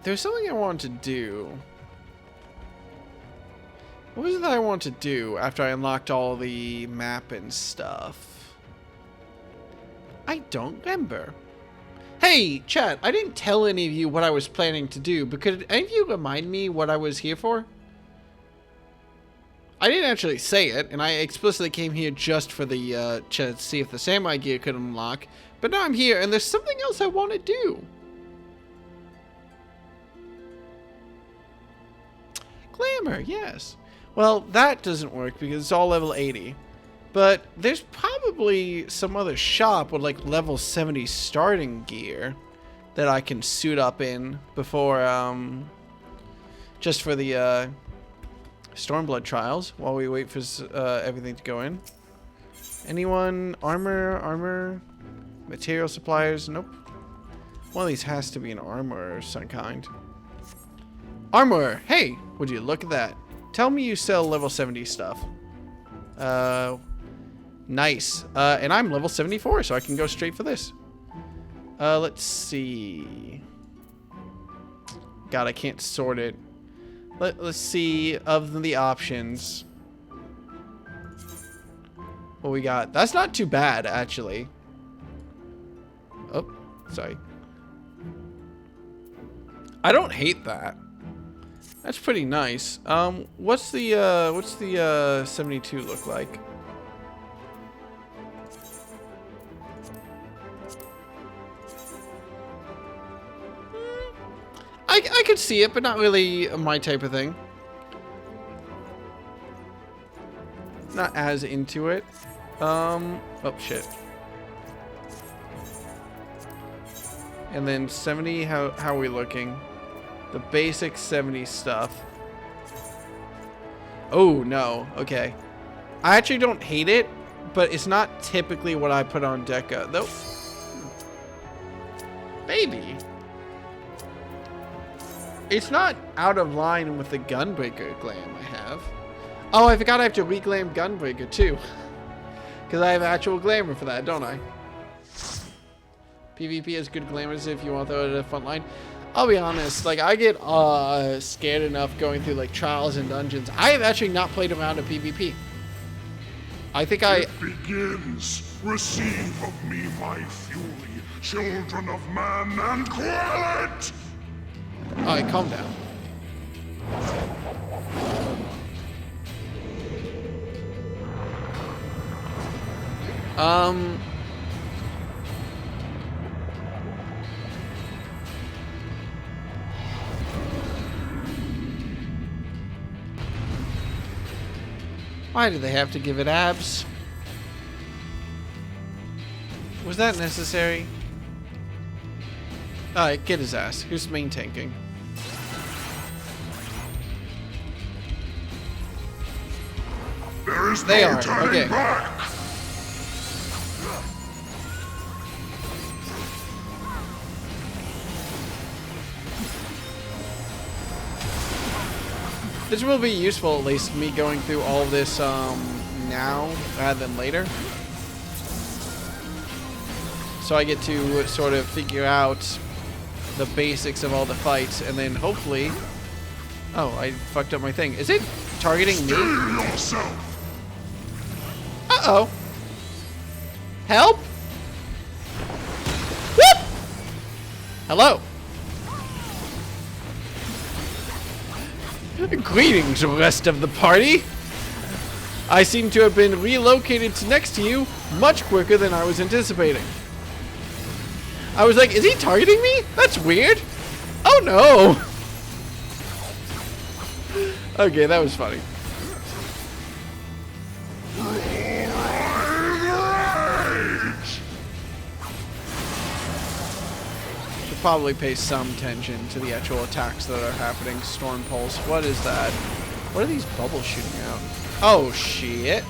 There's something I want to do. What was it that I want to do after I unlocked all the map and stuff? I don't remember. Hey, chat, I didn't tell any of you what I was planning to do, but could any of you remind me what I was here for? I didn't actually say it, and I explicitly came here just for the, to see if the samurai gear could unlock, but now I'm here, and there's something else I want to do. Glamour, yes. Well, that doesn't work because it's all level 80. But there's probably some other shop with like level 70 starting gear that I can suit up in before, just for the stormblood trials while we wait for everything to go in. Anyone? Armor? Material suppliers? Nope. One of these has to be an armor of some kind. Armor. Hey, would you look at that? Tell me you sell level 70 stuff. Nice. And I'm level 74, so I can go straight for this. Let's see. God, I can't sort it. Let's see of the options. What we got? That's not too bad, actually. Oh, sorry. I don't hate that. That's pretty nice. What's the 72 look like? I could see it, but not really my type of thing. Not as into it. Oh shit. And then 70, how are we looking? The basic 70 stuff. Oh, no. Okay. I actually don't hate it, but it's not typically what I put on Deca. Nope. Baby. It's not out of line with the Gunbreaker glam I have. Oh, I forgot I have to reglam Gunbreaker too. Because I have actual glamour for that, don't I? PvP has good glamours if you want to throw it at the front line. I'll be honest, like I get scared enough going through like trials and dungeons. I have actually not played around in PvP. I think It begins. Receive of me my fury, children of man, and quell it! Alright, calm down. Why do they have to give it abs? Was that necessary? Alright, get his ass. Who's main tanking? There is They no are, turning okay. back! This will be useful, at least me going through all of this now rather than later. So I get to sort of figure out the basics of all the fights, and then hopefully... Oh, I fucked up my thing. Is it targeting me? Steal yourself! Uh-oh. Help? Whoop! Hello. Greetings, rest of the party. I seem to have been relocated to next to you much quicker than I was anticipating. I was like, is he targeting me? That's weird. Oh no. Okay, that was funny. Should probably pay some attention to the actual attacks that are happening. Storm Pulse. What is that? What are these bubbles shooting out? Oh shit.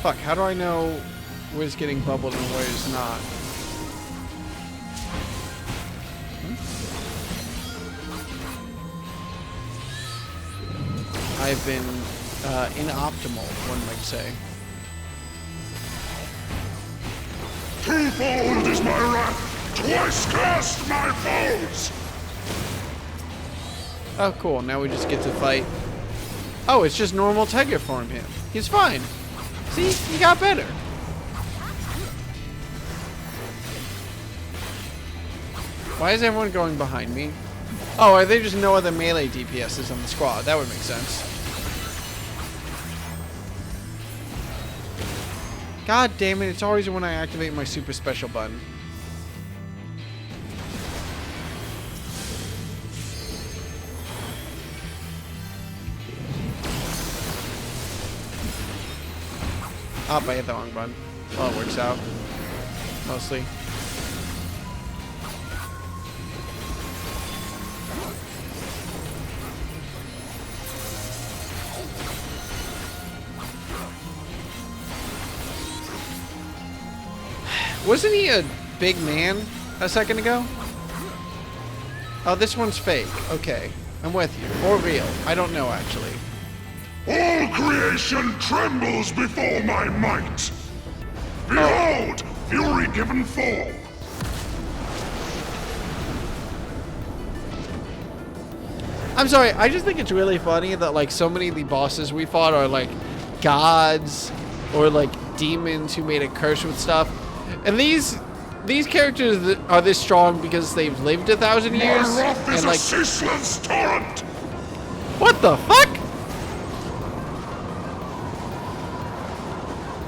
Fuck, how do I know where's getting bubbled and where's not? I've been inoptimal, one might say. Twofold is my wrath! Twice cast my foes! Oh, cool. Now we just get to fight. Oh, it's just normal Tiger form him. He's fine. See? He got better. Why is everyone going behind me? Oh, are there just no other melee DPSs on the squad? That would make sense. God damn it, it's always when I activate my super special button. Oh, I hit the wrong button. Well, it works out. Mostly. Wasn't he a big man a second ago? Oh, this one's fake. Okay. I'm with you. Or real. I don't know, actually. All creation trembles before my might. Behold, fury given form. I'm sorry, I just think it's really funny that, like, so many of the bosses we fought are, like, gods or, like, demons who made a curse with stuff. And these characters are this strong because they've lived 1,000 years. My wrath is and, like, a ceaseless torrent. what the fuck?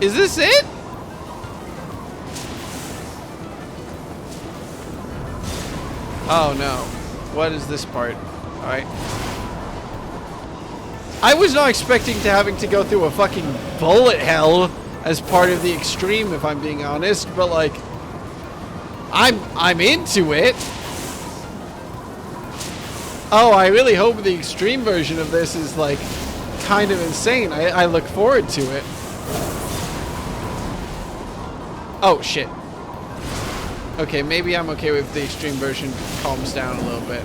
Is this it? Oh no. What is this part? Alright. I was not expecting to having to go through a fucking bullet hell as part of the extreme, if I'm being honest, but like I'm into it. Oh, I really hope the extreme version of this is like kind of insane. I look forward to it. Oh shit. Okay, maybe I'm okay with the extreme version calms down a little bit.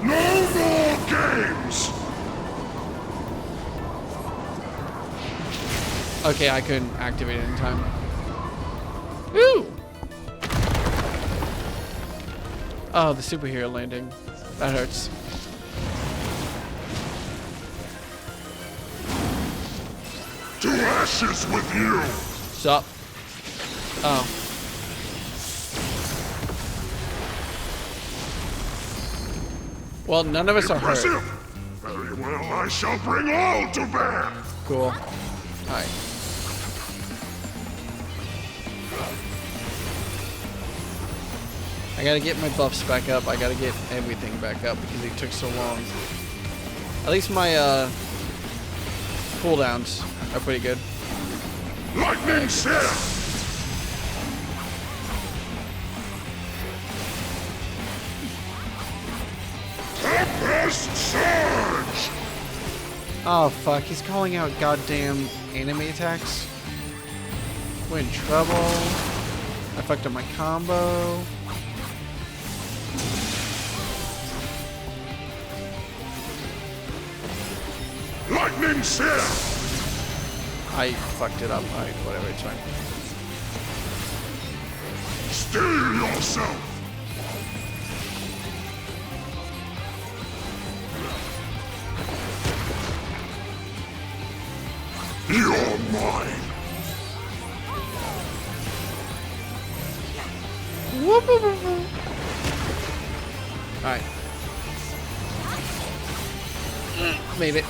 No more games! Okay, I couldn't activate it in time. Ooh! Oh, the superhero landing. That hurts. To ashes with you! Sup? Oh. Well, none of us are hurt. Impressive! Very well, I shall bring all to bear! Cool. Alright. I gotta get my buffs back up. I gotta get everything back up because it took so long. At least my cooldowns are pretty good. Lightning Seer! Tempest Surge! Oh fuck, he's calling out goddamn enemy attacks. We're in trouble. I fucked up my combo. Lightning Seer! I fucked it up. Alright, whatever, it's fine. Steel yourself! You're mine! Alright. Made it.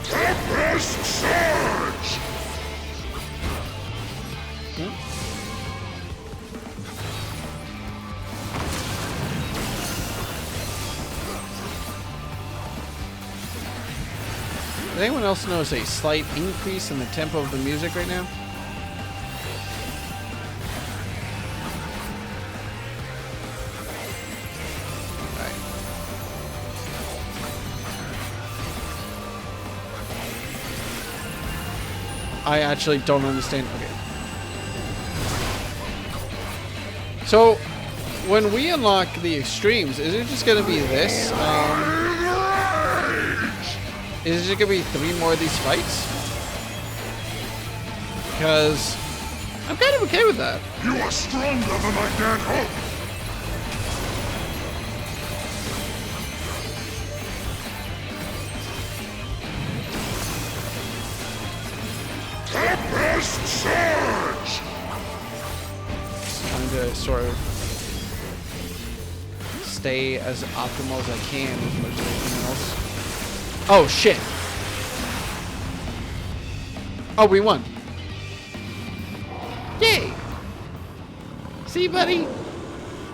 Tempest Surge! Does anyone else notice a slight increase in the tempo of the music right now? Alright. I actually don't understand. Okay. So, when we unlock the extremes, is it just going to be this? Is it going to be 3 more of these fights? Because I'm kind of okay with that. You are stronger than I dared hope! Tempest Surge! Trying to sort of stay as optimal as I can as much as anything else. Oh shit! Oh, we won. Yay! See, buddy?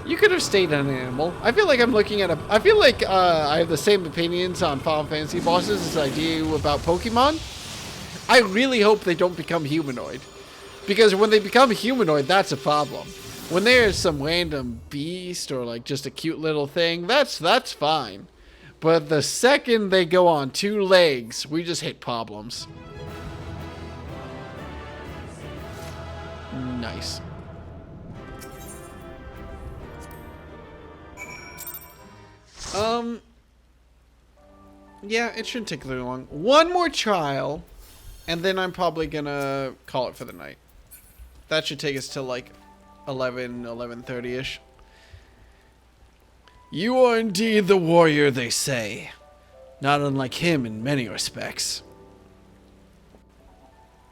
You could have stayed an animal. I feel like I'm looking at a... I feel like I have the same opinions on Final Fantasy bosses as I do about Pokemon. I really hope they don't become humanoid. Because when they become humanoid, that's a problem. When there's some random beast or like just a cute little thing, that's fine. But the second they go on 2 legs, we just hit problems. Nice. Yeah, it shouldn't take very long. One more trial, and then I'm probably gonna call it for the night. That should take us to like 11:30-ish. You are indeed the warrior they say. Not unlike him in many respects.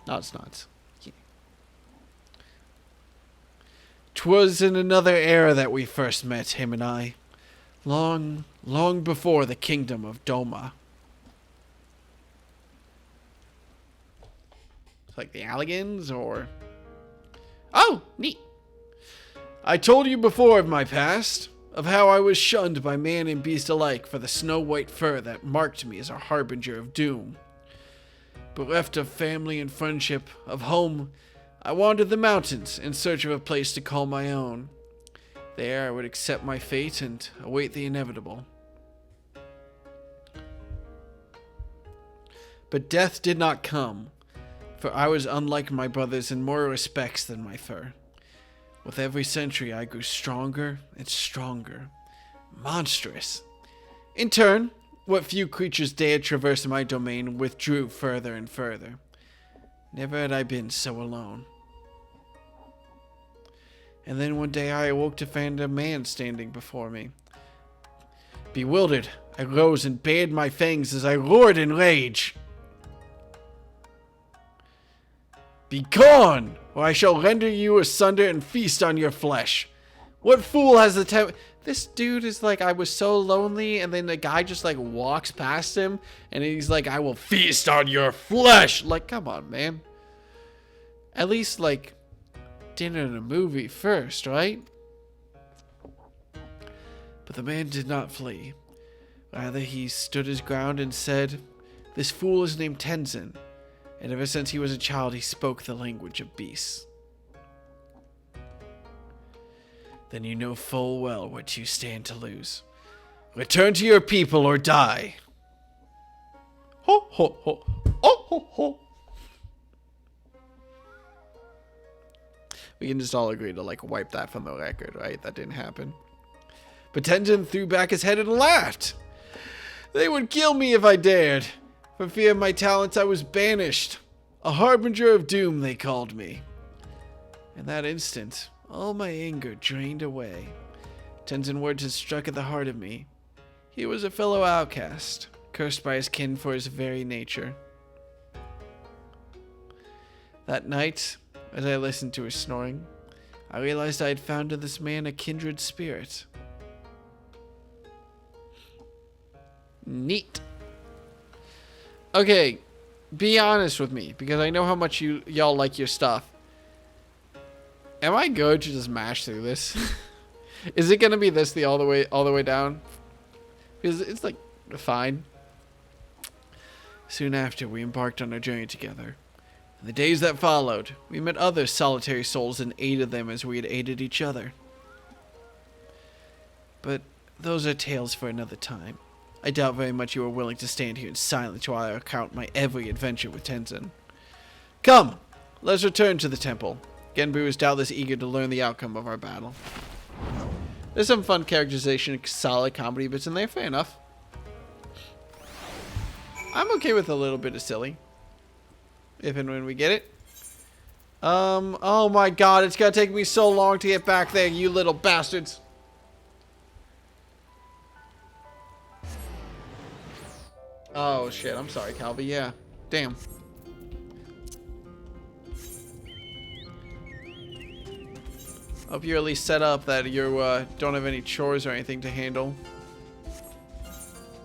No, it's not. 'Twas in another era that we first met, him and I. Long, long before the kingdom of Doma. It's like the Alligans, or... Oh, neat. I told you before of my past, of how I was shunned by man and beast alike for the snow-white fur that marked me as a harbinger of doom. Bereft of family and friendship, of home, I wandered the mountains in search of a place to call my own. There I would accept my fate and await the inevitable. But death did not come, for I was unlike my brothers in more respects than my fur. With every century I grew stronger and stronger, monstrous. In turn, what few creatures dared traverse my domain withdrew further and further. Never had I been so alone. And then one day I awoke to find a man standing before me. Bewildered, I rose and bared my fangs as I roared in rage. Begone, or I shall render you asunder and feast on your flesh. What fool has the time? This dude is like, I was so lonely, and then the guy just like walks past him, and he's like, I will feast on your flesh. Like, come on, man. At least like dinner and a movie first, right? But the man did not flee. Rather, he stood his ground and said, "This fool is named Tenzin, and ever since he was a child, he spoke the language of beasts." Then you know full well what you stand to lose. Return to your people or die. Ho, ho, ho. Oh, ho, ho. We can just all agree to, like, wipe that from the record, right? That didn't happen. But Tenzin threw back his head and laughed. They would kill me if I dared. For fear of my talents, I was banished. A harbinger of doom, they called me. In that instant, all my anger drained away. Tenzin words had struck at the heart of me. He was a fellow outcast, cursed by his kin for his very nature. That night, as I listened to his snoring, I realized I had found in this man a kindred spirit. Neat. Okay, be honest with me, because I know how much y'all like your stuff. Am I good to just mash through this? Is it gonna be this all the way down? Because it's like fine. Soon after, we embarked on our journey together. In the days that followed, we met other solitary souls and aided them as we had aided each other. But those are tales for another time. I doubt very much you are willing to stand here in silence while I recount my every adventure with Tenzin. Come, let's return to the temple. Genbu is doubtless eager to learn the outcome of our battle. There's some fun characterization, solid comedy bits in there, fair enough. I'm okay with a little bit of silly. If and when we get it. Oh my god, it's gonna take me so long to get back there, you little bastards. Oh shit, I'm sorry, Calvi. Yeah, damn. Hope you're at least set up that you don't have any chores or anything to handle.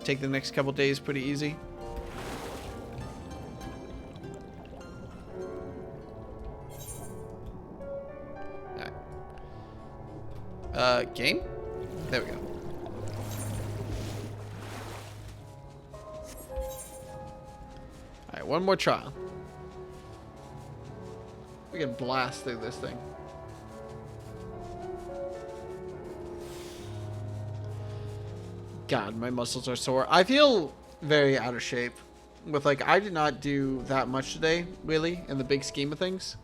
Take the next couple days pretty easy. Game? There we go. Alright, one more trial. We can blast through this thing. God, my muscles are sore. I feel very out of shape. With, like, I did not do that much today, really, in the big scheme of things.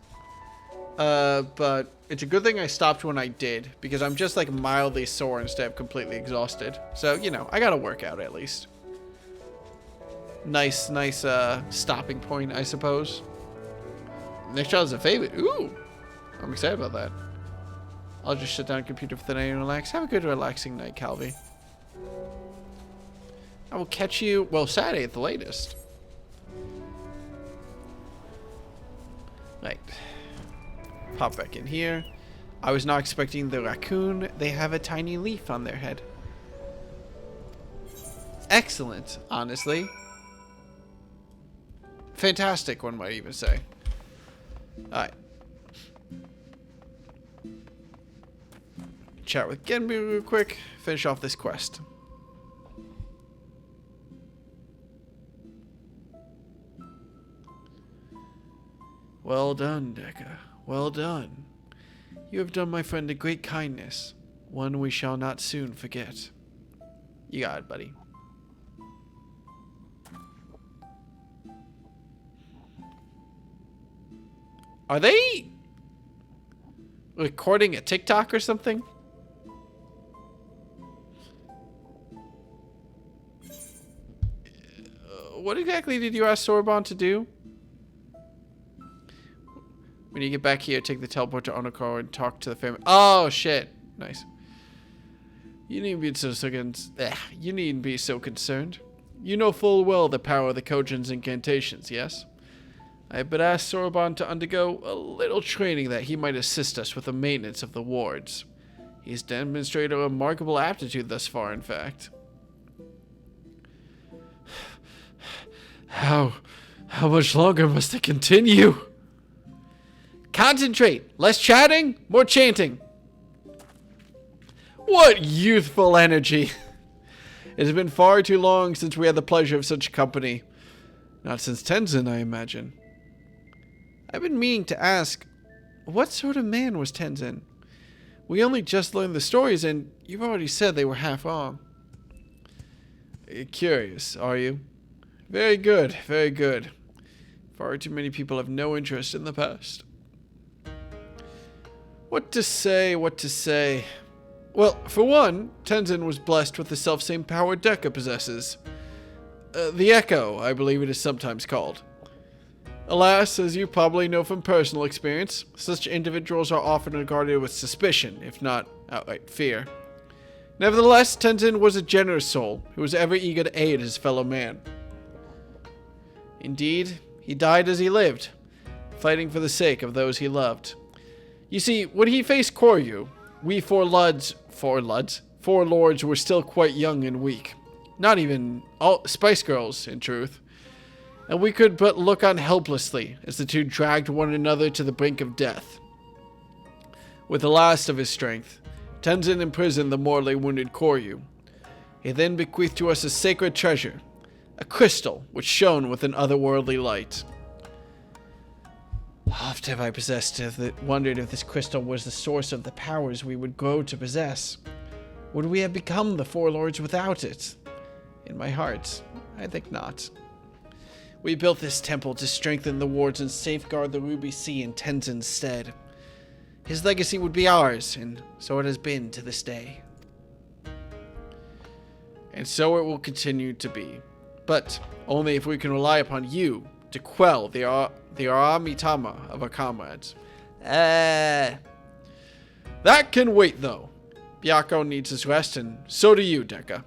But it's a good thing I stopped when I did, because I'm just like mildly sore instead of completely exhausted. So, you know, I gotta work out at least. Nice, stopping point, I suppose. Next child is a favorite. Ooh, I'm excited about that. I'll just shut down the computer for the night and relax. Have a good, relaxing night, Calvi. I will catch you, well, Saturday at the latest. Right. Pop back in here. I was not expecting the raccoon. They have a tiny leaf on their head. Excellent, honestly. Fantastic, one might even say. Alright. Chat with Genby real quick. Finish off this quest. Well done, Deca. Well done. You have done my friend a great kindness, one we shall not soon forget. You got it, buddy. Are they recording a TikTok or something? What exactly did you ask Sorbonne to do? When you get back here, take the teleport to Onokoro and talk to the family. Oh, shit. Nice. You needn't be so concerned. You know full well the power of the Kojin's incantations, yes? I have been asked Sorbonne to undergo a little training that he might assist us with the maintenance of the wards. He's demonstrated a remarkable aptitude thus far, in fact. How much longer must it continue? Concentrate. Less chatting, more chanting. What youthful energy. It has been far too long since we had the pleasure of such company. Not since Tenzin, I imagine. I've been meaning to ask, what sort of man was Tenzin? We only just learned the stories, and you've already said they were half wrong. Curious, are you? Very good, very good. Far too many people have no interest in the past. What to say, what to say? Well, for one, Tenzin was blessed with the selfsame power Deca possesses. The Echo, I believe it is sometimes called. Alas, as you probably know from personal experience, such individuals are often regarded with suspicion, if not outright fear. Nevertheless, Tenzin was a generous soul who was ever eager to aid his fellow man. Indeed, he died as he lived, fighting for the sake of those he loved. You see, when he faced Koryu, we four lords were still quite young and weak. Not even all Spice Girls, in truth. And we could but look on helplessly as the two dragged one another to the brink of death. With the last of his strength, Tenzin imprisoned the mortally wounded Koryu. He then bequeathed to us a sacred treasure, a crystal which shone with an otherworldly light. Oft have I wondered if this crystal was the source of the powers we would grow to possess. Would we have become the Four Lords without it? In my heart, I think not. We built this temple to strengthen the wards and safeguard the Ruby Sea in Tenzin's stead. His legacy would be ours, and so it has been to this day. And so it will continue to be. But only if we can rely upon you to quell the Aramitama of our comrades. That can wait, though. Byakko needs his rest, and so do you, Deca.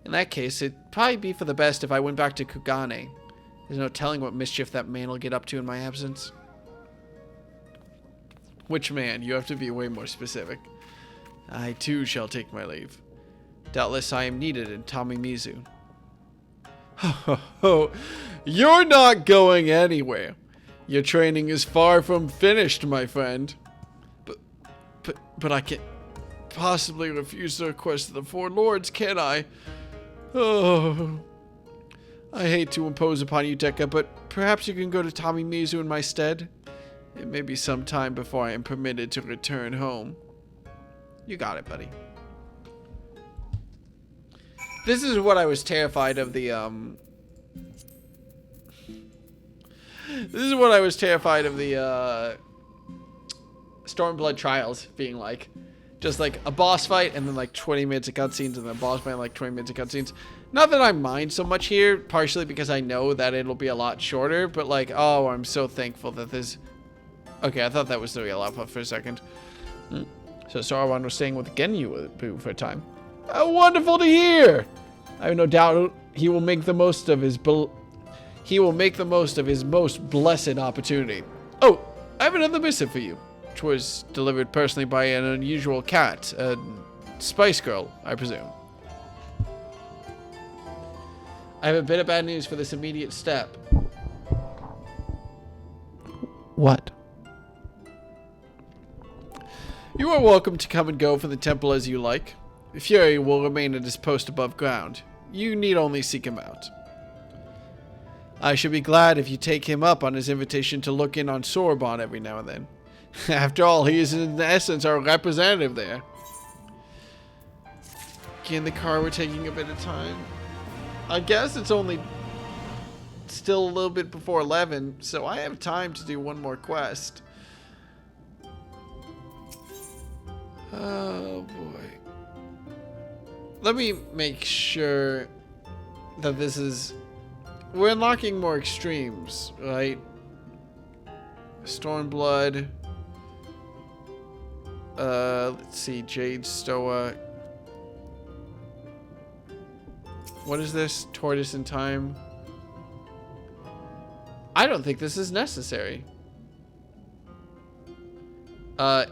In that case, it'd probably be for the best if I went back to Kugane. There's no telling what mischief that man will get up to in my absence. Which man? You have to be way more specific. I, too, shall take my leave. Doubtless I am needed in Tamimizu. Ho, you're not going anywhere. Your training is far from finished, my friend. But I can't possibly refuse the request of the Four Lords, can I? Oh, I hate to impose upon you, Deca, but perhaps you can go to Tamimizu in my stead. It may be some time before I am permitted to return home. You got it, buddy. This is what I was terrified of This is what I was terrified of the Stormblood trials being like. Just like a boss fight and then like 20 minutes of cutscenes and then a boss fight and like 20 minutes of cutscenes. Not that I mind so much here, partially because I know that it'll be a lot shorter, but like, oh, I'm so thankful that this... Okay, I thought that was the real output for a second. So Sauron was staying with Genyu for a time. How wonderful to hear! I have no doubt he will make the most of his most blessed opportunity. Oh, I have another missive for you, which was delivered personally by an unusual cat, a spice girl, I presume. I have a bit of bad news for this immediate step. What? You are welcome to come and go from the temple as you like. Fury will remain at his post above ground. You need only seek him out. I should be glad if you take him up on his invitation to look in on Sauron every now and then. After all, he is in essence our representative there. In the car, we're taking a bit of time. I guess it's only still a little bit before 11, so I have time to do one more quest. Oh boy. Let me make sure that this is... We're unlocking more extremes, right? Stormblood. Let's see, Jade Stoa. What is this? Tortoise in Time. I don't think this is necessary.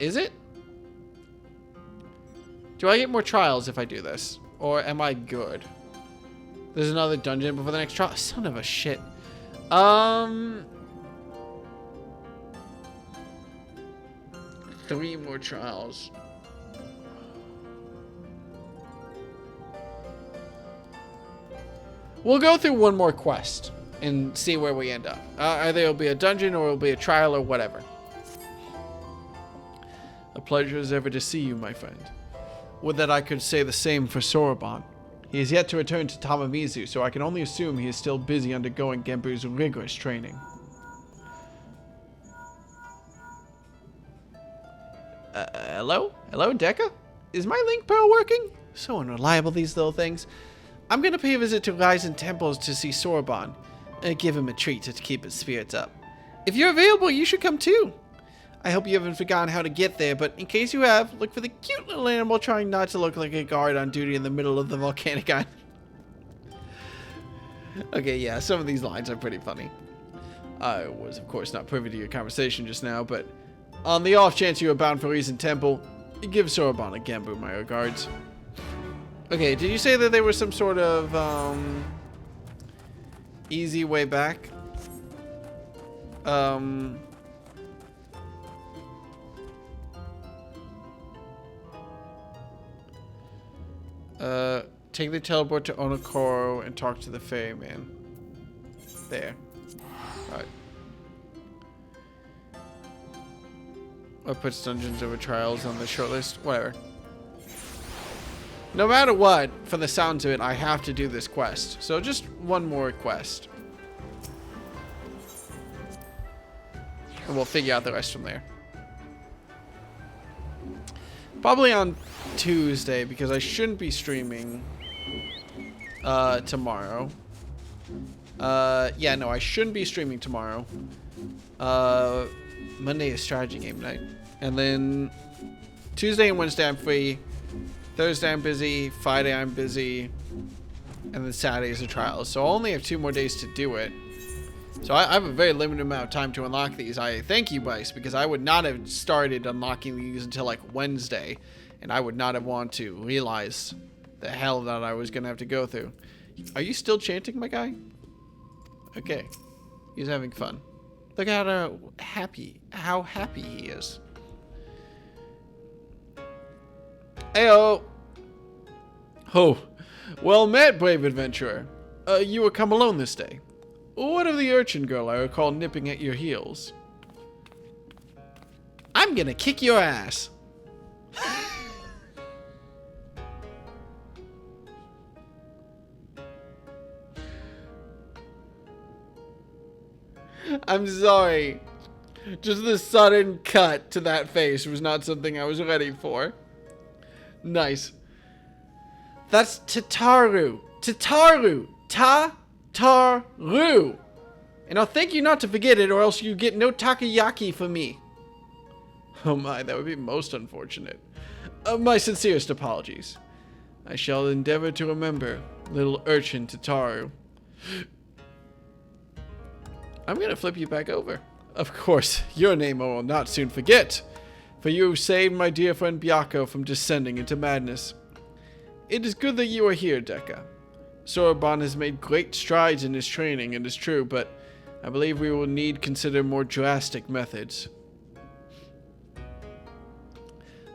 Is it? Do I get more trials if I do this? Or am I good? There's another dungeon before the next trial. Son of a shit. 3 more trials. We'll go through one more quest and see where we end up. Either it'll be a dungeon or it'll be a trial or whatever. A pleasure as ever to see you, my friend. Would that I could say the same for Sauron. He is yet to return to Tamamizu, so I can only assume he is still busy undergoing Genbu's rigorous training. Hello? Hello, Deca? Is my link pearl working? So unreliable, these little things. I'm gonna pay a visit to Ryzen Temples to see Sauron. Give him a treat to keep his spirits up. If you're available, you should come too. I hope you haven't forgotten how to get there, but in case you have, look for the cute little animal trying not to look like a guard on duty in the middle of the volcanic island. Okay, yeah, some of these lines are pretty funny. I was, of course, not privy to your conversation just now, but on the off chance you are bound for Ryzen Temple, give Sauron a Genbu my regards. Okay, did you say that there was some sort of, easy way back? Take the teleport to Onokoro and talk to the ferryman. There. Alright. Or puts dungeons over trials on the shortlist. Whatever. No matter what, from the sounds of it, I have to do this quest. So just one more quest. And we'll figure out the rest from there. Probably on Tuesday, because I shouldn't be streaming tomorrow. Yeah, no, I shouldn't be streaming tomorrow. Monday is strategy game night. And then Tuesday and Wednesday I'm free. Thursday I'm busy. Friday I'm busy. And then Saturday is a trial. So I'll only have 2 more days to do it. So I have a very limited amount of time to unlock these. I thank you, Bryce, because I would not have started unlocking these until like Wednesday. And I would not have wanted to realize the hell that I was going to have to go through. Are you still chanting, my guy? Okay. He's having fun. Look at how happy he is. Heyo. Oh, well met, brave adventurer. You were come alone this day. What of the urchin girl I recall nipping at your heels? I'm gonna kick your ass. I'm sorry. Just the sudden cut to that face was not something I was ready for. Nice. That's Tataru. Tataru. Ta-tar-ru. And I'll thank you not to forget it, or else you get no takoyaki from me. Oh my, that would be most unfortunate. My sincerest apologies. I shall endeavor to remember, little urchin Tataru. I'm gonna flip you back over. Of course, your name I will not soon forget, for you saved my dear friend Byakko from descending into madness. It is good that you are here, Deka. Soroban has made great strides in his training, it is true, but I believe we will need consider more drastic methods.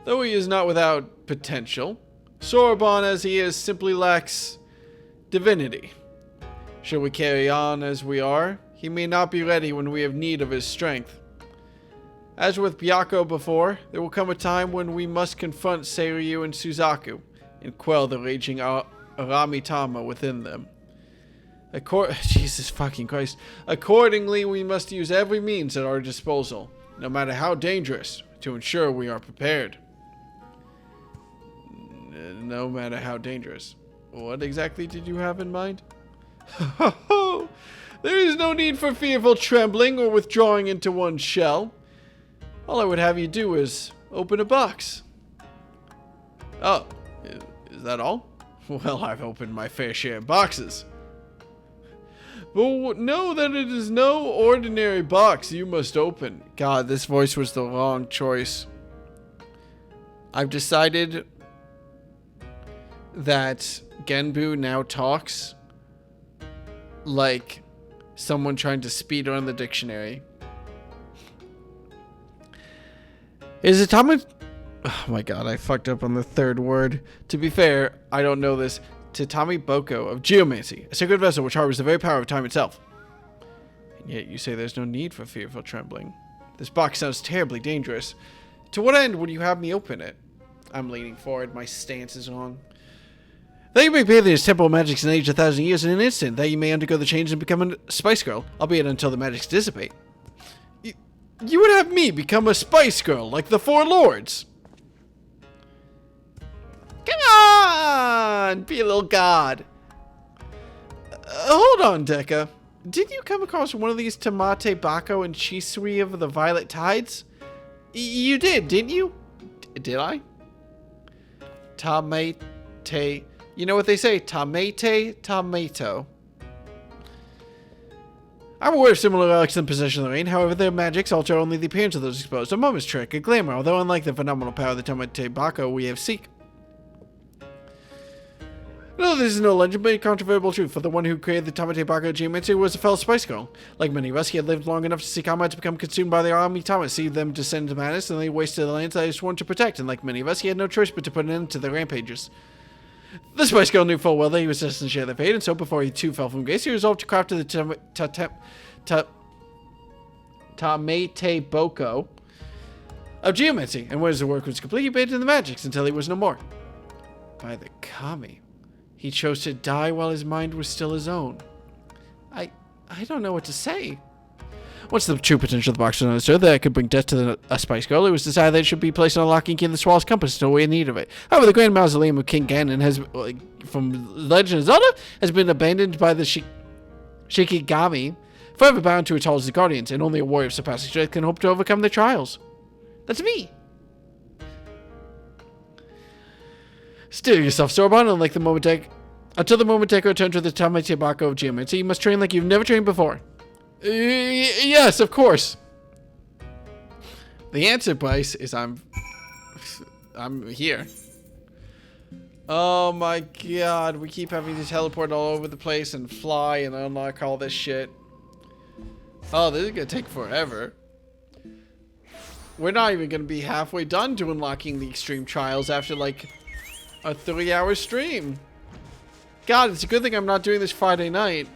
Though he is not without potential, Soroban as he is simply lacks divinity. Shall we carry on as we are? He may not be ready when we have need of his strength. As with Byakko before, there will come a time when we must confront Seiryu and Suzaku and quell the raging Aramitama within them. Jesus fucking Christ. Accordingly, we must use every means at our disposal, no matter how dangerous, to ensure we are prepared. No matter how dangerous. What exactly did you have in mind? There is no need for fearful trembling or withdrawing into one's shell. All I would have you do is open a box. Oh, is that all? Well, I've opened my fair share of boxes. But know that it is no ordinary box you must open. God, this voice was the wrong choice. I've decided that Genbu now talks like someone trying to speed run the dictionary. Is it Thomas? Oh my god, I fucked up on the third word. To be fair, I don't know this. Tatami Boko of Geomancy, a sacred vessel which harbors the very power of time itself. And yet you say there's no need for fearful trembling. This box sounds terribly dangerous. To what end would you have me open it? I'm leaning forward, my stance is wrong. That you may bathe in his temporal magics in age 1,000 years in an instant, that you may undergo the change and become a spice girl, albeit until the magics dissipate. You would have me become a spice girl, like the Four Lords. Come on, be a little god. Hold on, Deka. Did you come across one of these Tamate Bako and Chisui of the Violet Tides? You did, didn't you? Did I? Tamate. You know what they say, Tamate, tomato. I'm aware of similar relics in possession of the rain, however their magics alter only the appearance of those exposed. A moment's trick, a glamour, although unlike the phenomenal power of the Tamate Bako we have seek. No, this is no legend, but a controvertible truth, for the one who created the Tamate Bako geomancy was a fellow spice girl. Like many of us, he had lived long enough to see Kama to become consumed by the Aramitama, see them descend to madness, and they wasted the lands that he sworn to protect, and like many of us, he had no choice but to put an end to their rampages. The spice girl knew full well that he was destined to share their fate, and so before he too fell from grace, he resolved to craft the Tamate Boko of geomancy, and when his work was complete, he abandoned the magics until he was no more. By the Kami. He chose to die while his mind was still his own. I don't know what to say. Once the true potential of the box was understood that it could bring death to a spice girl, it was decided that it should be placed on a locking key in the Swallow's compass until we had need of it. However, the grand mausoleum of King Ganon has, from Legend of Zelda, has been abandoned by the Shikigami, forever bound to its halls as guardians, and only a warrior of surpassing strength can hope to overcome their trials. That's me. Steel yourself, Soroban, until the moment Deka returns to the Tamate Bako of Geomancy, you must train like you've never trained before. Yes, of course. The answer, Bryce, is I'm here. Oh my god, we keep having to teleport all over the place and fly and unlock all this shit. Oh, this is gonna take forever. We're not even gonna be halfway done to unlocking the extreme trials after like a 3-hour stream. God, it's a good thing I'm not doing this Friday night.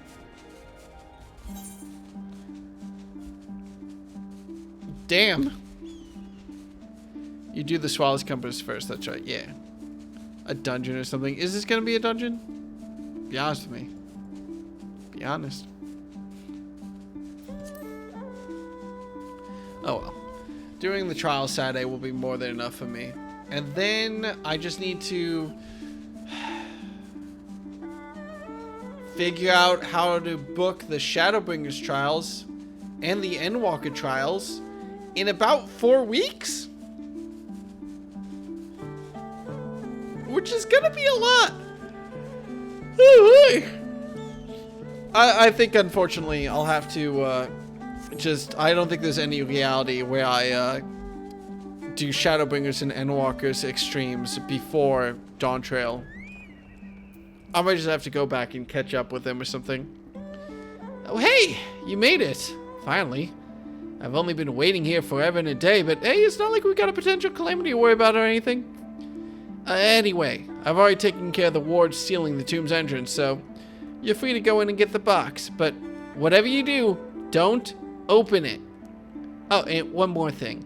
Damn. You do the Swallow's Compass first, that's right, yeah. A dungeon or something. Is this gonna be a dungeon? Be honest with me. Be honest. Oh well. Doing the trial Saturday will be more than enough for me. And then I just need to figure out how to book the Shadowbringers trials and the Endwalker trials in about 4 weeks? Which is gonna be a lot. I think, unfortunately, I'll have to, I don't think there's any reality where I, do Shadowbringers and Endwalkers extremes before Dawn Trail. I might just have to go back and catch up with them or something. Oh, hey! You made it! Finally. I've only been waiting here forever and a day, but hey, it's not like we got a potential calamity to worry about or anything. Anyway, I've already taken care of the wards sealing the tomb's entrance, so you're free to go in and get the box, but whatever you do, don't open it. Oh, and one more thing.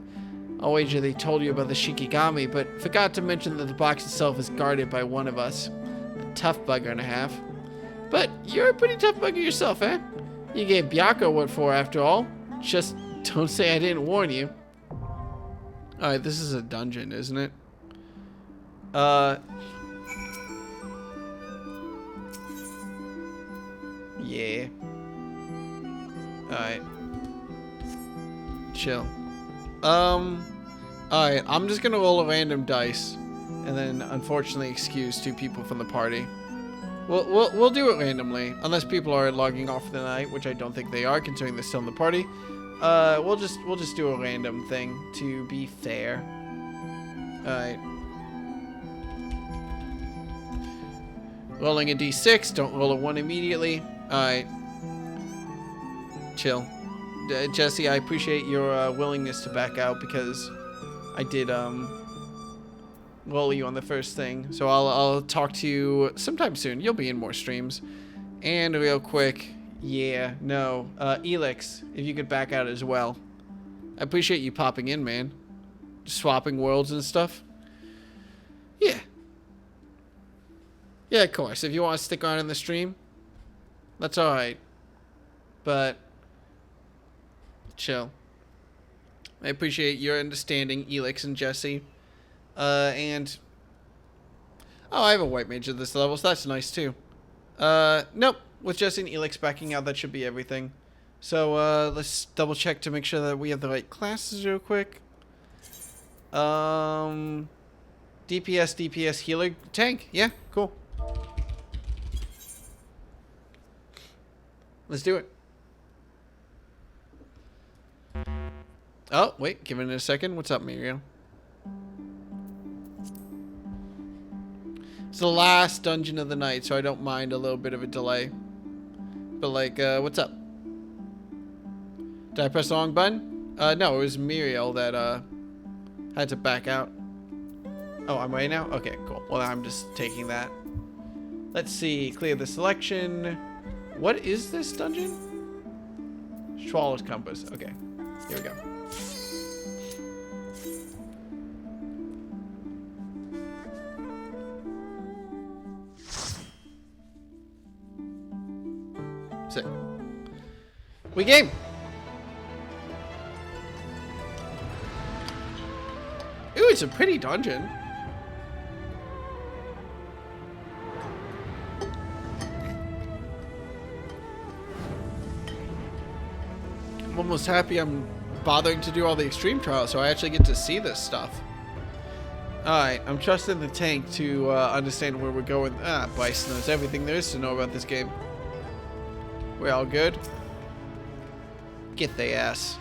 I'll wager they told you about the Shikigami, but forgot to mention that the box itself is guarded by one of us. A tough bugger and a half. But you're a pretty tough bugger yourself, eh? You gave Byako what for, after all. Just don't say I didn't warn you. Alright, this is a dungeon, isn't it? Yeah. Alright. Chill. Alright, I'm just gonna roll a random dice and then unfortunately excuse 2 people from the party. We'll do it randomly, unless people are logging off for the night, which I don't think they are, considering they're still in the party. We'll just do a random thing to be fair. Alright. Rolling a d6, don't roll a 1 immediately. Alright. Chill. Jesse, I appreciate your willingness to back out because I did roll you on the first thing. So I'll talk to you sometime soon. You'll be in more streams. And real quick, yeah, no. Elix, if you could back out as well. I appreciate you popping in, man. Swapping worlds and stuff. Yeah. Yeah, of course. If you want to stick around in the stream, that's alright. But chill. I appreciate your understanding, Elix and Jesse. And oh, I have a white mage at this level, so that's nice too. Nope. With Jesse and Elix backing out, that should be everything. So let's double check to make sure that we have the right classes real quick. DPS, healer, tank. Yeah, cool. Let's do it. Oh, wait, give it a second. What's up, Muriel? It's the last dungeon of the night, so I don't mind a little bit of a delay. But, like, what's up? Did I press the wrong button? No, it was Muriel that, had to back out. Oh, I'm ready now? Okay, cool. Well, I'm just taking that. Let's see. Clear the selection. What is this dungeon? Swallow's Compass. Okay. Here we go. Sick. We game. Ooh, it's a pretty dungeon. I'm almost happy I'm bothering to do all the extreme trials, so I actually get to see this stuff. Alright, I'm trusting the tank to understand where we're going. Ah, Bryce knows everything there is to know about this game. We're all good? Get the ass.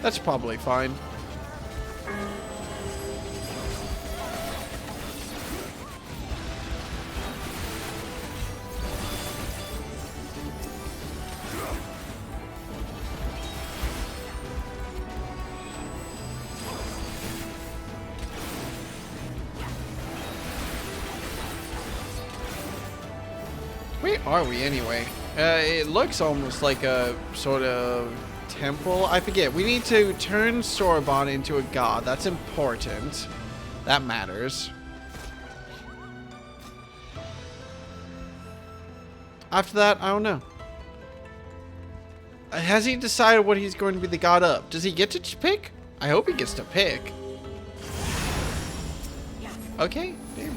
That's probably fine. Where are we anyway? It looks almost like a sort of temple. I forget. We need to turn Sorbonne into a god. That's important. That matters. After that, I don't know. Has he decided what he's going to be the god of? Does he get to pick? I hope he gets to pick. Okay, damn.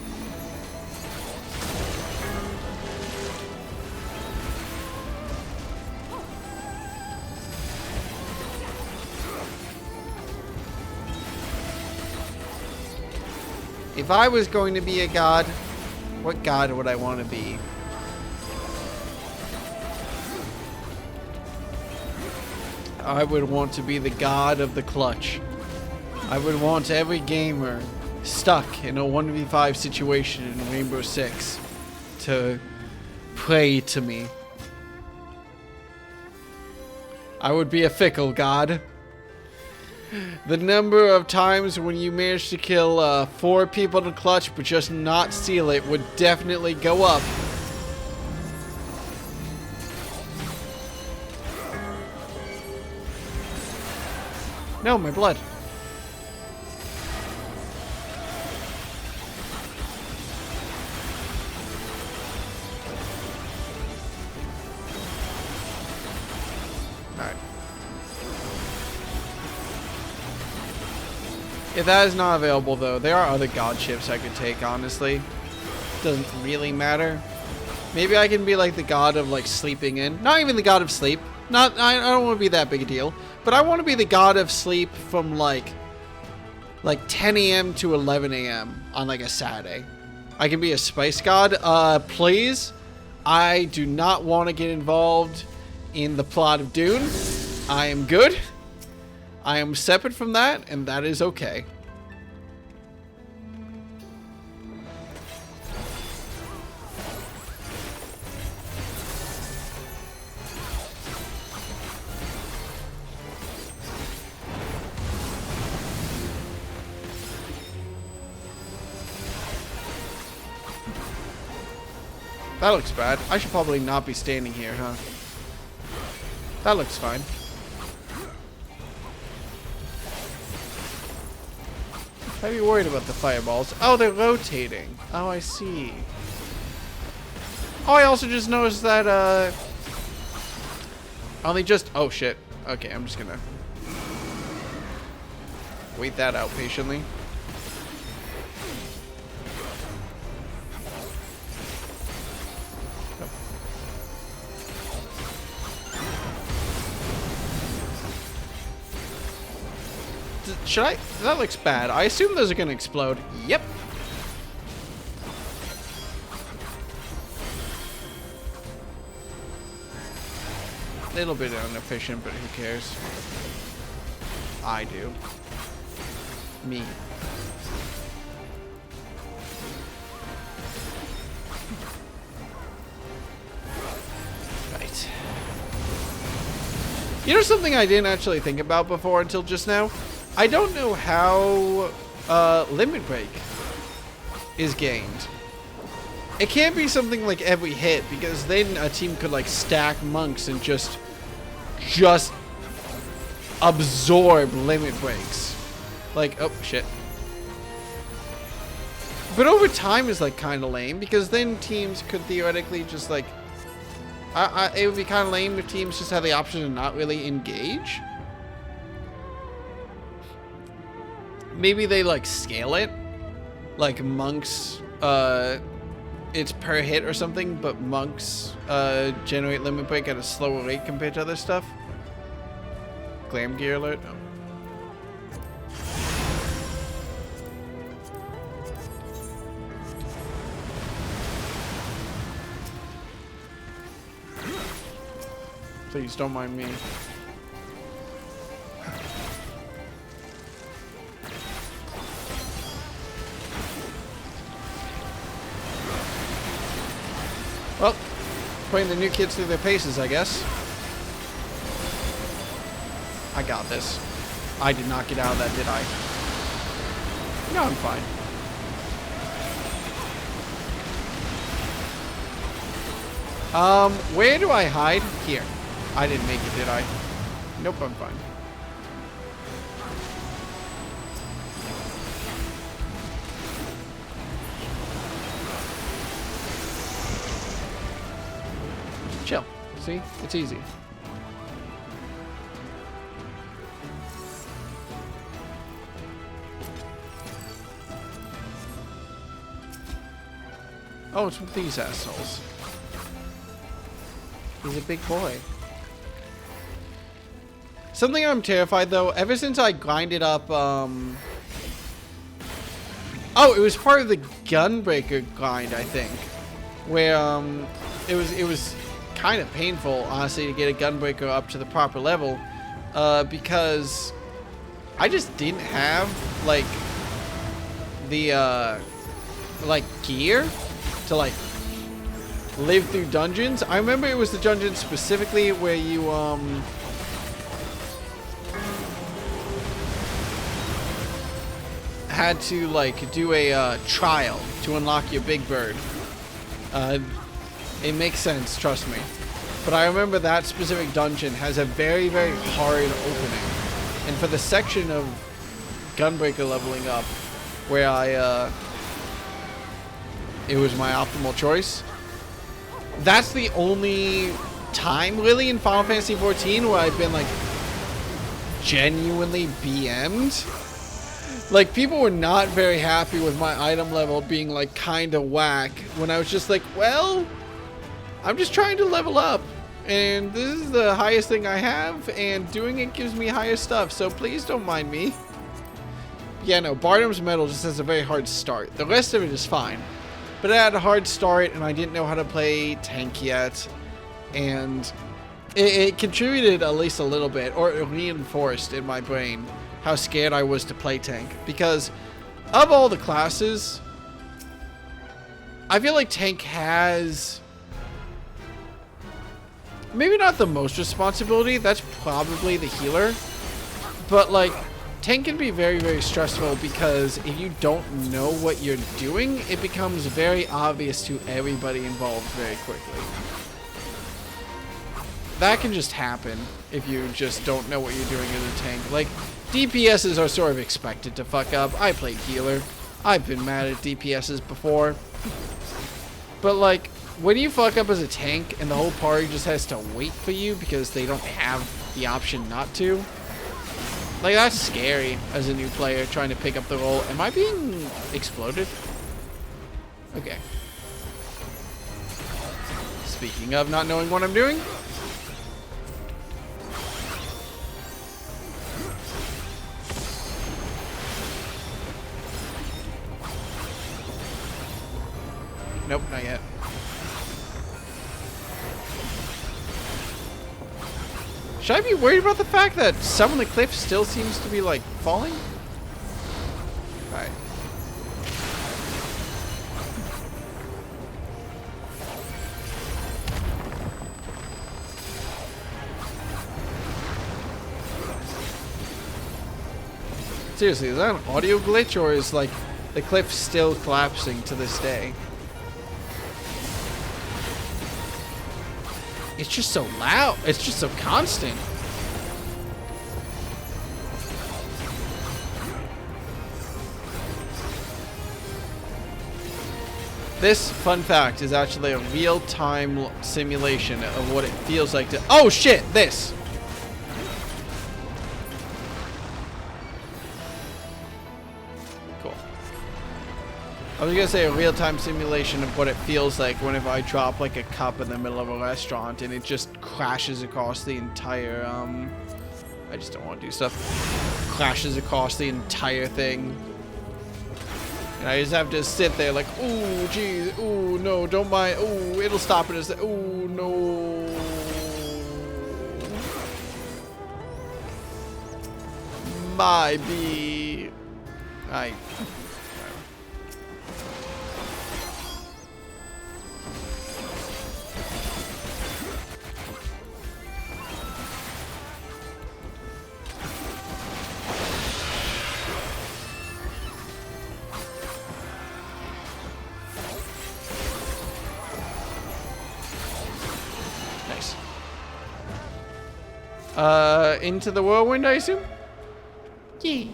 If I was going to be a god, what god would I want to be? I would want to be the god of the clutch. I would want every gamer stuck in a 1v5 situation in Rainbow Six to pray to me. I would be a fickle god. The number of times when you manage to kill 4 people in clutch but just not steal it would definitely go up. No, my blood. Alright. If that is not available, though, there are other god ships I could take, honestly. Doesn't really matter. Maybe I can be like the god of like sleeping in. Not even the god of sleep. I don't want to be that big a deal. But I want to be the god of sleep from like 10 a.m. to 11 a.m. on like a Saturday. I can be a spice god. Please. I do not want to get involved in the plot of Dune. I am good. I am separate from that, and that is okay. That looks bad. I should probably not be standing here, huh? That looks fine. I'd be worried about the fireballs. Oh, they're rotating. Oh, I see. Oh, I also just noticed that, only just... Oh, shit. Okay, I'm just gonna wait that out patiently. Should I? That looks bad. I assume those are going to explode. Yep. A little bit inefficient, but who cares? I do. Me. Right. You know something I didn't actually think about before until just now? I don't know how limit break is gained. It can't be something like every hit, because then a team could like stack monks and just absorb limit breaks. Like, oh shit. But over time is like kind of lame, because then teams could theoretically just like, it would be kind of lame if teams just had the option to not really engage. Maybe they like scale it, like monks, it's per hit or something, but monks generate limit break at a slower rate compared to other stuff. Glam gear alert. Oh. Please don't mind me. Well, putting the new kids through their paces, I guess. I got this. I did not get out of that, did I? No, I'm fine. Where do I hide? Here. I didn't make it, did I? Nope, I'm fine. Chill. See? It's easy. Oh, it's with these assholes. He's a big boy. Something I'm terrified though, ever since I grinded up, oh, it was part of the Gunbreaker grind, I think. Where, it was kind of painful, honestly, to get a Gunbreaker up to the proper level. Because I just didn't have, like, the, like, gear to, like, live through dungeons. I remember it was the dungeon specifically where you, had to, like, do a, trial to unlock your big bird. It makes sense, trust me. But I remember that specific dungeon has a very, very hard opening. And for the section of Gunbreaker leveling up where I, it was my optimal choice, that's the only time really in Final Fantasy XIV where I've been like genuinely BM'd. Like, people were not very happy with my item level being like kind of whack when I was just like, well, I'm just trying to level up and this is the highest thing I have and doing it gives me higher stuff, so please don't mind me. Yeah, no, Bardom's Medal just has a very hard start. The rest of it is fine. But I had a hard start, and I didn't know how to play tank yet, and it contributed at least a little bit, or it reinforced in my brain how scared I was to play tank. Because of all the classes, I feel like tank has maybe not the most responsibility. That's probably the healer, but like, tank can be very, very stressful because if you don't know what you're doing, it becomes very obvious to everybody involved very quickly. That can just happen if you just don't know what you're doing as a tank. Like, DPSs are sort of expected to fuck up. I played healer. I've been mad at DPSs before. But like, when you fuck up as a tank and the whole party just has to wait for you because they don't have the option not to, like, that's scary as a new player trying to pick up the role. Am I being exploded? Okay. Speaking of not knowing what I'm doing. Nope, not yet. Should I be worried about the fact that some of the cliff still seems to be, like, falling? Alright. Seriously, is that an audio glitch, or is, like, the cliff still collapsing to this day? It's just so loud. It's just so constant. This, fun fact, is actually a real-time simulation of what it feels like to... Oh, shit! This! Cool. I was gonna say a real-time simulation of what it feels like whenever I drop like a cup in the middle of a restaurant and it just crashes across the entire, I just don't want to do stuff. Crashes across the entire thing. And I just have to sit there like, ooh, geez, ooh, no, don't mind, ooh, it'll stop it as the, ooh, no. My bee. Into the whirlwind, I assume? Yeah.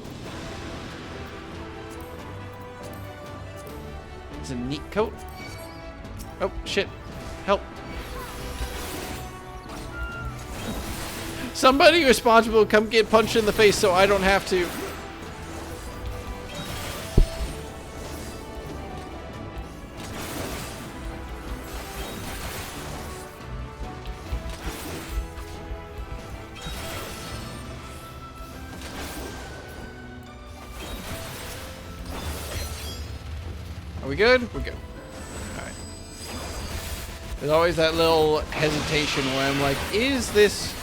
It's a neat coat. Oh, shit. Help. Somebody responsible come get punched in the face so I don't have to. Are we good? We're good. Alright. There's always that little hesitation where I'm like, is this...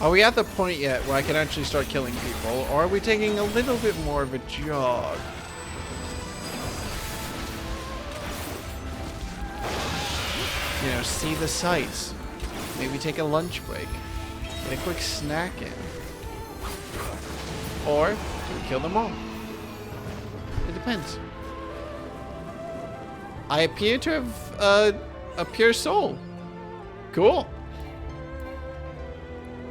Are we at the point yet where I can actually start killing people? Or are we taking a little bit more of a jog? You know, see the sights. Maybe take a lunch break. Get a quick snack in. Or do we kill them all? It depends. I appear to have a pure soul. Cool.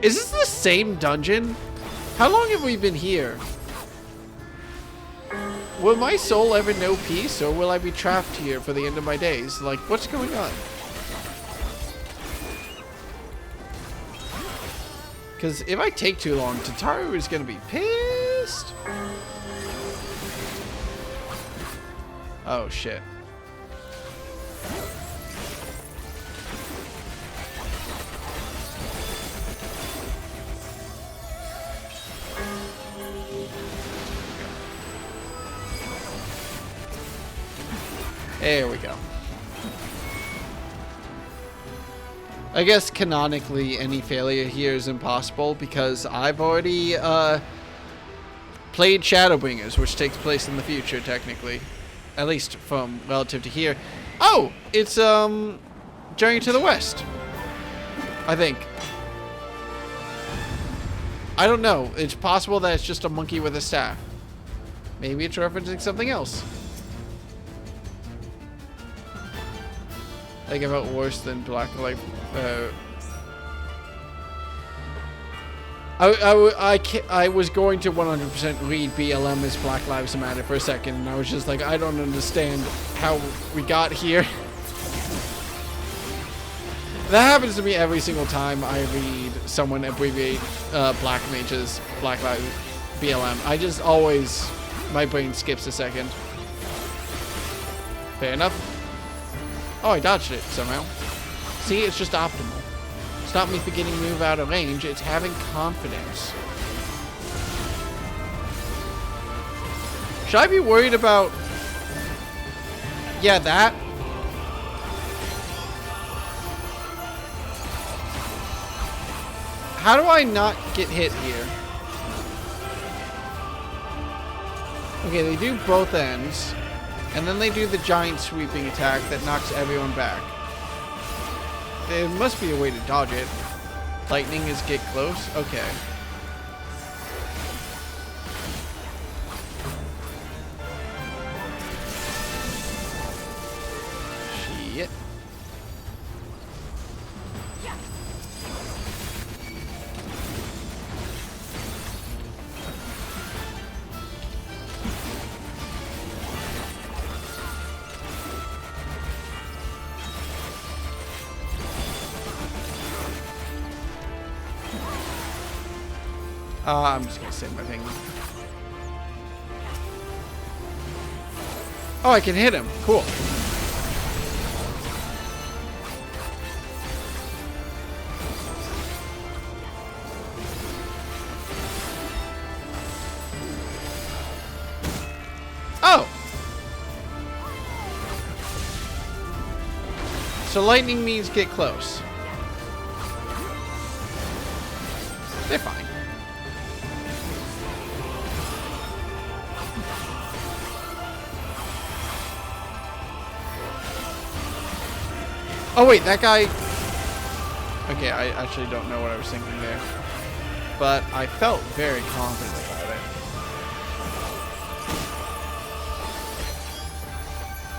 Is this the same dungeon? How long have we been here? Will my soul ever know peace, or will I be trapped here for the end of my days? Like, what's going on? Because if I take too long, Tataru is going to be pissed. Oh, shit. There we go. I guess canonically any failure here is impossible because I've already played Shadowbringers, which takes place in the future technically. At least from relative to here. Oh! It's Journey to the West. I think. I don't know. It's possible that it's just a monkey with a staff. Maybe it's referencing something else. Like, I felt worse than Black Life. I was going to 100% read BLM as Black Lives Matter for a second, and I was just like, I don't understand how we got here. That happens to me every single time I read someone abbreviate Black Mages, Black Lives, BLM. I just always, my brain skips a second. Fair enough. Oh, I dodged it somehow. See, it's just optimal. It's not me forgetting to move out of range, it's having confidence. Should I be worried about... Yeah, that? How do I not get hit here? Okay, they do both ends. And then they do the giant sweeping attack that knocks everyone back. There must be a way to dodge it. Lightning is get close? Okay. Shit. I'm just gonna save my thing. Oh, I can hit him. Cool. Oh! So lightning means get close. They're fine. Oh wait, that guy... Okay, I actually don't know what I was thinking there. But I felt very confident about it.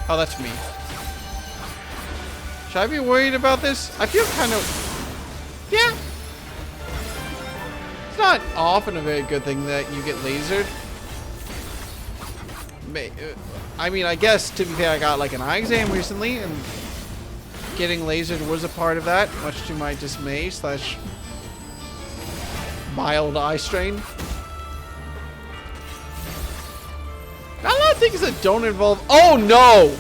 Oh, that's me. Should I be worried about this? I feel kind of... Yeah. not often a very good thing that you get lasered. I mean, I guess, to be fair, I got like an eye exam recently, and getting lasered was a part of that, much to my dismay slash mild eye strain. Not a lot of things that don't involve... Oh, no!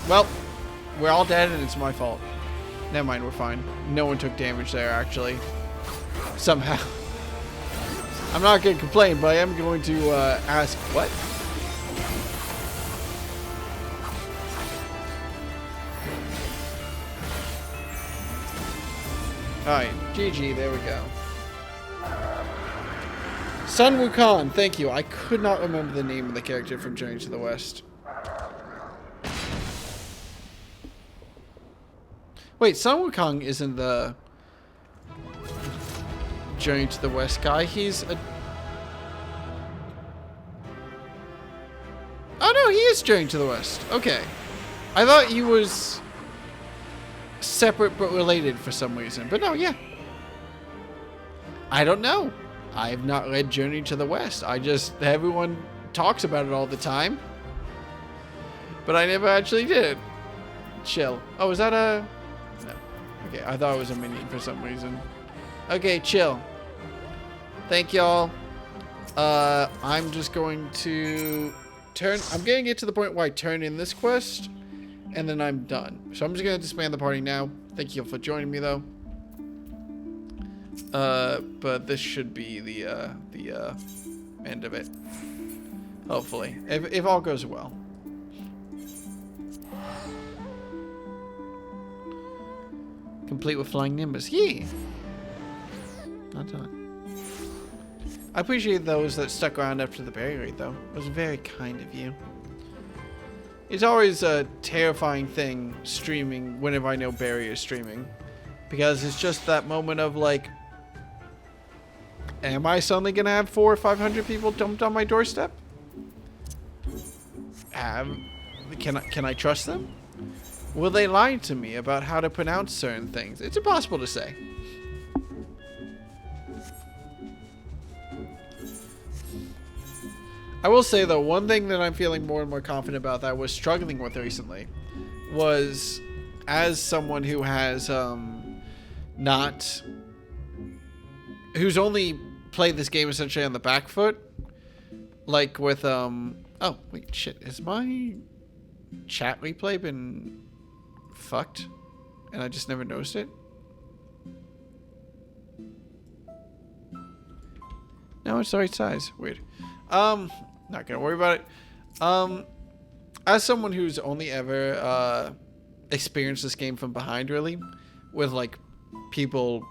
Well, we're all dead and it's my fault. Never mind, we're fine. No one took damage there, actually. Somehow. I'm not going to complain, but I am going to ask... What? Alright, GG, there we go. Sun Wukong, thank you. I could not remember the name of the character from Journey to the West. Wait, Sun Wukong isn't the Journey to the West guy. He's a... Oh no, he is Journey to the West. Okay. I thought he was separate but related for some reason. But no, yeah. I don't know. I have not read Journey to the West. Everyone talks about it all the time. But I never actually did. Chill. Oh, is that a... No. Okay, I thought it was a minion for some reason. Okay, chill. Thank y'all. I'm just going to turn... I'm going to get to the point where I turn in this quest, and then I'm done. So I'm just going to disband the party now. Thank you for joining me, though. But this should be the end of it. Hopefully. If all goes well. Complete with flying nimbus. Yeah. Not done. I appreciate those that stuck around after the berry raid, though. It was very kind of you. It's always a terrifying thing streaming whenever I know Barry is streaming. Because it's just that moment of like, am I suddenly going to have 400 or 500 people dumped on my doorstep? Can I trust them? Will they lie to me about how to pronounce certain things? It's impossible to say. I will say, though, one thing that I'm feeling more and more confident about that I was struggling with recently was, as someone who has who's only played this game essentially on the back foot, like with oh wait, shit, has my chat replay been fucked and I just never noticed it? No, it's the right size. Weird. Not gonna worry about it. As someone who's only ever experienced this game from behind, really, with like people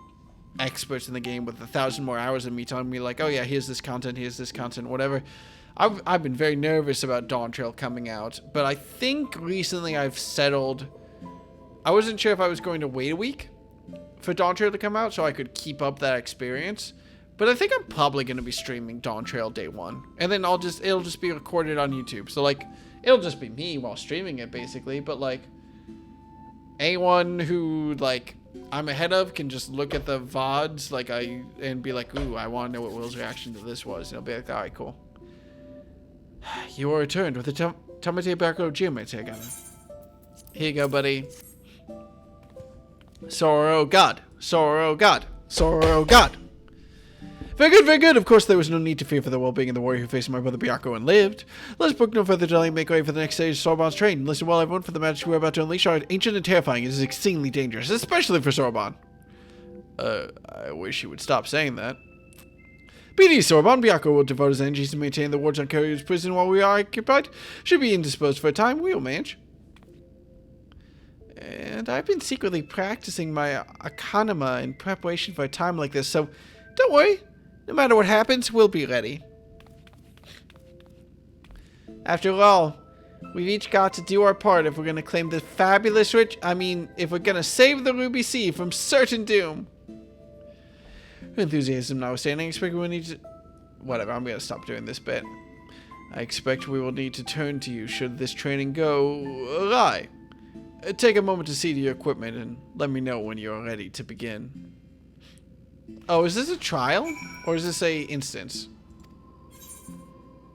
experts in the game with 1,000 more hours than me telling me like, oh yeah, here's this content, whatever. I've been very nervous about Dawn Trail coming out, but I think recently I've settled. I wasn't sure if I was going to wait a week for Dawn Trail to come out so I could keep up that experience. But I think I'm probably going to be streaming Dawn Trail day one. And then it'll just be recorded on YouTube. So like, it'll just be me while streaming it basically. But like, anyone who like I'm ahead of can just look at the VODs like and be like, ooh, I want to know what Will's reaction to this was. And I'll be like, all right, cool. You are returned with the Tamate Bako Geometry again. Here you go, buddy. Sorrow God. Sorrow God. Sorrow God. Very good, very good. Of course, there was no need to fear for the well-being of the warrior who faced my brother Byako and lived. Let us book no further delay and make way for the next stage of Sorbonne's train. Listen well, everyone, for the magic we're about to unleash are ancient and terrifying. It is exceedingly dangerous, especially for Sorbonne. I wish you would stop saying that. BD Sorbonne, Byako will devote his energies to maintain the wards on Kiryu's prison while we are occupied. Should be indisposed for a time, we'll manage. And I've been secretly practicing my Akanama in preparation for a time like this, so don't worry. No matter what happens, we'll be ready. After all, we've each got to do our part if we're going to claim the fabulous if we're going to save the Ruby Sea from certain doom. Enthusiasm notwithstanding, I expect we will need to... Whatever, I'm going to stop doing this bit. I expect we will need to turn to you should this training go awry. Take a moment to see to your equipment and let me know when you're ready to begin. Oh, is this a trial? Or is this a instance?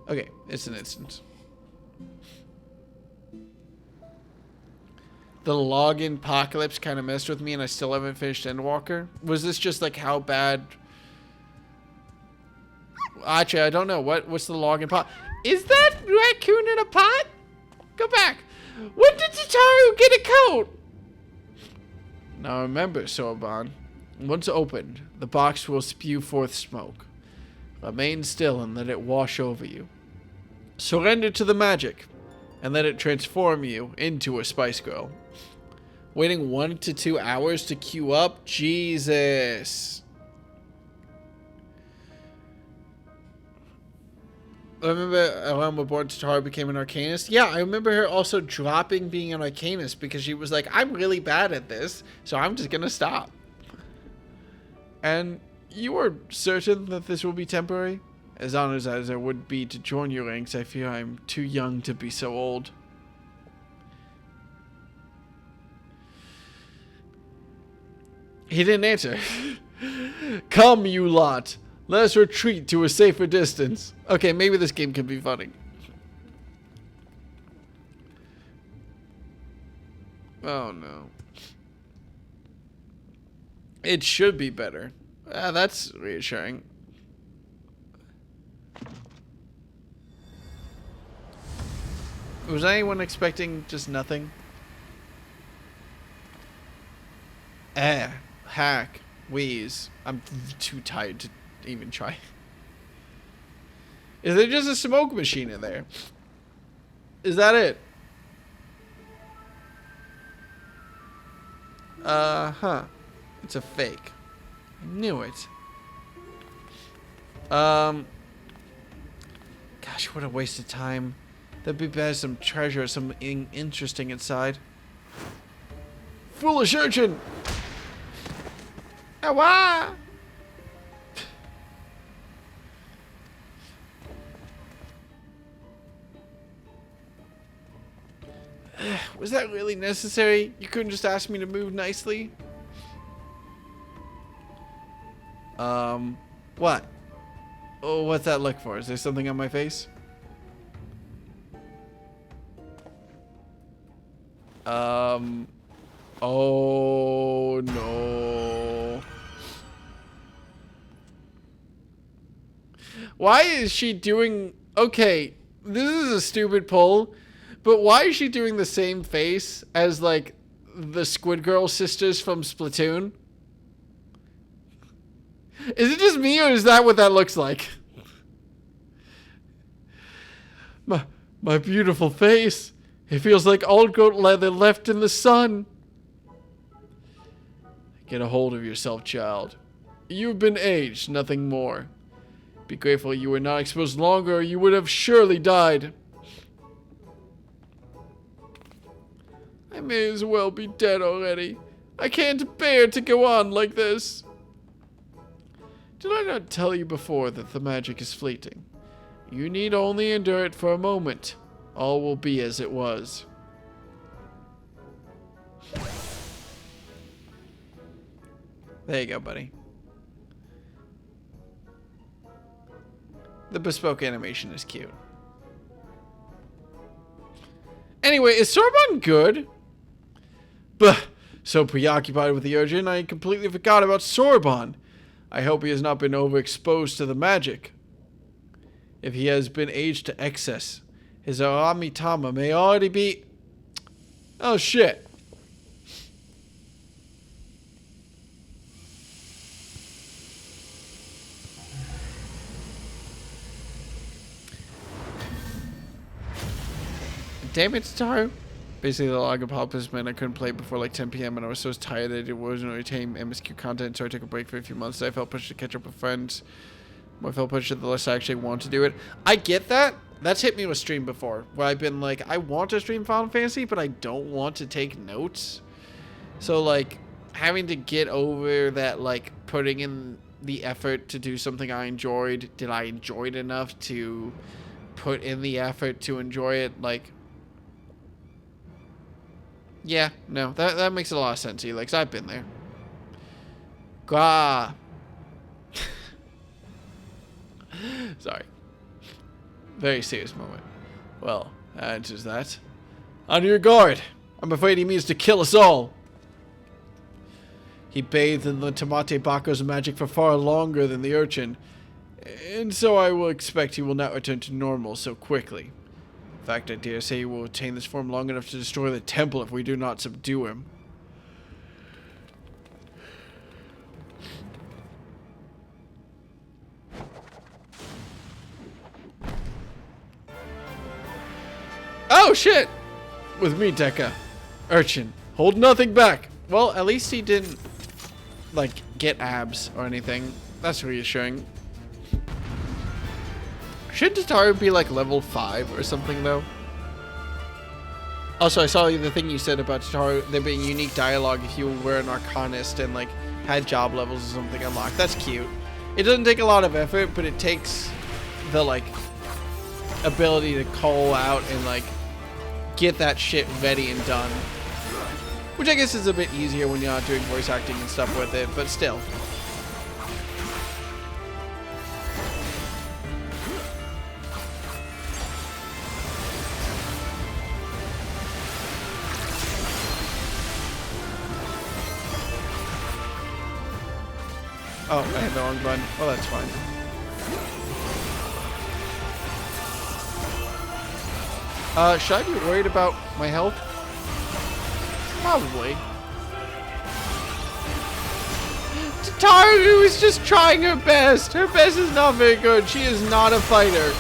Okay, it's an instance. The login apocalypse kind of messed with me and I still haven't finished Endwalker. Was this just like how bad... Actually, I don't know. What's the login pot? Is that raccoon in a pot? Go back. When did Tataru get a coat? Now remember, Sorban. Once opened, the box will spew forth smoke. Remain still and let it wash over you. Surrender to the magic, and let it transform you into a Spice Girl. Waiting 1 to 2 hours to queue up? Jesus. I remember around when Tataru became an Arcanist. Yeah, I remember her also dropping being an Arcanist because she was like, I'm really bad at this, so I'm just gonna stop. And you are certain that this will be temporary? As honest as I would be to join your ranks, I fear I'm too young to be so old. He didn't answer. Come, you lot. Let us retreat to a safer distance. Okay, maybe this game can be funny. Oh, no. It should be better. That's reassuring. Was anyone expecting just nothing? Hack. Wheeze. I'm too tired to even try. Is there just a smoke machine in there? Is that it? Huh. It's a fake. I knew it. Gosh, what a waste of time. There'd be better some treasure or something interesting inside. Foolish urchin! Awa! Was that really necessary? You couldn't just ask me to move nicely? What? Oh, what's that look for? Is there something on my face? Oh no. Why is she doing... Okay, this is a stupid pull, but why is she doing the same face as, like, the Squid Girl sisters from Splatoon? Is it just me, or is that what that looks like? My beautiful face. It feels like old goat leather left in the sun. Get a hold of yourself, child. You've been aged, nothing more. Be grateful you were not exposed longer, or you would have surely died. I may as well be dead already. I can't bear to go on like this. Did I not tell you before that the magic is fleeting? You need only endure it for a moment. All will be as it was. There you go, buddy. The bespoke animation is cute. Anyway, is Sorbonne good? Bah! So preoccupied with the urgent, I completely forgot about Sorbonne. I hope he has not been overexposed to the magic. If he has been aged to excess, his Aramitama may already be... Oh, shit. Damn it, Tataru. Basically, the log of helpless meant I couldn't play before like 10 p.m. and I was so tired that it wasn't retaining MSQ content, so I took a break for a few months. I felt pushed to catch up with friends. I felt pushed the less I actually want to do it. I get that. That's hit me with stream before, where I've been like, I want to stream Final Fantasy, but I don't want to take notes. So, like, having to get over that, like, putting in the effort to do something I enjoyed. Did I enjoy it enough to put in the effort to enjoy it? Like... Yeah, no, that makes a lot of sense, Elix. I've been there. Gah. Sorry. Very serious moment. Well, that answers that. On your guard! I'm afraid he means to kill us all! He bathed in the Tamate Bako's magic for far longer than the urchin, and so I will expect he will not return to normal so quickly. In fact, I dare say he will retain this form long enough to destroy the temple if we do not subdue him. Oh shit! With me, Deca. Urchin. Hold nothing back! Well, at least he didn't, like, get abs or anything. That's reassuring. Should Tataru be, like, level 5 or something, though? Also, I saw the thing you said about Tataru, there being unique dialogue if you were an Arcanist and, like, had job levels or something unlocked. That's cute. It doesn't take a lot of effort, but it takes the, like, ability to call out and, like, get that shit ready and done. Which I guess is a bit easier when you're not doing voice acting and stuff with it, but still. Oh, I hit the wrong button. Well, that's fine. Should I be worried about my health? Probably. Tataru is just trying her best. Her best is not very good. She is not a fighter.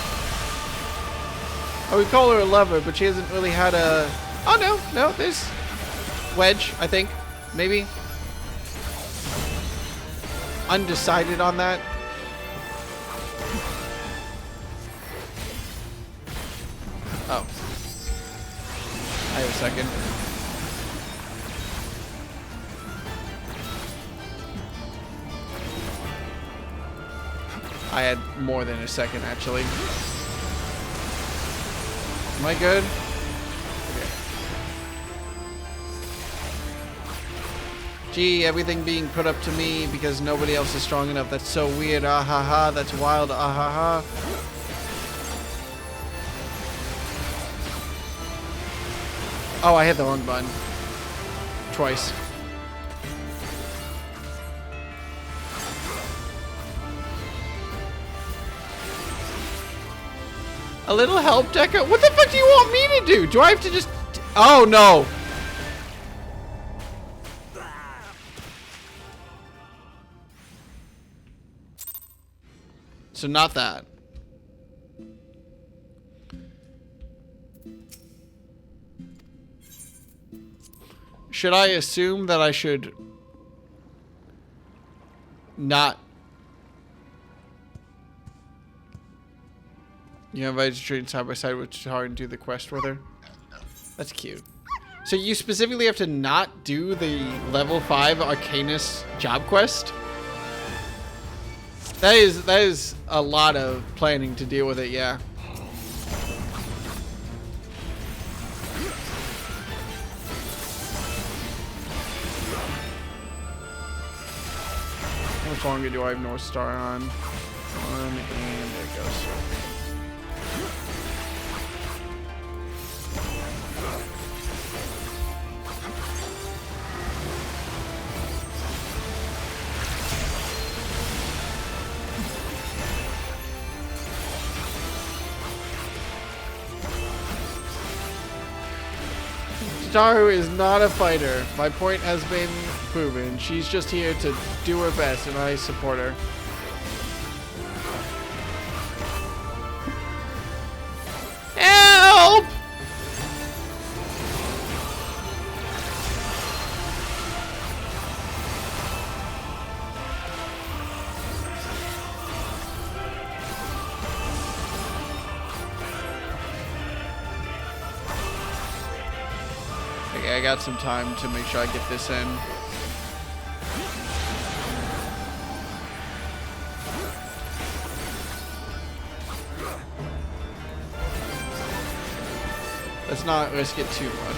I would call her a lover, but she hasn't really had a... Oh, no, there's Wedge, I think. Maybe. Undecided on that. Oh. I have a second. I had more than a second, actually. Am I good? Okay. Gee, everything being put up to me because nobody else is strong enough. That's so weird. Ah ha ha. That's wild. Ah ha ha. Oh, I hit the wrong button. Twice. A little help, Deca? What the fuck do you want me to do? Do I have to just... Oh, no. So not that. Should I assume that I should not... You invited to train side by side with Chihara and do the quest with her? That's cute. So you specifically have to not do the level 5 Arcanist job quest? That is a lot of planning to deal with it, yeah. How much longer do I have North Star on? And there it goes. Tataru is not a fighter. My point has been proven. She's just here to do her best, and I support her. Help! Okay, I got some time to make sure I get this in. Let's not risk it too much.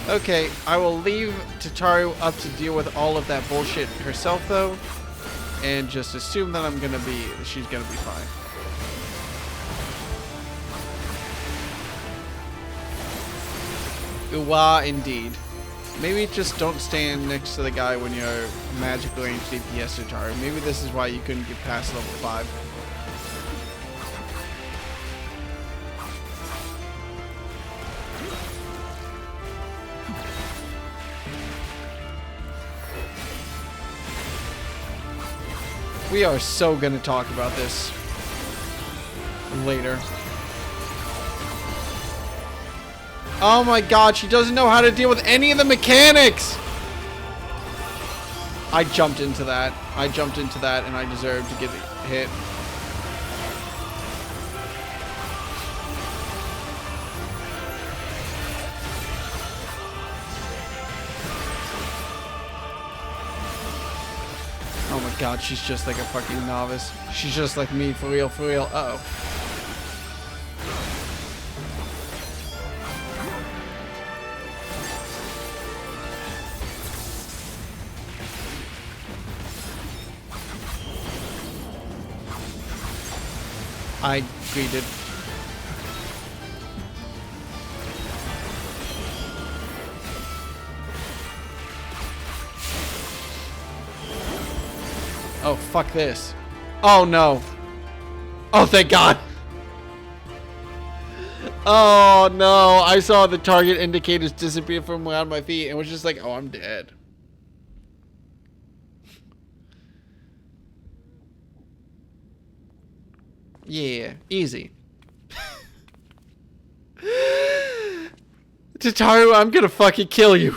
Okay, I will leave Tataru up to deal with all of that bullshit herself, though, and just assume that she's gonna be fine. Uwa, indeed. Maybe just don't stand next to the guy when you're magical range DPS Tataru. Maybe this is why you couldn't get past level 5. We are so gonna talk about this later. Oh my god, she doesn't know how to deal with any of the mechanics! I jumped into that. And I deserve to get hit. Oh my god, she's just like a fucking novice. She's just like me, for real, for real. Uh-oh. I greeted. Oh, fuck this. Oh, no. Oh, thank God. Oh, no. I saw the target indicators disappear from around my feet and was just like, oh, I'm dead. Yeah, easy. Tataru, I'm gonna fucking kill you.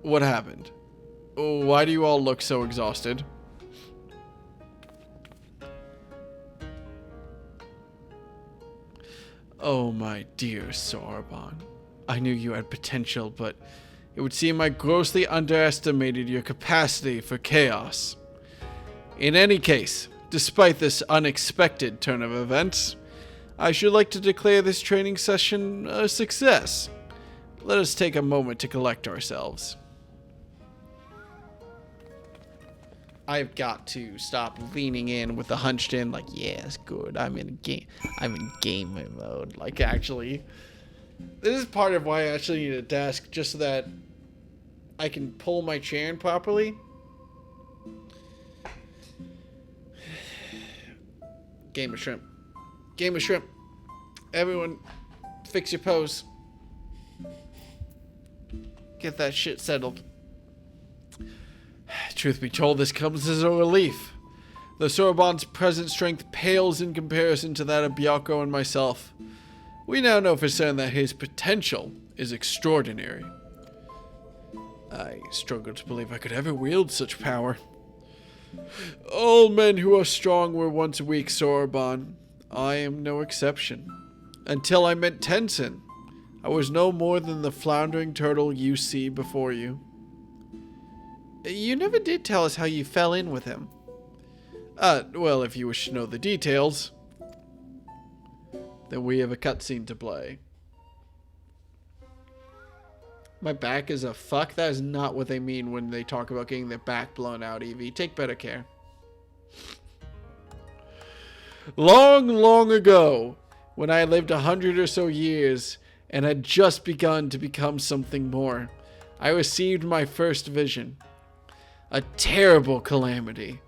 What happened? Why do you all look so exhausted? Oh, my dear Sorbonne. I knew you had potential, but it would seem I grossly underestimated your capacity for chaos. In any case, despite this unexpected turn of events, I should like to declare this training session a success. Let us take a moment to collect ourselves. I've got to stop leaning in with the hunched in, like, yeah, it's good. I'm in gamer mode. Like, actually, this is part of why I actually need a desk, just so that I can pull my chair in properly. Game of shrimp. Game of shrimp. Everyone, fix your pose. Get that shit settled. Truth be told, this comes as a relief. The Sorbonne's present strength pales in comparison to that of Byako and myself. We now know for certain that his potential is extraordinary. I struggle to believe I could ever wield such power. All men who are strong were once weak, Sorbonne. I am no exception. Until I met Tenzin, I was no more than the floundering turtle you see before you. You never did tell us how you fell in with him. Well, if you wish to know the details, then we have a cutscene to play. My back is a fuck? That is not what they mean when they talk about getting their back blown out, Evie. Take better care. Long, long ago, when I lived 100 or so years and had just begun to become something more, I received my first vision. A terrible calamity,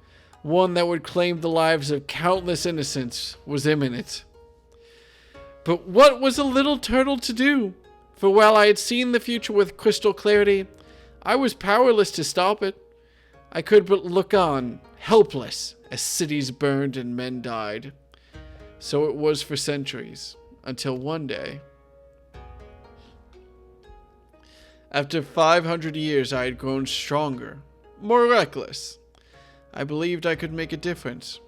one that would claim the lives of countless innocents, was imminent. But what was a little turtle to do? For while I had seen the future with crystal clarity, I was powerless to stop it. I could but look on, helpless, as cities burned and men died. So it was for centuries, until one day. After 500 years, I had grown stronger, more reckless. I believed I could make a difference.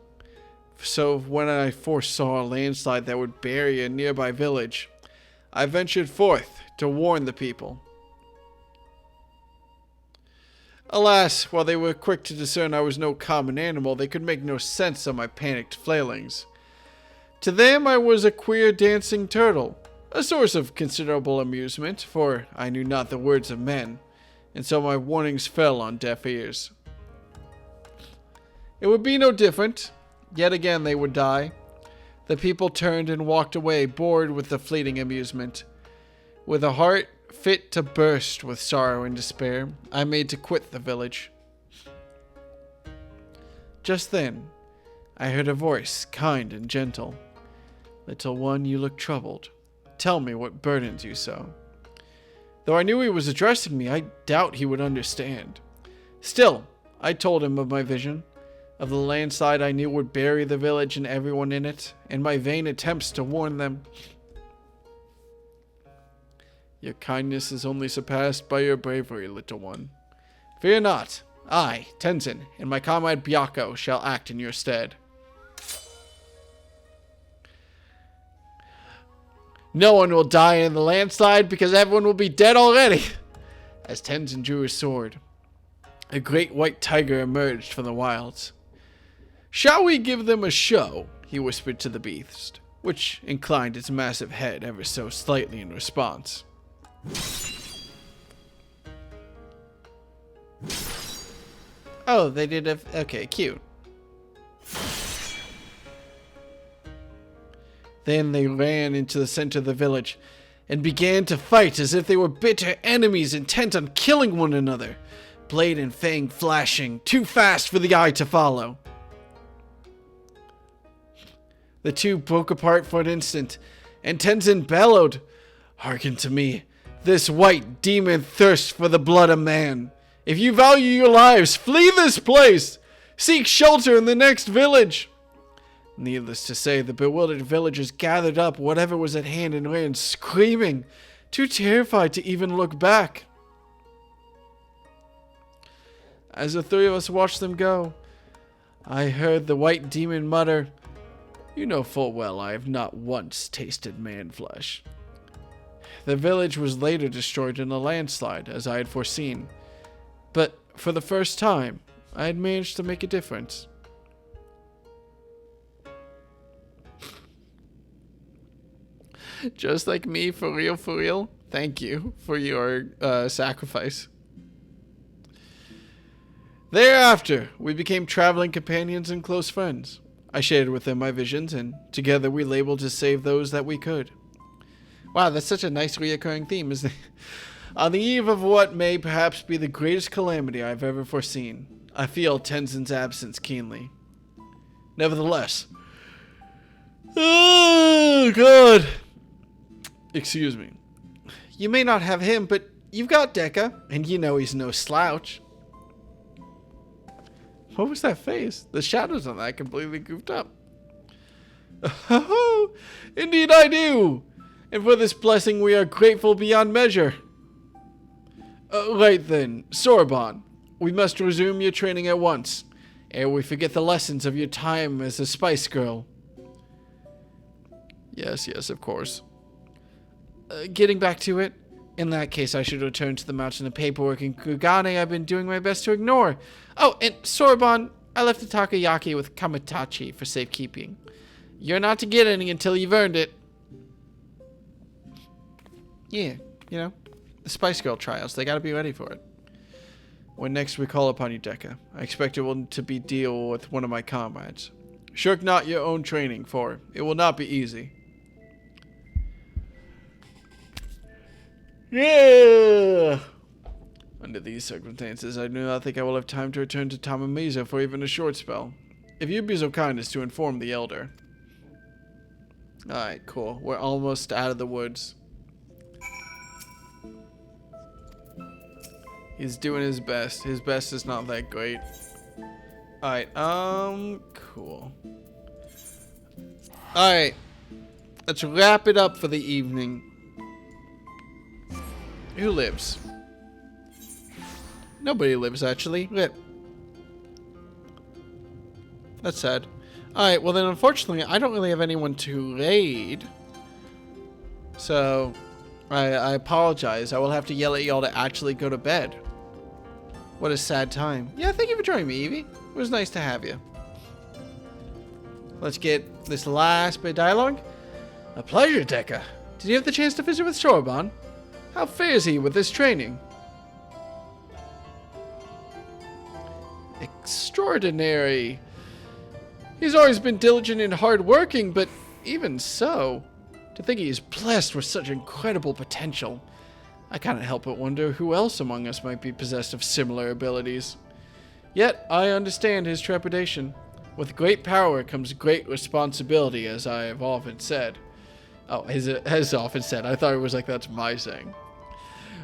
So when I foresaw a landslide that would bury a nearby village, I ventured forth to warn the people. Alas, while they were quick to discern I was no common animal, they could make no sense of my panicked flailings. To them I was a queer dancing turtle, a source of considerable amusement, for I knew not the words of men, and so my warnings fell on deaf ears. It would be no different. Yet again they would die. The people turned and walked away, bored with the fleeting amusement. With a heart fit to burst with sorrow and despair, I made to quit the village. Just then, I heard a voice, kind and gentle. "Little one, you look troubled. Tell me what burdens you so." Though I knew he was addressing me, I doubt he would understand. Still, I told him of my vision, of the landslide I knew would bury the village and everyone in it, and my vain attempts to warn them. "Your kindness is only surpassed by your bravery, little one. Fear not. I, Tenzin, and my comrade Byakko shall act in your stead." "No one will die in the landslide because everyone will be dead already." As Tenzin drew his sword, a great white tiger emerged from the wilds. "Shall we give them a show?" he whispered to the beast, which inclined its massive head ever so slightly in response. Oh, they did a... Okay, cute. Then they ran into the center of the village and began to fight as if they were bitter enemies intent on killing one another, blade and fang flashing, too fast for the eye to follow. The two broke apart for an instant, and Tenzin bellowed, "Hearken to me. This white demon thirsts for the blood of man. If you value your lives, flee this place. Seek shelter in the next village." Needless to say, the bewildered villagers gathered up whatever was at hand and ran screaming, too terrified to even look back. As the three of us watched them go, I heard the white demon mutter, "You know full well I have not once tasted man flesh." The village was later destroyed in a landslide, as I had foreseen. But for the first time, I had managed to make a difference. Just like me, for real, for real. Thank you for your sacrifice. Thereafter, we became traveling companions and close friends. I shared with them my visions, and together we labeled to save those that we could. Wow, that's such a nice reoccurring theme, isn't it? On the eve of what may perhaps be the greatest calamity I've ever foreseen, I feel Tenzin's absence keenly. Nevertheless... Oh, God! Excuse me. You may not have him, but you've got Dekka, and you know he's no slouch. What was that face? The shadows on that completely goofed up. Oh, indeed I do! And for this blessing we are grateful beyond measure. Right then, Sorbonne, we must resume your training at once, ere we forget the lessons of your time as a Spice Girl. Yes, of course. Getting back to it, in that case I should return to the mountain of paperwork in Kugane I've been doing my best to ignore. Oh, and Sorbonne, I left the takoyaki with Kamitachi for safekeeping. You're not to get any until you've earned it. Yeah, you know, the Spice Girl trials, they gotta be ready for it. When next we call upon you, Dekka, I expect it will to be deal with one of my comrades. Shirk not your own training, for it will not be easy. Yeah! Under these circumstances, I do not think I will have time to return to Tamamizo for even a short spell. If you'd be so kind as to inform the elder. Alright, cool. We're almost out of the woods. He's doing his best. His best is not that great. Alright, cool. Alright. Let's wrap it up for the evening. Who lives? Nobody lives, actually. Rip. That's sad. Alright, well then, unfortunately, I don't really have anyone to raid. So, I apologize. I will have to yell at y'all to actually go to bed. What a sad time. Yeah, thank you for joining me, Evie. It was nice to have you. Let's get this last bit of dialogue. A pleasure, Decker. Did you have the chance to visit with Shorbon? How fares he with this training? Extraordinary. He's always been diligent and hardworking, but even so, to think he is blessed with such incredible potential. I can't help but wonder who else among us might be possessed of similar abilities. Yet, I understand his trepidation. With great power comes great responsibility, as I have often said. Oh, has often said. I thought it was like that's my saying.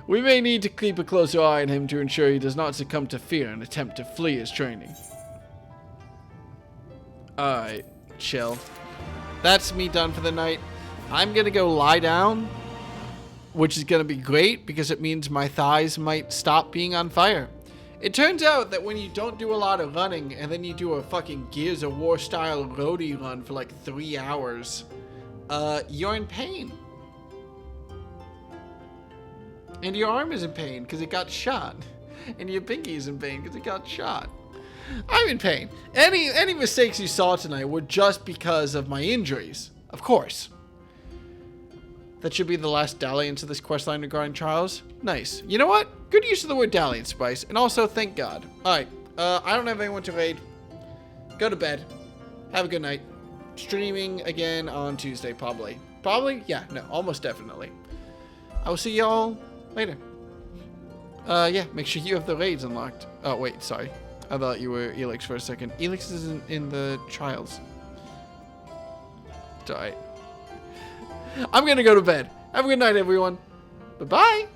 We may need to keep a closer eye on him to ensure he does not succumb to fear and attempt to flee his training. Alright, chill. That's me done for the night. I'm gonna go lie down, which is gonna be great because it means my thighs might stop being on fire. It turns out that when you don't do a lot of running and then you do a fucking Gears of War style roadie run for like 3 hours, you're in pain. And your arm is in pain because it got shot. And your pinky is in pain because it got shot. I'm in pain. Any mistakes you saw tonight were just because of my injuries. Of course. That should be the last dalliance of this questline regarding Charles. Nice. You know what? Good use of the word dalliance, Spice. And also, thank God. Alright. I don't have anyone to raid. Go to bed. Have a good night. Streaming again on Tuesday, probably. Probably? Yeah, no, almost definitely. I will see y'all later. Yeah, make sure you have the raids unlocked. Oh, wait, sorry. I thought you were Elix for a second. Elix isn't in the trials. It's alright. I'm gonna go to bed. Have a good night, everyone. Bye-bye.